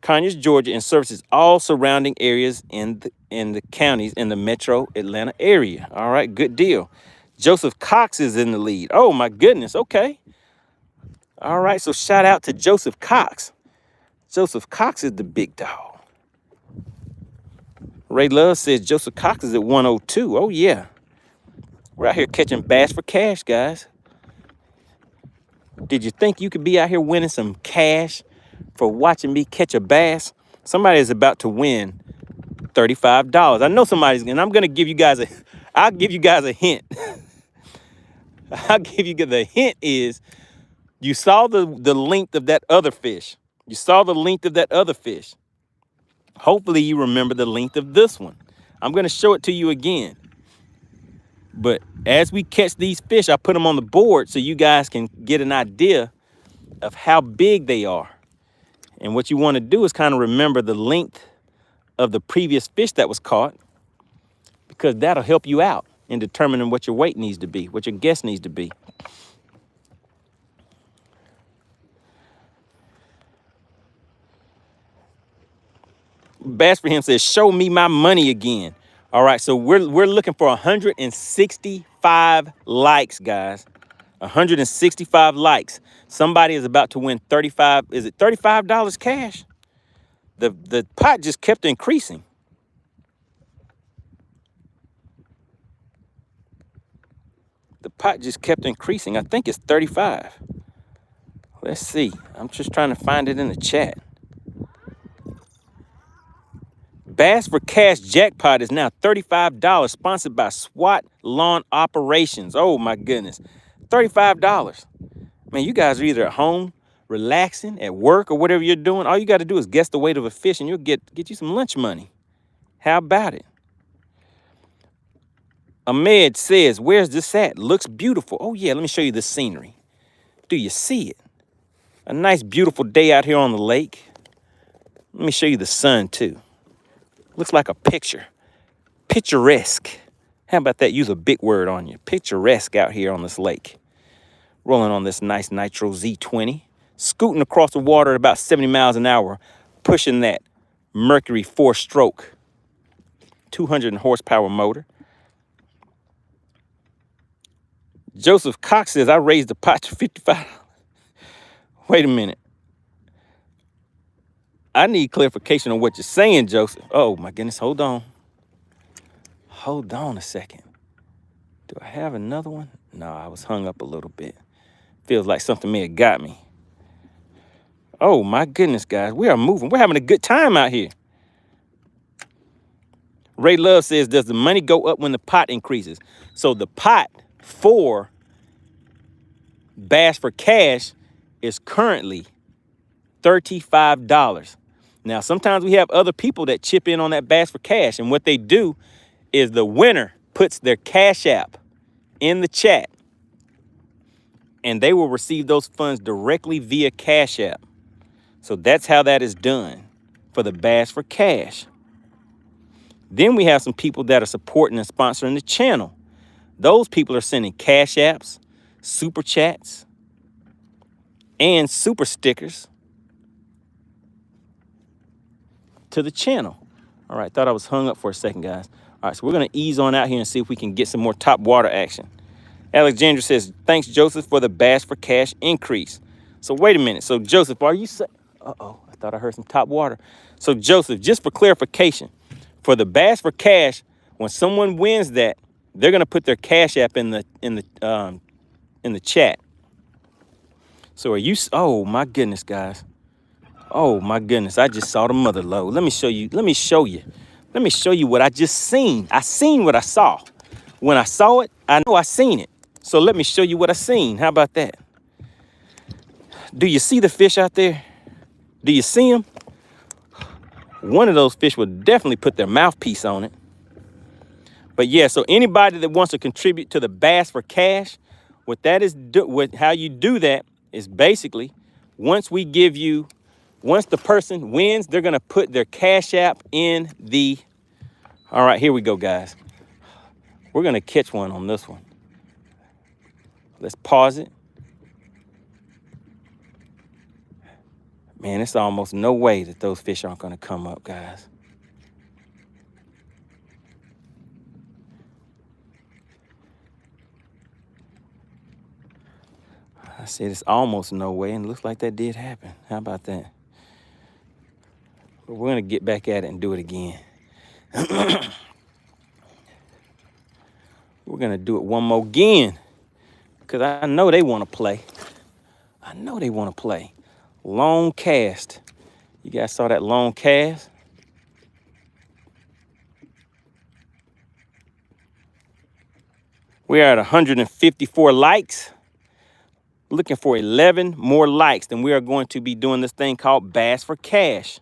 Georgia, and services all surrounding areas in the counties in the metro Atlanta area. All right, good deal. Joseph Cox is in the lead. Oh, my goodness. Okay. All right, so shout out to Joseph Cox. Joseph Cox is the big dog. Ray Love says Joseph Cox is at 102. Oh, yeah. We're out here catching bass for cash, guys. Did you think you could be out here winning some cash for watching me catch a bass? Somebody is about to win $35. I know somebody's, and I'm going to give you guys I'll give you guys a hint. The hint is you saw the length of that other fish. You saw the length of that other fish. Hopefully you remember the length of this one. I'm going to show it to you again. But as we catch these fish, I put them on the board so you guys can get an idea of how big they are. And what you want to do is kind of remember the length of the previous fish that was caught, because that'll help you out in determining what your weight needs to be, what your guess needs to be. Bass for him says, show me my money again. All right, so we're looking for 165 likes, guys. 165 likes. Somebody is about to win 35. Is it $35 cash? The pot just kept increasing. The pot just kept increasing. I think it's 35. Let's see. I'm just trying to find it in the chat. Bass for Cash Jackpot is now $35, sponsored by SWAT Lawn Operations. Oh, my goodness. $35. Man, you guys are either at home, relaxing, at work, or whatever you're doing. All you got to do is guess the weight of a fish, and you'll get you some lunch money. How about it? Ahmed says, where's this at? Looks beautiful. Oh, yeah, let me show you the scenery. Do you see it? A nice, beautiful day out here on the lake. Let me show you the sun, too. Looks like a picture. Picturesque. How about that? Use a big word on you. Picturesque out here on this lake. Rolling on this nice Nitro Z20. Scooting across the water at about 70 miles an hour. Pushing that Mercury 4-stroke 200 horsepower motor. Joseph Cox says, I raised the pot to $55. Wait a minute. I need clarification on what you're saying, Joseph. Oh my goodness, hold on. Hold on a second. Do I have another one? No, I was hung up a little bit. Feels like something may have got me. Oh my goodness, guys, we are moving. We're having a good time out here. Ray Love says, does the money go up when the pot increases? So the pot for Bass for Cash is currently $35. Now, sometimes we have other people that chip in on that Bass for Cash, and what they do is the winner puts their Cash App in the chat, and they will receive those funds directly via Cash App. So that's how that is done for the Bass for Cash. Then we have some people that are supporting and sponsoring the channel. Those people are sending Cash Apps, Super Chats, and Super Stickers to the channel. All right, thought I was hung up for a second, guys. All right, so we're going to ease on out here and see if we can get some more top water action. Alexandra says, thanks, Joseph, for the Bass for Cash increase. So wait a minute. So, Joseph, are you saying... Uh-oh, I thought I heard some top water. So, Joseph, just for clarification, for the Bass for Cash, when someone wins that, they're going to put their Cash App in the chat. So are you... Oh, my goodness, guys. Oh, my goodness. I just saw the mother load. Let me show you. Let me show you what I just seen. I seen what I saw. When I saw it, I know I seen it. So let me show you what I seen. How about that? Do you see the fish out there? Do you see them? One of those fish would definitely put their mouthpiece on it. But yeah, so anybody that wants to contribute to the Bass for Cash, what that is, how you do that is basically once the person wins, they're going to put their Cash App in the... All right, here we go, guys. We're going to catch one on this one. Let's pause it. Man, it's almost no way that those fish aren't going to come up, guys. I said it's almost no way, and it looks like that did happen. How about that? But we're going to get back at it and do it again. We're going to do it one more again because I know they want to play. I know they want to play. Long cast. You guys saw that long cast? We are at 154 likes. Looking for 11 more likes. Then we are going to be doing this thing called Bass for Cash.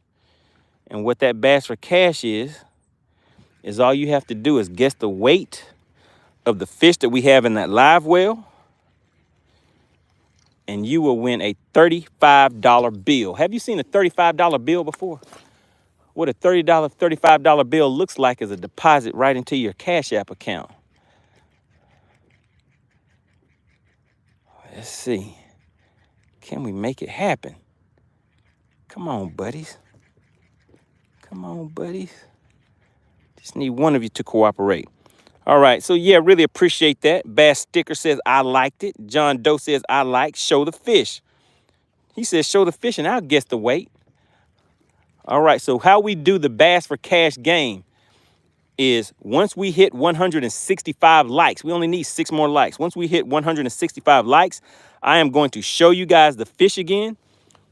And what that Bass for Cash is all you have to do is guess the weight of the fish that we have in that live well, and you will win a $35 bill. Have you seen a $35 bill before? What a $35 bill looks like is a deposit right into your Cash App account. Let's see. Can we make it happen? Come on, buddies. Come on, buddies. Just need one of you to cooperate. All right, so yeah, really appreciate that. Bass Sticker says, I liked it. John Doe says, I like. Show the fish. He says, show the fish, and I'll guess the weight. All right, so how we do the Bass for Cash game is once we hit 165 likes, we only need 6 more likes. Once we hit 165 likes, I am going to show you guys the fish again.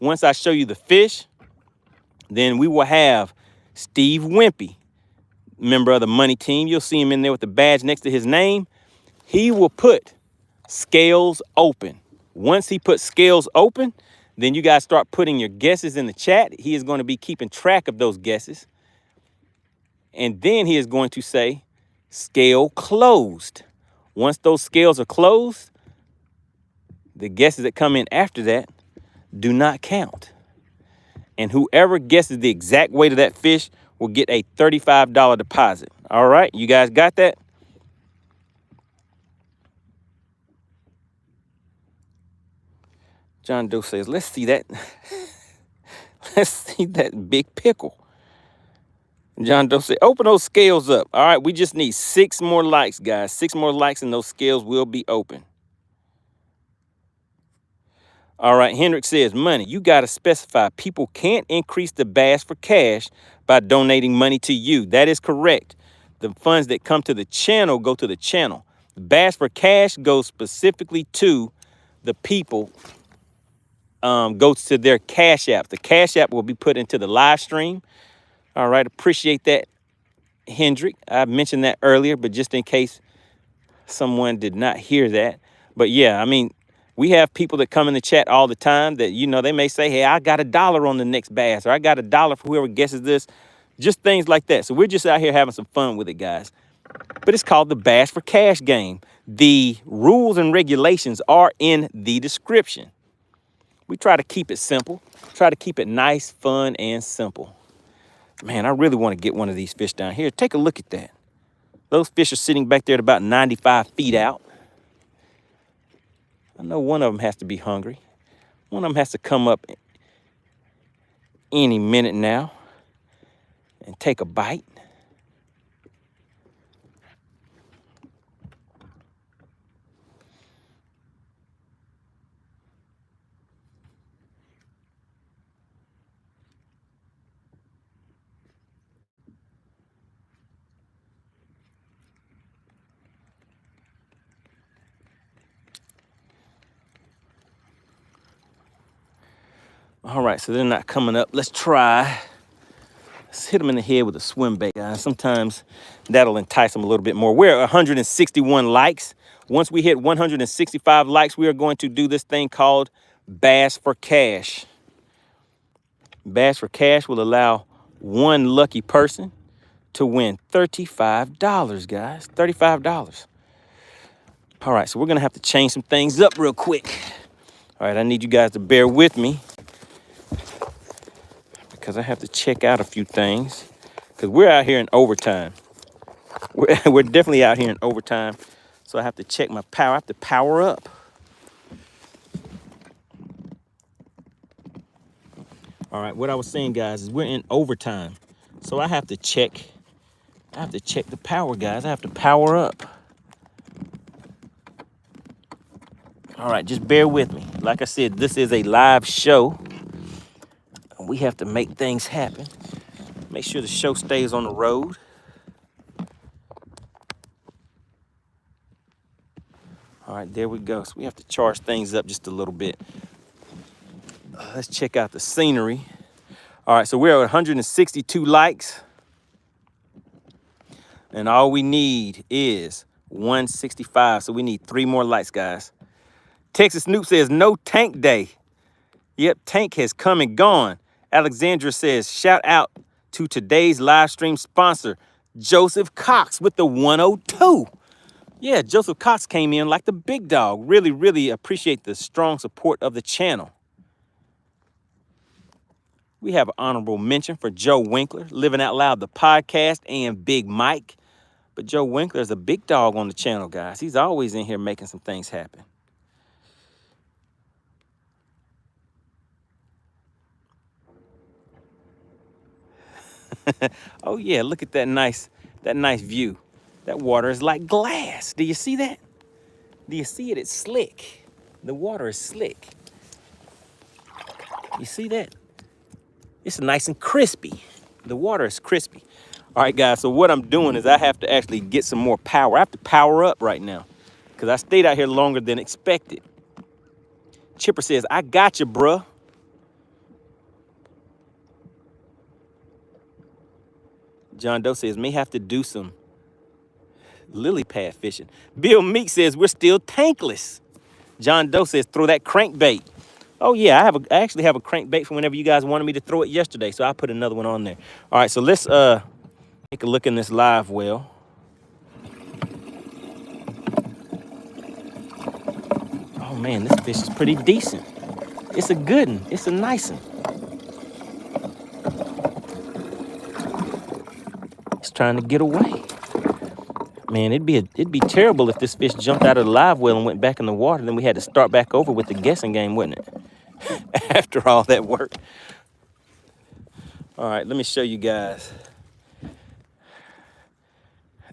Once I show you the fish, then we will have Steve Wimpy, member of the Money Team. You'll see him in there with the badge next to his name. He will put scales open. Once he puts scales open, then you guys start putting your guesses in the chat. He is going to be keeping track of those guesses. And then he is going to say scale closed. Once those scales are closed, the guesses that come in after that do not count. And whoever guesses the exact weight of that fish will get a $35 deposit. All right, you guys got that? John Doe says, let's see that. Let's see that big pickle. John Doe said, open those scales up. All right, we just need 6 more likes, guys. 6 more likes and those scales will be open. All right, Hendrick says, money, you got to specify. People can't increase the bass for cash by donating money to you. That is correct. The funds that come to the channel go to the channel. Bass for cash goes specifically to the people, goes to their cash app. The cash app will be put into the live stream. All right, appreciate that, Hendrick. I mentioned that earlier, but just in case someone did not hear that. But yeah, I mean, we have people that come in the chat all the time that, you know, they may say, hey, I got $1 on the next bass, or I got $1 for whoever guesses this, just things like that. So we're just out here having some fun with it, guys. But it's called the Bass for Cash game. The rules and regulations are in the description. We try to keep it simple, try to keep it nice, fun, and simple. Man, I really want to get one of these fish down here. Take a look at that. Those fish are sitting back there at about 95 feet out. I know one of them has to be hungry. One of them has to come up any minute now and take a bite. All right, so they're not coming up. Let's try. Let's hit them in the head with a swim bait, guys. Sometimes that'll entice them a little bit more. We're at 161 likes. Once we hit 165 likes, we are going to do this thing called Bass for Cash. Bass for Cash will allow one lucky person to win $35, guys. $35. All right, so we're going to have to change some things up real quick. All right, I need you guys to bear with me, because I have to check out a few things, because we're out here in overtime. We're definitely out here in overtime, so I have to check my power. I have to power up. All right, what I was saying, guys, is we're in overtime, so I have to check the power, guys. I have to power up. All right, just bear with me. Like I said, this is a live show. We have to make things happen. Make sure the show stays on the road. All right, there we go. So we have to charge things up just a little bit. Let's check out the scenery. All right, so we're at 162 likes. And all we need is 165. So we need 3 more likes, guys. Texas Snoop says, no tank day. Yep, tank has come and gone. Alexandra says, shout out to today's live stream sponsor, Joseph Cox with the 102. Yeah, Joseph Cox came in like the big dog. Really, really appreciate the strong support of the channel. We have an honorable mention for Joe Winkler, Living Out Loud, the podcast, and Big Mike. But Joe Winkler is a big dog on the channel, guys. He's always in here making some things happen. Oh yeah, look at that nice view. That water is like glass. Do you see that? Do you see it? It's slick. The water is slick. You see that? It's nice and crispy. The water is crispy. All right, guys, so what I'm doing is I have to actually get some more power. I have to power up right now because I stayed out here longer than expected. Chipper says, I got you, bruh. John Doe says, may have to do some lily pad fishing. Bill Meek says, we're still tankless. John Doe says, throw that crankbait. Oh, yeah, I actually have a crankbait from whenever you guys wanted me to throw it yesterday, so I put another one on there. All right, so let's take a look in this live well. Oh, man, this fish is pretty decent. It's a good one. It's a nice one. Trying to get away. Man, it'd be terrible if this fish jumped out of the live well and went back in the water. Then we had to start back over with the guessing game, wouldn't it? After all that work. All right, let me show you guys.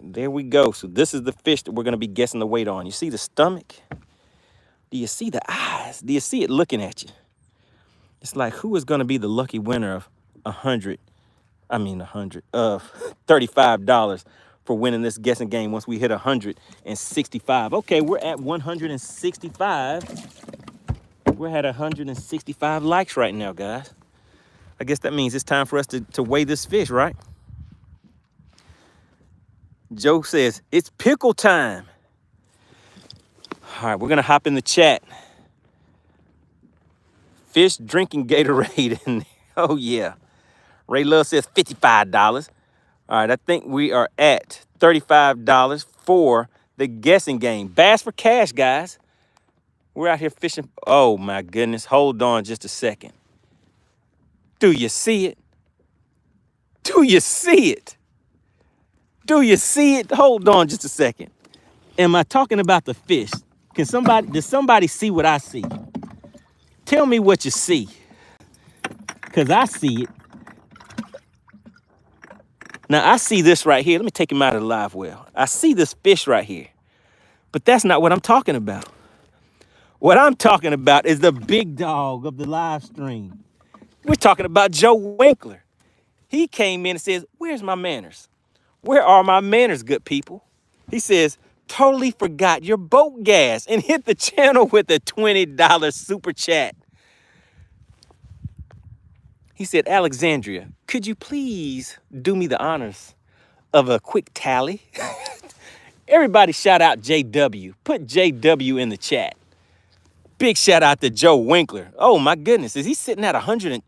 There we go. So this is the fish that we're going to be guessing the weight on. You see the stomach? Do you see the eyes? Do you see it looking at you? It's like, who is going to be the lucky winner of $35 for winning this guessing game once we hit 165? Okay, we're at 165. We're at 165 likes right now, guys. I guess that means it's time for us to weigh this fish, right? Joe says, it's pickle time. All right, we're going to hop in the chat. Fish drinking Gatorade in there. Oh, yeah. Ray Love says $55. All right, I think we are at $35 for the guessing game. Bass for cash, guys. We're out here fishing. Oh, my goodness. Hold on just a second. Do you see it? Do you see it? Do you see it? Hold on just a second. Am I talking about the fish? Does somebody see what I see? Tell me what you see. Because I see it. Now, I see this right here. Let me take him out of the live well. I see this fish right here. But that's not what I'm talking about. What I'm talking about is the big dog of the live stream. We're talking about Joe Winkler. He came in and says, where's my manners? Where are my manners, good people? He says, totally forgot your boat gas, and hit the channel with a $20 super chat. He said, Alexandria, could you please do me the honors of a quick tally? Everybody shout out JW. Put JW in the chat. Big shout out to Joe Winkler. Oh my goodness, is he sitting at 100?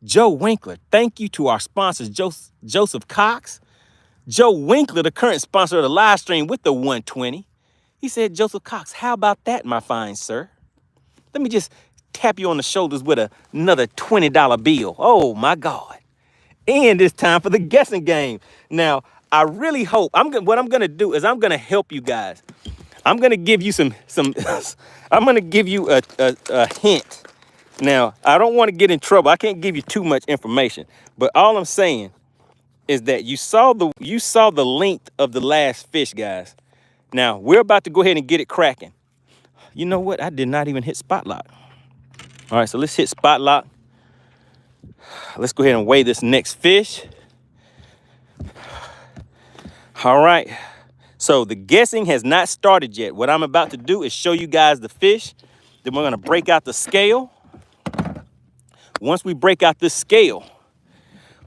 Joe Winkler, thank you to our sponsors, Joseph Cox. Joe Winkler, the current sponsor of the live stream with the 120. He said, Joseph Cox, how about that, my fine sir? Let me just tap you on the shoulders with another $20 bill. Oh my God. And it's time for the guessing game. Now, I really hope, what I'm gonna do is I'm gonna help you guys. I'm gonna give you I'm gonna give you a hint. Now, I don't wanna get in trouble. I can't give you too much information, but all I'm saying is that you saw the length of the last fish, guys. Now, we're about to go ahead and get it cracking. You know what? I did not even hit spot lock. All right, so let's hit spot lock. Let's go ahead and weigh this next fish. All right, so the guessing has not started yet. What I'm about to do is show you guys the fish. Then we're gonna break out the scale. Once we break out this scale,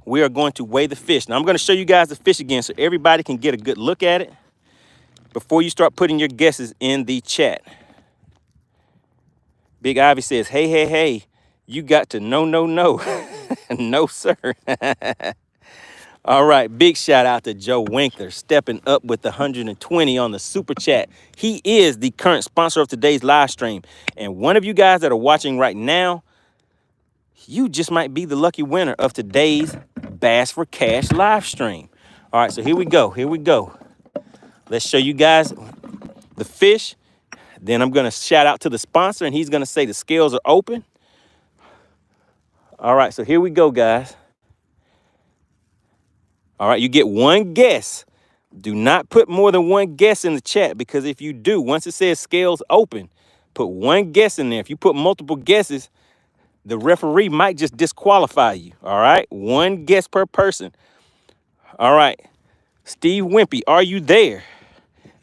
we are going to weigh the fish. Now, I'm gonna show you guys the fish again so everybody can get a good look at it before you start putting your guesses in the chat. Big Ivy says, hey, you got to no. No, sir. All right, big shout out to Joe Winkler stepping up with the 120 on the super chat. He is the current sponsor of today's live stream. And one of you guys that are watching right now, you just might be the lucky winner of today's Bass for Cash live stream. All right, so here we go. Let's show you guys the fish. Then I'm gonna shout out to the sponsor and he's gonna say the scales are open. All right, so here we go, guys. All right, you get one guess. Do not put more than one guess in the chat, because if you do, once it says scales open, put one guess in there. If you put multiple guesses, the referee might just disqualify you. All right, one guess per person. All right, Steve Wimpy, are you there?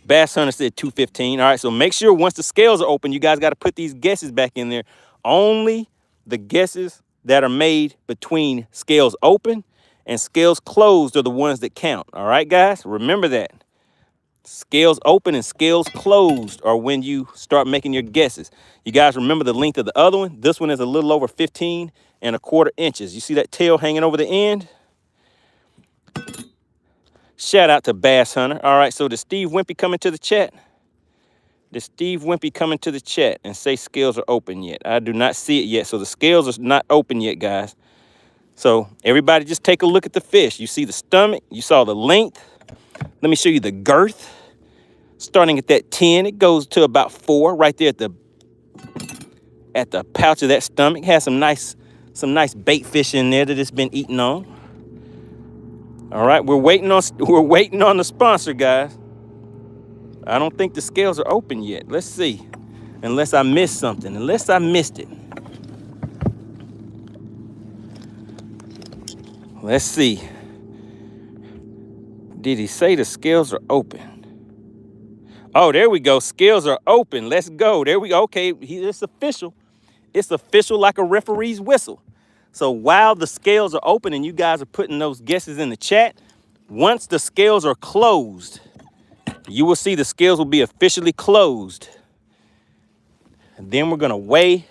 Bass Hunter said 215. All right, so make sure once the scales are open, you guys got to put these guesses back in there. Only the guesses that are made between scales open and scales closed are the ones that count. All right, guys, remember that. Scales open and scales closed are when you start making your guesses. You guys remember the length of the other one? This one is a little over 15¼ inches. You see that tail hanging over the end? Shout out to Bass Hunter. All right, so does Steve Wimpy come into the chat? Does Steve Wimpy come into the chat and say scales are open yet? I do not see it yet, so the scales are not open yet, guys. So everybody just take a look at the fish. You see the stomach, you saw the length. Let me show you the girth. Starting at that 10, it goes to about 4 right there at the pouch of that stomach. Has some nice bait fish in there that it's been eating on. All right, we're waiting on the sponsor, guys. I don't think the scales are open yet. Let's see. Unless I missed something, unless I missed it. Let's see. Did he say the scales are open? Oh, there we go. Scales are open. Let's go. There we go. Okay, it's official. It's official like a referee's whistle. So while the scales are open and you guys are putting those guesses in the chat, once the scales are closed, you will see the scales will be officially closed. And then we're gonna weigh.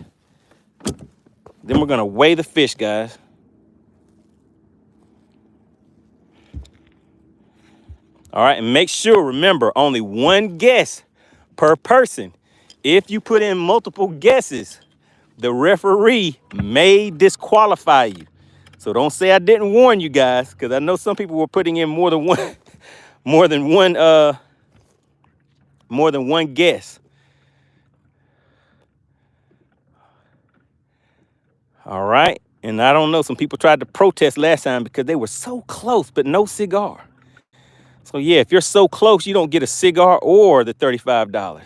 Then we're gonna weigh the fish, guys. All right, and make sure, remember, only one guess per person. If you put in multiple guesses, the referee may disqualify you. So don't say I didn't warn you guys, because I know some people were putting in more than one, more than one guess. All right, and I don't know, some people tried to protest last time because they were so close, but no cigar. So yeah, if you're so close, you don't get a cigar or the $35.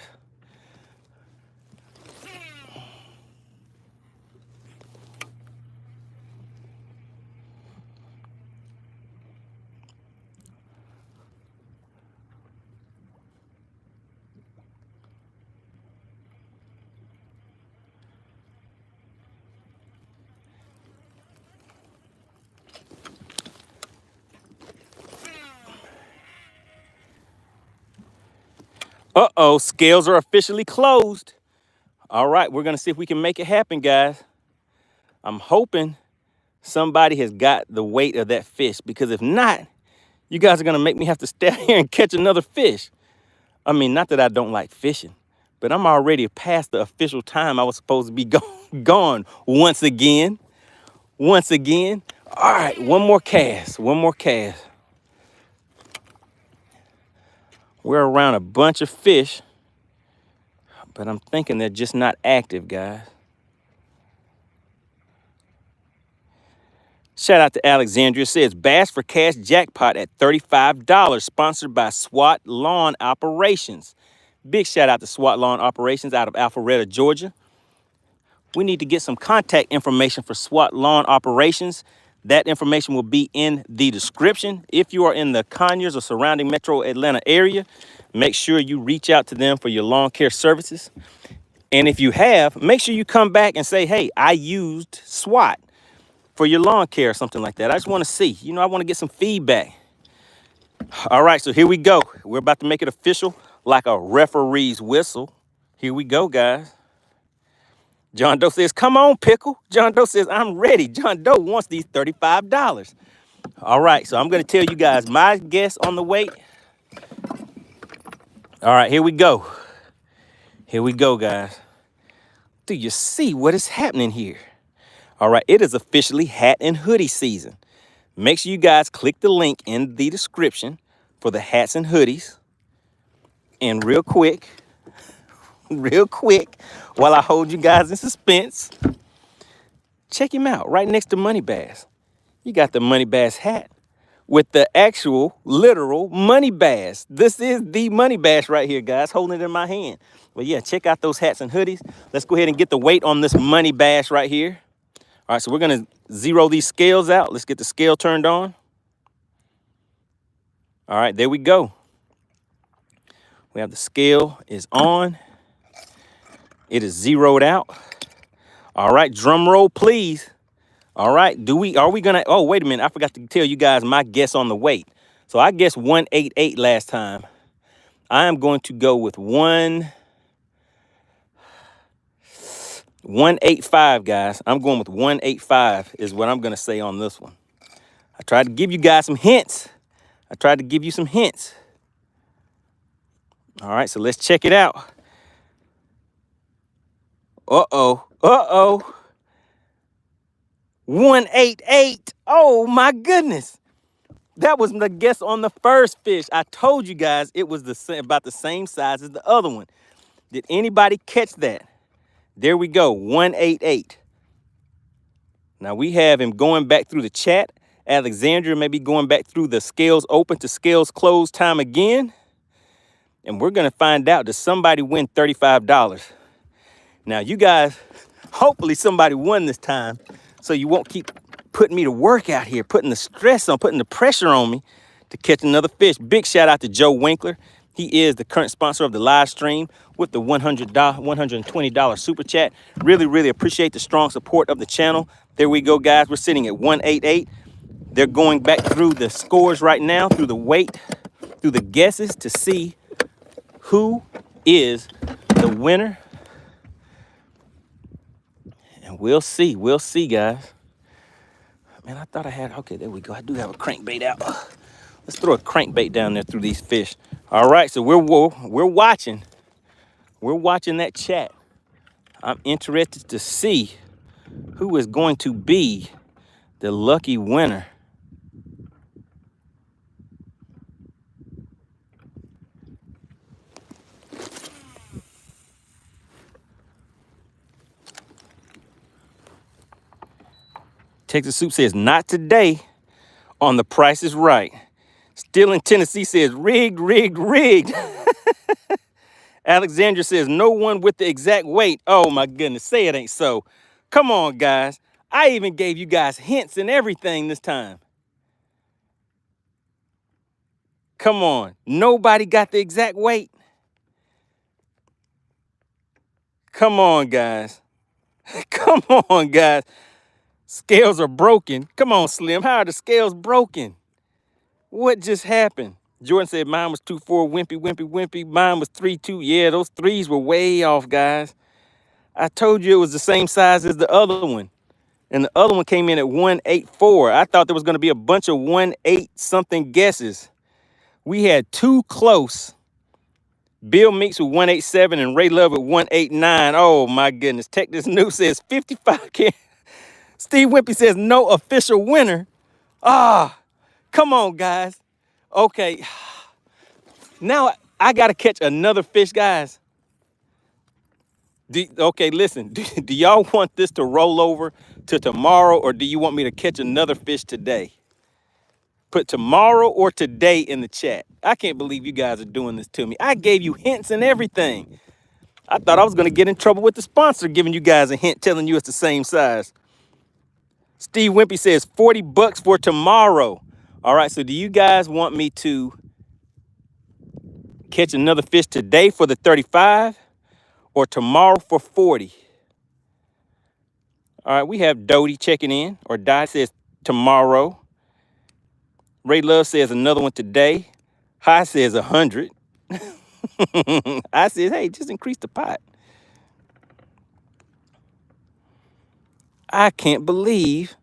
Uh-oh, scales are officially closed. All right, we're gonna see if we can make it happen, guys. I'm hoping somebody has got the weight of that fish, because if not, you guys are gonna make me have to stay here and catch another fish. I mean, not that I don't like fishing, but I'm already past the official time I was supposed to be gone once again. Once again. All right, one more cast, one more cast. We're around a bunch of fish, but I'm thinking they're just not active, guys. Shout out to Alexandria. Says Bass for Cash Jackpot at $35, sponsored by SWAT Lawn Operations. Big shout out to SWAT Lawn Operations out of Alpharetta, Georgia. We need to get some contact information for SWAT Lawn Operations. That information will be in the description. If you are in the Conyers or surrounding metro Atlanta area, make sure you reach out to them for your lawn care services. And if you have, make sure you come back and say, hey, I used SWAT for your lawn care or something like that. I just want to see, I want to get some feedback. All right, so here we go. We're about to make it official like a referee's whistle. Here we go, guys. John Doe says, come on, Pickle. John Doe says, I'm ready. John Doe wants these $35. All right, so I'm going to tell you guys my guess on the weight. All right, here we go. Here we go, guys. Do you see what is happening here? All right, it is officially hat and hoodie season. Make sure you guys click the link in the description for the hats and hoodies. And real quick, while I hold you guys in suspense, check him out right next to MoneyBass. You got the MoneyBass hat with the actual, literal MoneyBass. This is the MoneyBass right here, guys, holding it in my hand. But yeah, check out those hats and hoodies. Let's go ahead and get the weight on this MoneyBass right here. All right, so we're going to zero these scales out. Let's get the scale turned on. All right, there we go. We have the scale is on. It is zeroed out. All right, drum roll, please. All right, are we gonna, oh, wait a minute. I forgot to tell you guys my guess on the weight. So I guessed 188 last time. I am going to go with 185, guys. I'm going with 185 is what I'm gonna say on this one. I tried to give you guys some hints. All right, so let's check it out. Uh-oh. 188. Oh, my goodness. That was the guess on the first fish. I told you guys it was about the same size as the other one. Did anybody catch that? There we go, 188. Now we have him going back through the chat. Alexandria may be going back through the scales open to scales closed time again. And we're going to find out, does somebody win $35? Now, you guys, hopefully somebody won this time, so you won't keep putting me to work out here, putting the stress on, putting the pressure on me to catch another fish. Big shout out to Joe Winkler. He is the current sponsor of the live stream with the $120 super chat. Really, really appreciate the strong support of the channel. There we go, guys. We're sitting at 188. They're going back through the scores right now, through the weight, through the guesses to see who is the winner. And we'll see, guys. Man, I thought I had, okay, there we go. I do have a crankbait out. Let's throw a crankbait down there through these fish. All right, so we're watching. We're watching that chat. I'm interested to see who is going to be the lucky winner. Texas Soup says, not today on The Price is Right. Still in Tennessee says, rigged, rigged, rigged. Alexandra says, no one with the exact weight. Oh my goodness, say it ain't so. Come on, guys. I even gave you guys hints and everything this time. Come on, nobody got the exact weight. Come on, guys. Come on, guys. Scales are broken. Come on, Slim. How are the scales broken? What just happened? Jordan said mine was 2.4, wimpy, wimpy, wimpy. Mine was 3.2. Yeah, those threes were way off, guys. I told you it was the same size as the other one. And the other one came in at 1.84. I thought there was going to be a bunch of 1.8 something guesses. We had two close. Bill Meeks with 1.87 and Ray Love with 1.89. Oh, my goodness. Tech This New says 55. Steve Wimpy says no official winner. Ah, come on, guys. Okay. Now I got to catch another fish, guys. Okay, listen. Do y'all want this to roll over to tomorrow, or do you want me to catch another fish today? Put tomorrow or today in the chat. I can't believe you guys are doing this to me. I gave you hints and everything. I thought I was going to get in trouble with the sponsor giving you guys a hint, telling you it's the same size. Steve Wimpy says $40 for tomorrow. All right, so do you guys want me to catch another fish today for the 35 or tomorrow for 40? All right, we have Dodie checking in, or Dot says tomorrow. Ray Love says another one today. High says 100. I says, hey, just increase the pot. I can't believe,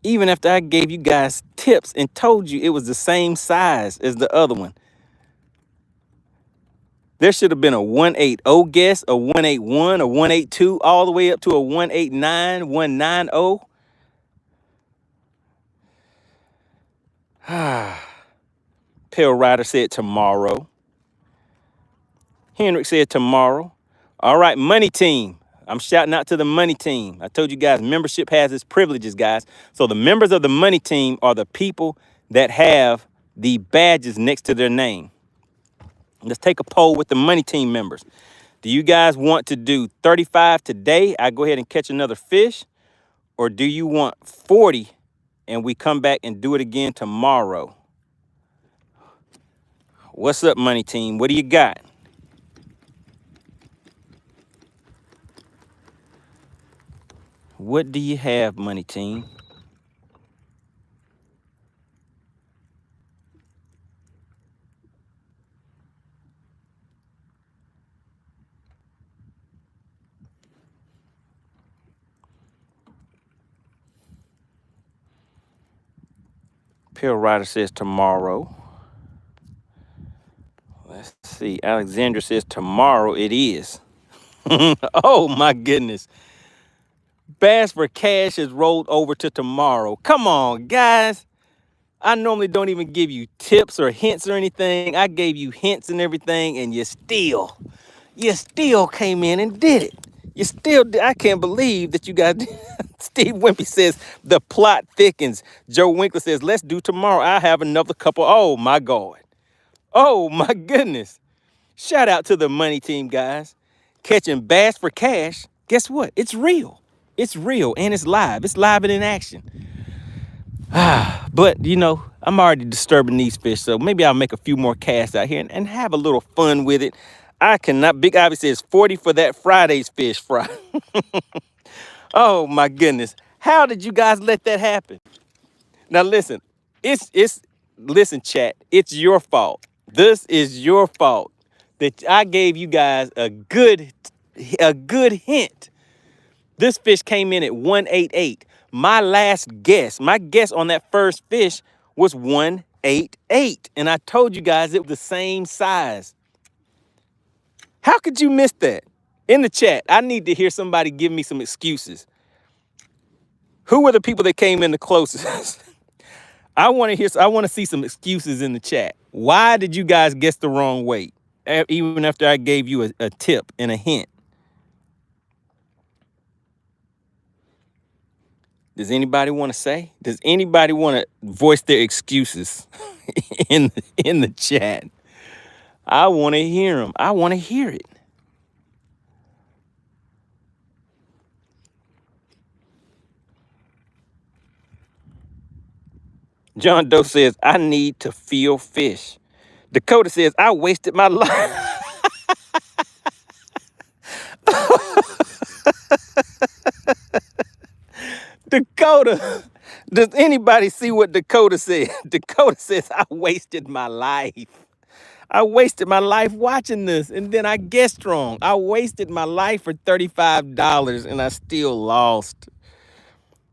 even after I gave you guys tips and told you it was the same size as the other one, there should have been a 180 guess, a 181, a 182, all the way up to a 189, 190. Pale Rider said tomorrow. Henrik said tomorrow. All right, Money Team. I'm shouting out to the Money Team. I told you guys membership has its privileges, guys. So the members of the Money Team are the people that have the badges next to their name. Let's take a poll with the Money Team members. Do you guys want to do 35 today? I go ahead and catch another fish. Or do you want 40 and we come back and do it again tomorrow? What's up, Money Team? What do you got? What do you have, Money Team? Pale Rider says tomorrow. Let's see. Alexandra says tomorrow it is. Oh, my goodness. Bass for Cash has rolled over to tomorrow. Come on, guys. I normally don't even give you tips or hints or anything. I gave you hints and everything, and you still came in and did it. You still did. I can't believe that you guys did. Steve Wimpy says the plot thickens. Joe Winkler says, let's do tomorrow. I have another couple. Oh, my God. Oh, my goodness. Shout out to the Money Team, guys. Catching Bass for Cash guess what? It's real. It's real and it's live. It's live and in action. But, you know, I'm already disturbing these fish, so maybe I'll make a few more casts out here and have a little fun with it. I cannot. Big Ivy says 40 for that Friday's fish fry. Oh, my goodness. How did you guys let that happen? Now, listen, listen, chat, it's your fault. This is your fault that I gave you guys a good hint. This fish came in at 188. My guess on that first fish was 188. And I told you guys it was the same size. How could you miss that? In the chat, I need to hear somebody give me some excuses. Who were the people that came in the closest? I want to see some excuses in the chat. Why did you guys guess the wrong weight? Even after I gave you a tip and a hint. Does anybody want to say? Does anybody want to voice their excuses in the chat? I want to hear them. I want to hear it. John Doe says, I need to feel fish. Dakota says, I wasted my life. Dakota, does anybody see what Dakota said? Dakota says, I wasted my life. I wasted my life watching this, and then I guessed wrong. I wasted my life for $35, and I still lost.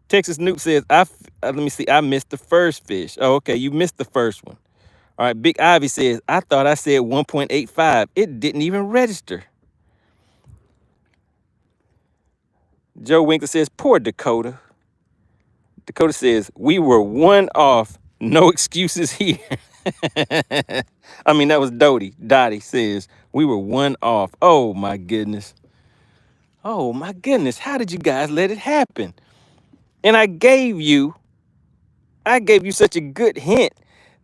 Texas Noob says, let me see, I missed the first fish. Oh, okay, you missed the first one. All right, Big Ivy says, I thought I said 1.85. It didn't even register. Joe Winkler says, poor Dakota. Dakota says, we were one off. No excuses here. I mean, that was Dottie. Dottie says, we were one off. Oh, my goodness. Oh, my goodness. How did you guys let it happen? And I gave you such a good hint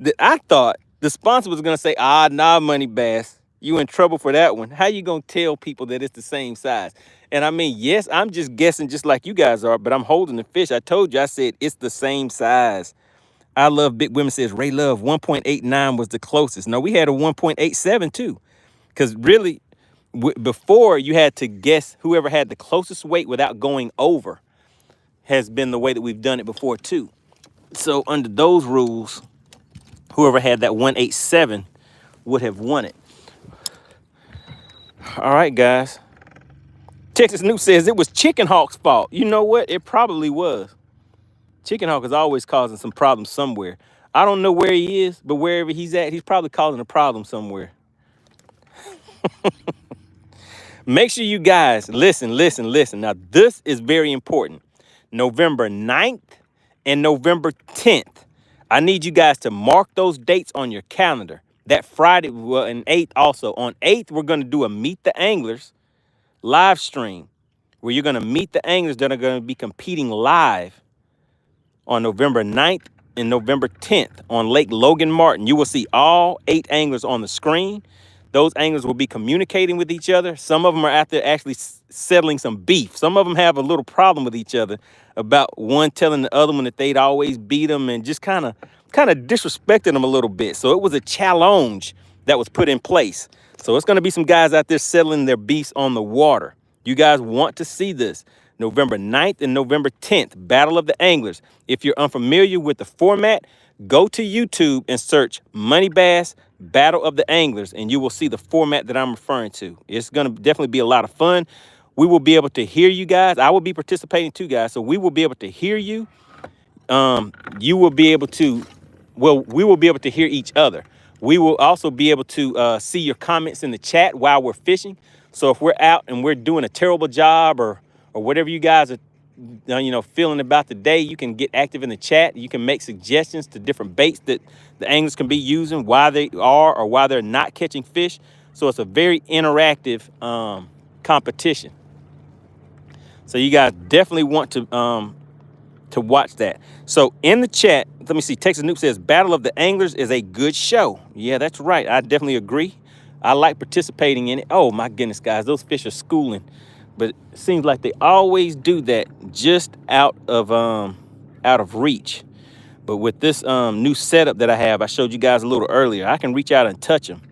that I thought the sponsor was going to say, nah, MoneyBass, you in trouble for that one. How you going to tell people that it's the same size? And I mean, yes, I'm just guessing just like you guys are, but I'm holding the fish. I told you, I said it's the same size. I Love Big Women says, Ray Love, 1.89 was the closest. No, we had a 1.87 too. Because really, before you had to guess whoever had the closest weight without going over has been the way that we've done it before too. So under those rules, whoever had that 187 would have won it. All right, guys. Texas Noob says it was Chicken Hawk's fault. You know what? It probably was. Chicken Hawk is always causing some problems somewhere. I don't know where he is, but wherever he's at, he's probably causing a problem somewhere. Make sure you guys listen. Now, this is very important. November 9th and November 10th. I need you guys to mark those dates on your calendar. That Friday, well, and 8th also. On 8th, we're going to do a Meet the Anglers live stream where you're going to meet the anglers that are going to be competing live on November 9th and November 10th on Lake Logan Martin. You will see all 8 anglers on the screen. Those anglers will be communicating with each other. Some of them are out there actually settling some beef. Some of them have a little problem with each other about one telling the other one that they'd always beat them and just kind of disrespecting them a little bit. So it was a challenge that was put in place. So it's going to be some guys out there settling their beefs on the water. You guys want to see this. November 9th and November 10th, Battle of the Anglers. If you're unfamiliar with the format, go to YouTube and search MoneyBass Battle of the Anglers, and you will see the format that I'm referring to. It's going to definitely be a lot of fun. We will be able to hear you guys. I will be participating too, guys, so we will be able to hear you. You will be able to, well, we will be able to hear each other. We will also be able to see your comments in the chat while we're fishing. So if we're out and we're doing a terrible job or whatever you guys are, feeling about the day, you can get active in the chat. You can make suggestions to different baits that the anglers can be using, why they are or why they're not catching fish. So it's a very interactive competition. So you guys definitely want to watch that. So in the chat, let me see. Texas Noob says Battle of the Anglers is a good show. Yeah, that's right. I definitely agree. I like participating in it. Oh my goodness, guys, those fish are schooling. but it seems like they always do that just out of reach. But with this new setup that I have, I showed you guys a little earlier, I can reach out and touch them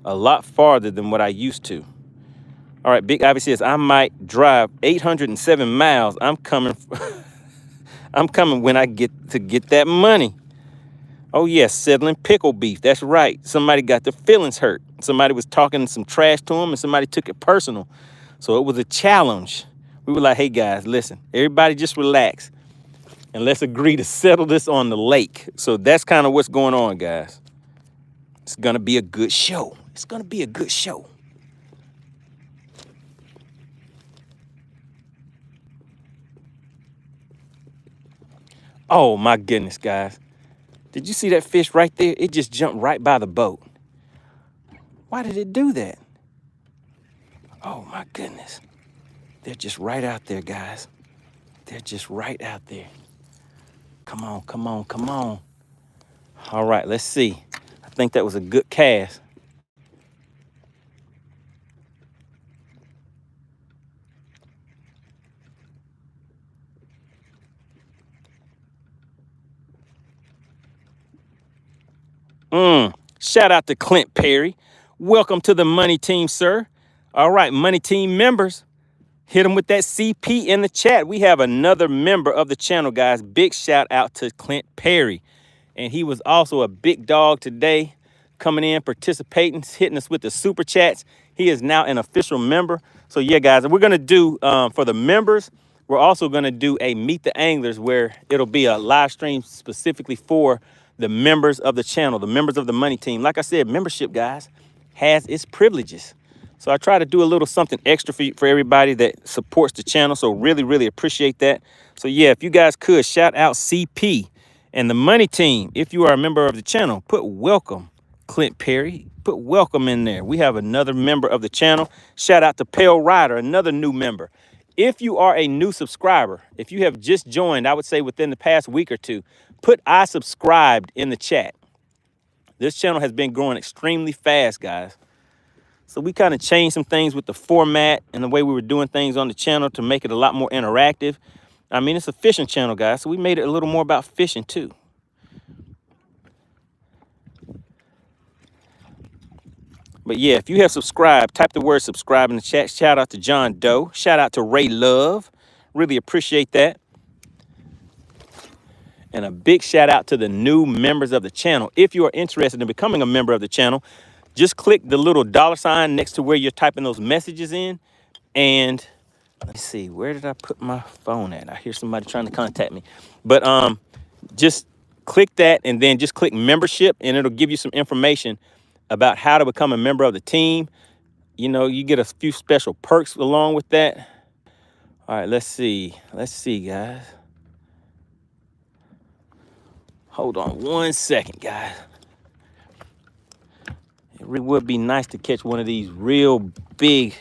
a lot farther than what I used to. All right, Big Ivy says I might drive 807 miles. I'm coming. I'm coming when I get that money. Oh yes, settling pickle beef. That's right. Somebody got their feelings hurt. Somebody was talking some trash to them, and somebody took it personal. So it was a challenge. We were like, hey guys, listen, everybody just relax and let's agree to settle this on the lake. So that's kind of what's going on, guys. It's gonna be a good show. It's gonna be a good show. Oh my goodness, guys. Did you see that fish right there? It just jumped right by the boat. Why did it do that? Oh my goodness. They're just right out there, guys. They're just right out there. Come on, come on, come on. All right, let's see. I think that was a good cast. Shout out to Clint Perry. Welcome to the Money Team, sir. All right, Money Team members, hit them with that CP in the chat. We have another member of the channel, guys. Big shout out to Clint Perry. And he was also a big dog today, coming in, participating, hitting us with the super chats. He is now an official member. So yeah, guys, we're going to do, for the members, we're also going to do a Meet the Anglers where it'll be a live stream specifically for the members of the channel, the members of the Money Team. Like I said, membership, guys, has its privileges. So I try to do a little something extra for everybody that supports the channel. So really, really appreciate that. So yeah, if you guys could shout out CP and the Money Team. If you are a member of the channel, put welcome Clint Perry. Put welcome in there. We have another member of the channel. Shout out to Pale Rider, another new member. If you are a new subscriber, if you have just joined, I would say within the past week or two, put I subscribed in the chat. This channel has been growing extremely fast, guys. So we kind of changed some things with the format and the way we were doing things on the channel to make it a lot more interactive. I mean, it's a fishing channel, guys, so we made it a little more about fishing too. But yeah, if you have subscribed, type the word subscribe in the chat. Shout out to John Doe. Shout out to Ray Love. Really appreciate that. And a big shout out to the new members of the channel. If you are interested in becoming a member of the channel, just click the little $ next to where you're typing those messages in. And let's see, where did I put my phone at? I hear somebody trying to contact me. But just click that and then just click membership and it'll give you some information about how to become a member of the team. You know, you get a few special perks along with that. All right, let's see. Let's see, guys. Hold on 1 second, guys. It really would be nice to catch one of these real big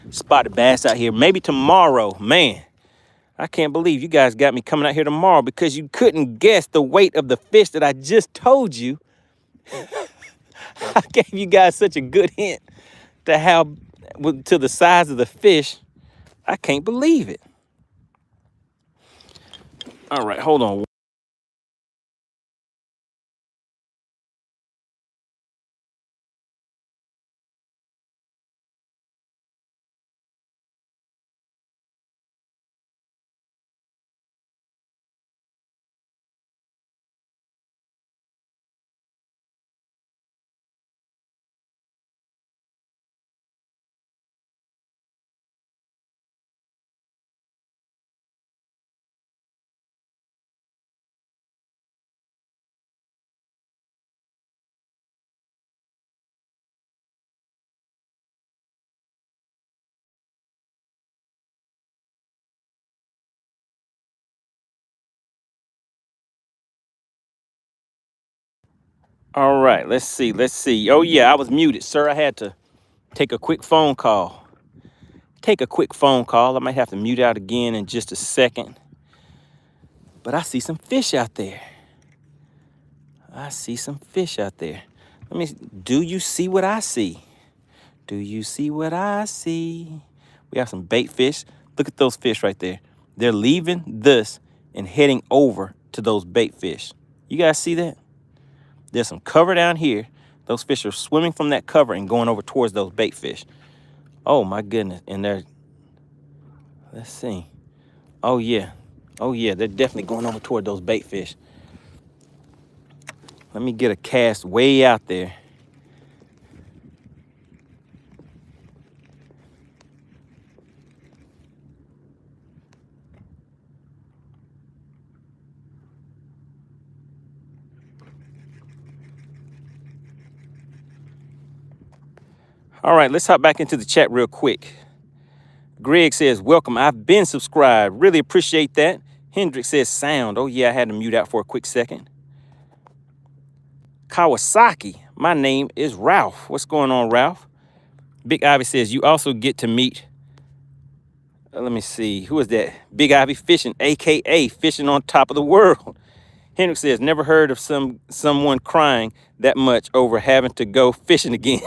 spotted bass out here. Maybe tomorrow. Man, I can't believe you guys got me coming out here tomorrow because you couldn't guess the weight of the fish that I just told you. I gave you guys such a good hint to how, to the size of the fish. I can't believe it. All right, hold on. All right, let's see. Let's see. Oh, yeah, I was muted, sir. I had to take a quick phone call. I might have to mute out again in just a second. But I see some fish out there. Let me, do you see what I see? Do you see what I see? We have some bait fish. Look at those fish right there. They're leaving this and heading over to those bait fish. You guys see that? There's some cover down here. Those fish are swimming from that cover and going over towards those bait fish. Oh my goodness. And they're, let's see. Oh yeah. Oh yeah, they're definitely going over toward those bait fish. Let me get a cast way out there. All right, let's hop back into the chat real quick. Greg says, welcome. I've been subscribed. Really appreciate that. Hendrick says, sound. Oh, yeah, I had to mute out for a quick second. Kawasaki, my name is Ralph. What's going on, Ralph? Big Ivy says, you also get to meet, let me see, who is that? Big Ivy Fishing, a.k.a. Fishing on Top of the World. Hendrick says, never heard of someone crying that much over having to go fishing again.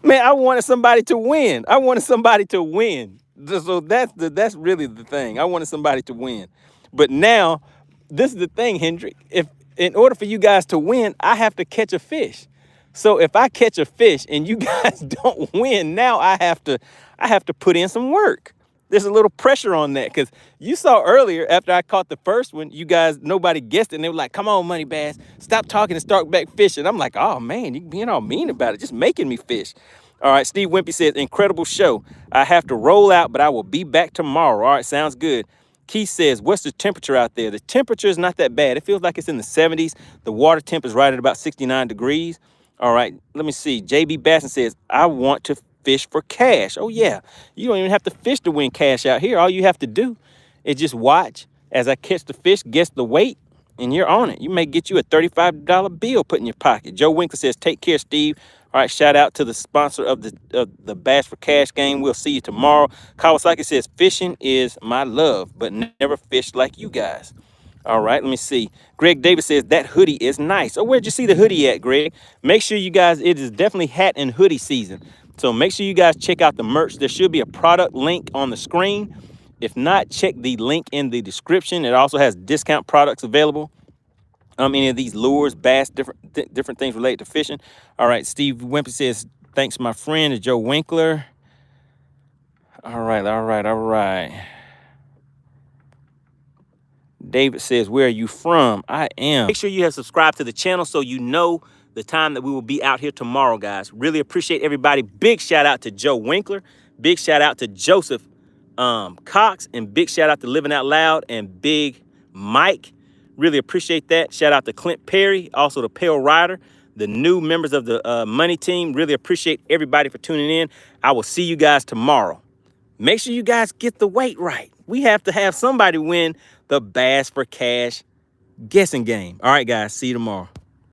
Man, I wanted somebody to win. I wanted somebody to win. So that's really the thing. I wanted somebody to win. But now, this is the thing, Hendrick. If in order for you guys to win, I have to catch a fish. So if I catch a fish and you guys don't win, now I have to put in some work. There's a little pressure on that because you saw earlier after I caught the first one, you guys, nobody guessed it. And they were like, come on, MoneyBass, stop talking and start back fishing. I'm like, oh, man, you being all mean about it, just making me fish. All right, Steve Wimpy says, incredible show. I have to roll out, but I will be back tomorrow. All right, sounds good. Keith says, what's the temperature out there? The temperature is not that bad. It feels like it's in the 70s. The water temp is right at about 69 degrees. All right, let me see. JB Basson says, I want to fish for cash. Oh, yeah. You don't even have to fish to win cash out here. All you have to do is just watch as I catch the fish, guess the weight, and you're on it. You may get you a $35 bill put in your pocket. Joe Winkler says, take care, Steve. All right, shout out to the sponsor of the Bass for Cash game. We'll see you tomorrow. Kawasaki says, fishing is my love, but never fish like you guys. All right, let me see. Greg Davis says, that hoodie is nice. Oh, where'd you see the hoodie at, Greg? Make sure you guys, it is definitely hat and hoodie season. So make sure you guys check out the merch. There should be a product link on the screen. If not, check the link in the description. It also has discount products available. Any of these lures, bass, different things related to fishing. All right, Steve Wimpy says, thanks, my friend. Joe Winkler. All right. David says, where are you from? I am. Make sure you have subscribed to the channel so you know the time that we will be out here tomorrow, guys. Really appreciate everybody. Big shout out to Joe Winkler. Big shout out to Joseph Cox. And big shout out to Living Out Loud and Big Mike. Really appreciate that. Shout out to Clint Perry, also to Pale Rider, the new members of the Money Team. Really appreciate everybody for tuning in. I will see you guys tomorrow. Make sure you guys get the weight right. We have to have somebody win the Bass for Cash guessing game. All right, guys. See you tomorrow.